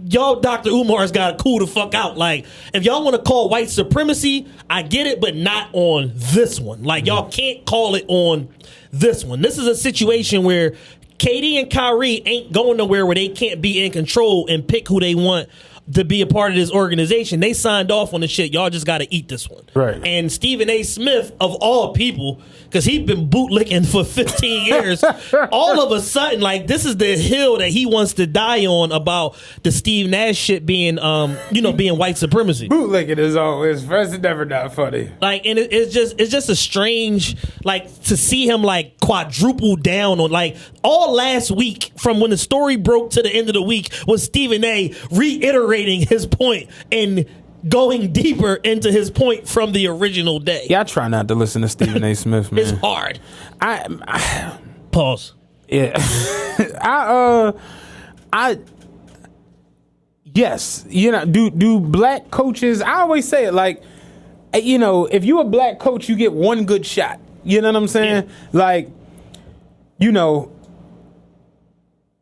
y'all Dr. Umar's got to cool the fuck out. Like, if y'all want to call white supremacy, I get it, but not on this one. Like, y'all can't call it on this one. This is a situation where KD and Kyrie ain't going nowhere where they can't be in control and pick who they want to be a part of this organization. They signed off on the shit. Y'all just got to eat this one. Right. And Stephen A. Smith, of all people, because he's been bootlicking for 15 years, all of a sudden, like, this is the hill that he wants to die on about the Steve Nash shit being, being white supremacy. Bootlicking is always first and never not funny. Like, and it's just a strange, like, to see him like quadruple down on, like, all last week from when the story broke to the end of the week was Stephen A. reiterating his point and going deeper into his point from the original day. Yeah, I try not to listen to Stephen A. Smith, man. It's hard. I Pause. Yeah. Yes, do black coaches, I always say it, like, if you a black coach, you get one good shot. You know what I'm saying? Yeah. Like,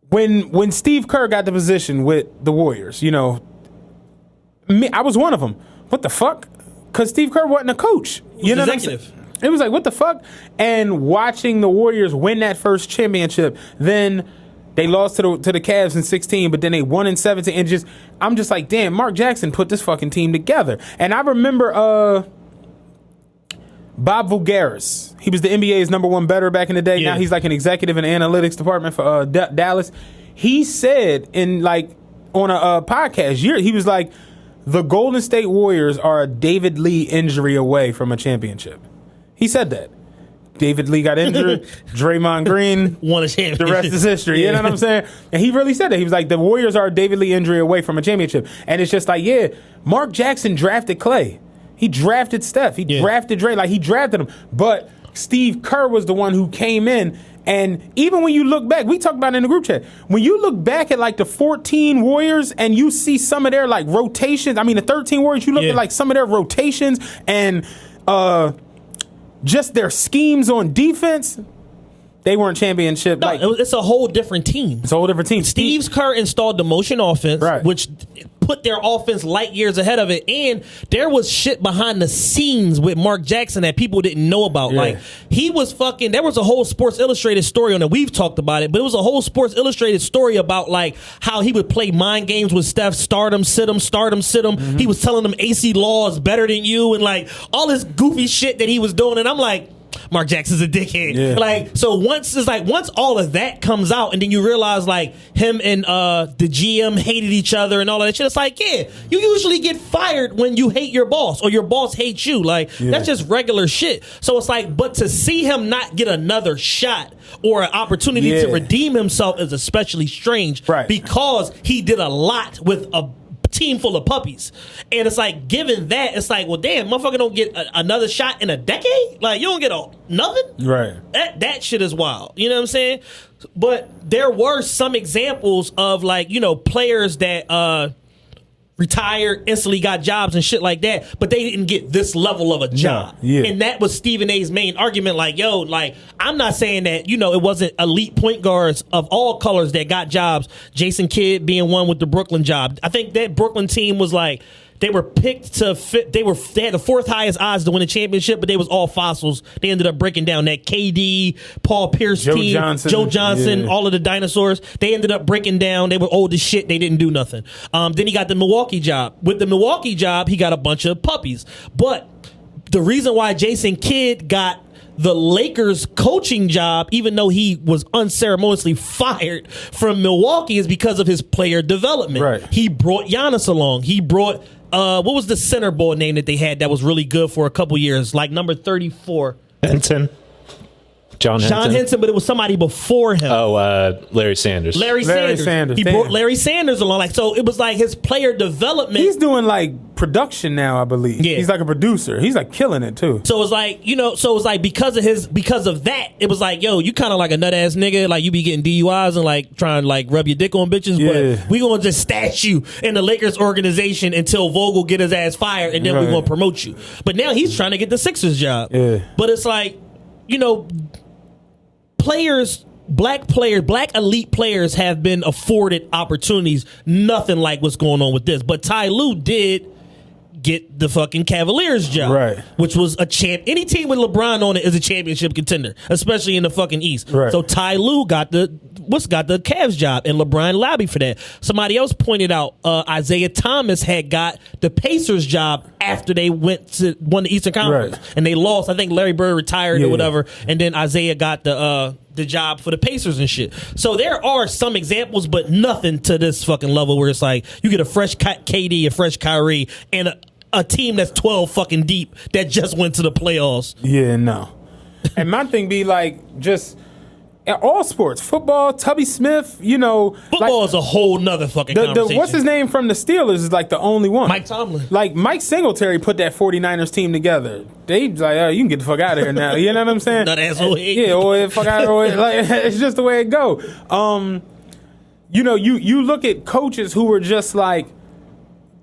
when Steve Kerr got the position with the Warriors, I was one of them. What the fuck? Because Steve Kerr wasn't a coach. You know what I'm saying? It was like, what the fuck? And watching the Warriors win that first championship, then they lost to the Cavs in 16, but then they won in 17. And I'm just like, damn, Mark Jackson put this fucking team together. And I remember Bob Voulgaris. He was the NBA's #1 bettor back in the day. Yeah. Now he's like an executive in the analytics department for Dallas. He said on a podcast, he was like, the Golden State Warriors are a David Lee injury away from a championship. He said that. David Lee got injured. Draymond Green won a championship. The rest is history. You know what I'm saying? And he really said that. He was like, the Warriors are a David Lee injury away from a championship. And it's just like, yeah, Mark Jackson drafted Clay. He drafted Steph. He drafted Dre. Like, he drafted him. But Steve Kerr was the one who came in. And even when you look back, we talked about it in the group chat, when you look back at like the 14 Warriors and you see some of their like rotations, the 13 Warriors, you look at like some of their rotations and just their schemes on defense, they weren't championship. No, it's a whole different team. It's a whole different team. Steve Kerr installed the motion offense, which put their offense light years ahead of it. And there was shit behind the scenes with Mark Jackson that people didn't know about. Yeah. Like, he was there was a whole Sports Illustrated story on it. We've talked about it, but it was a whole Sports Illustrated story about like how he would play mind games with Steph, start him, sit him. Mm-hmm. He was telling them AC Law is better than you and like all this goofy shit that he was doing. And I'm like, Mark Jackson's a dickhead. Yeah. Like, so once all of that comes out and then you realize like him and the GM hated each other and all of that shit, it's like, yeah, you usually get fired when you hate your boss or your boss hates you. Like, that's just regular shit. So it's like, but to see him not get another shot or an opportunity to redeem himself is especially strange because he did a lot with a team full of puppies. And it's like, given that, it's like, well, damn, motherfucker don't get another shot in a decade? Like, you don't get nothing? Right. That shit is wild. You know what I'm saying? But there were some examples of like, players that retired, instantly got jobs and shit like that, but they didn't get this level of a job. No, yeah. And that was Stephen A's main argument. Like, yo, like, I'm not saying that, it wasn't elite point guards of all colors that got jobs. Jason Kidd being one with the Brooklyn job. I think that Brooklyn team was like, they were picked to fit. They had the fourth highest odds to win a championship, but they was all fossils. They ended up breaking down that KD, Paul Pierce team, Joe Johnson, all of the dinosaurs. They ended up breaking down. They were old as shit. They didn't do nothing. Then he got the Milwaukee job. With the Milwaukee job, he got a bunch of puppies. But the reason why Jason Kidd got the Lakers coaching job, even though he was unceremoniously fired from Milwaukee, is because of his player development. Right. He brought Giannis along. He brought what was the center boy name that they had that was really good for a couple years, like number 34? Henson. John Henson, but it was somebody before him. Oh, Larry Sanders. Larry Sanders. He brought Larry Sanders along. Like, so it was like his player development. He's doing like production now, I believe. Yeah. He's like a producer. He's like killing it too. So it's like, because of that, it was like, yo, you kind of like a nut ass nigga. Like, you be getting DUIs and like trying to like rub your dick on bitches, but we gonna just stash you in the Lakers organization until Vogel get his ass fired, and then we gonna promote you. But now he's trying to get the Sixers job. Yeah. But it's like, black elite players have been afforded opportunities, nothing like what's going on with this. But Ty Lue did get the fucking Cavaliers job, Right. which was a champ. Any team with LeBron on it is a championship contender, especially in the fucking East. Right. So Ty Lue got the Cavs job, and LeBron lobbied for that. Somebody else pointed out Isaiah Thomas had got the Pacers job after they won the Eastern Conference, Right. and they lost. I think Larry Bird retired Yeah. or whatever, and then Isaiah got the job for the Pacers and shit. So there are some examples, but nothing to this fucking level where it's like you get a fresh KD, a fresh Kyrie, and a team that's 12 fucking deep that just went to the playoffs. Yeah, no. And my thing be like, just in all sports, football, Tubby Smith, Football is a whole nother fucking conversation. what's his name from the Steelers is like the only one. Mike Tomlin. Like Mike Singletary put that 49ers team together. They like, oh, you can get the fuck out of here now. You know what I'm saying? Nut asshole. Yeah, or fuck out of here. Like, it's just the way it go. You look at coaches who were just like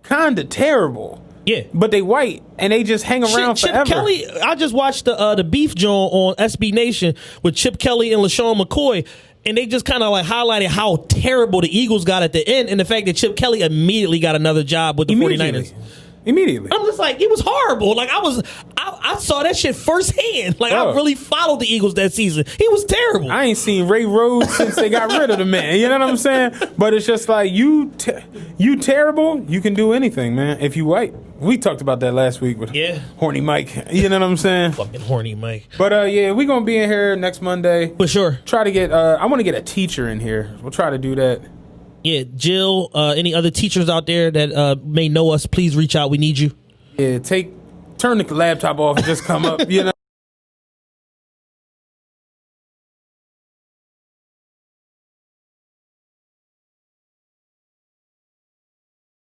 kind of terrible. Yeah. But they white and they just hang around Chip forever. Kelly, I just watched the Beef Joint on SB Nation with Chip Kelly and LaShawn McCoy, and they just kind of like highlighted how terrible the Eagles got at the end, and the fact that Chip Kelly immediately got another job with the 49ers. Immediately. I'm just like, it was horrible. Like I saw that shit firsthand. Like I really followed the Eagles that season. He was terrible. I ain't seen Ray Rhodes since they got rid of the man. You know what I'm saying? But it's just like you terrible. You can do anything, man. If you white, we talked about that last week with Horny Mike. You know what I'm saying? Fucking Horny Mike. But yeah, we gonna be in here next Monday for sure. Try to get. I want to get a teacher in here. We'll try to do that. Yeah, Jill, any other teachers out there that may know us, please reach out. We need you. Yeah, turn the laptop off and just come up,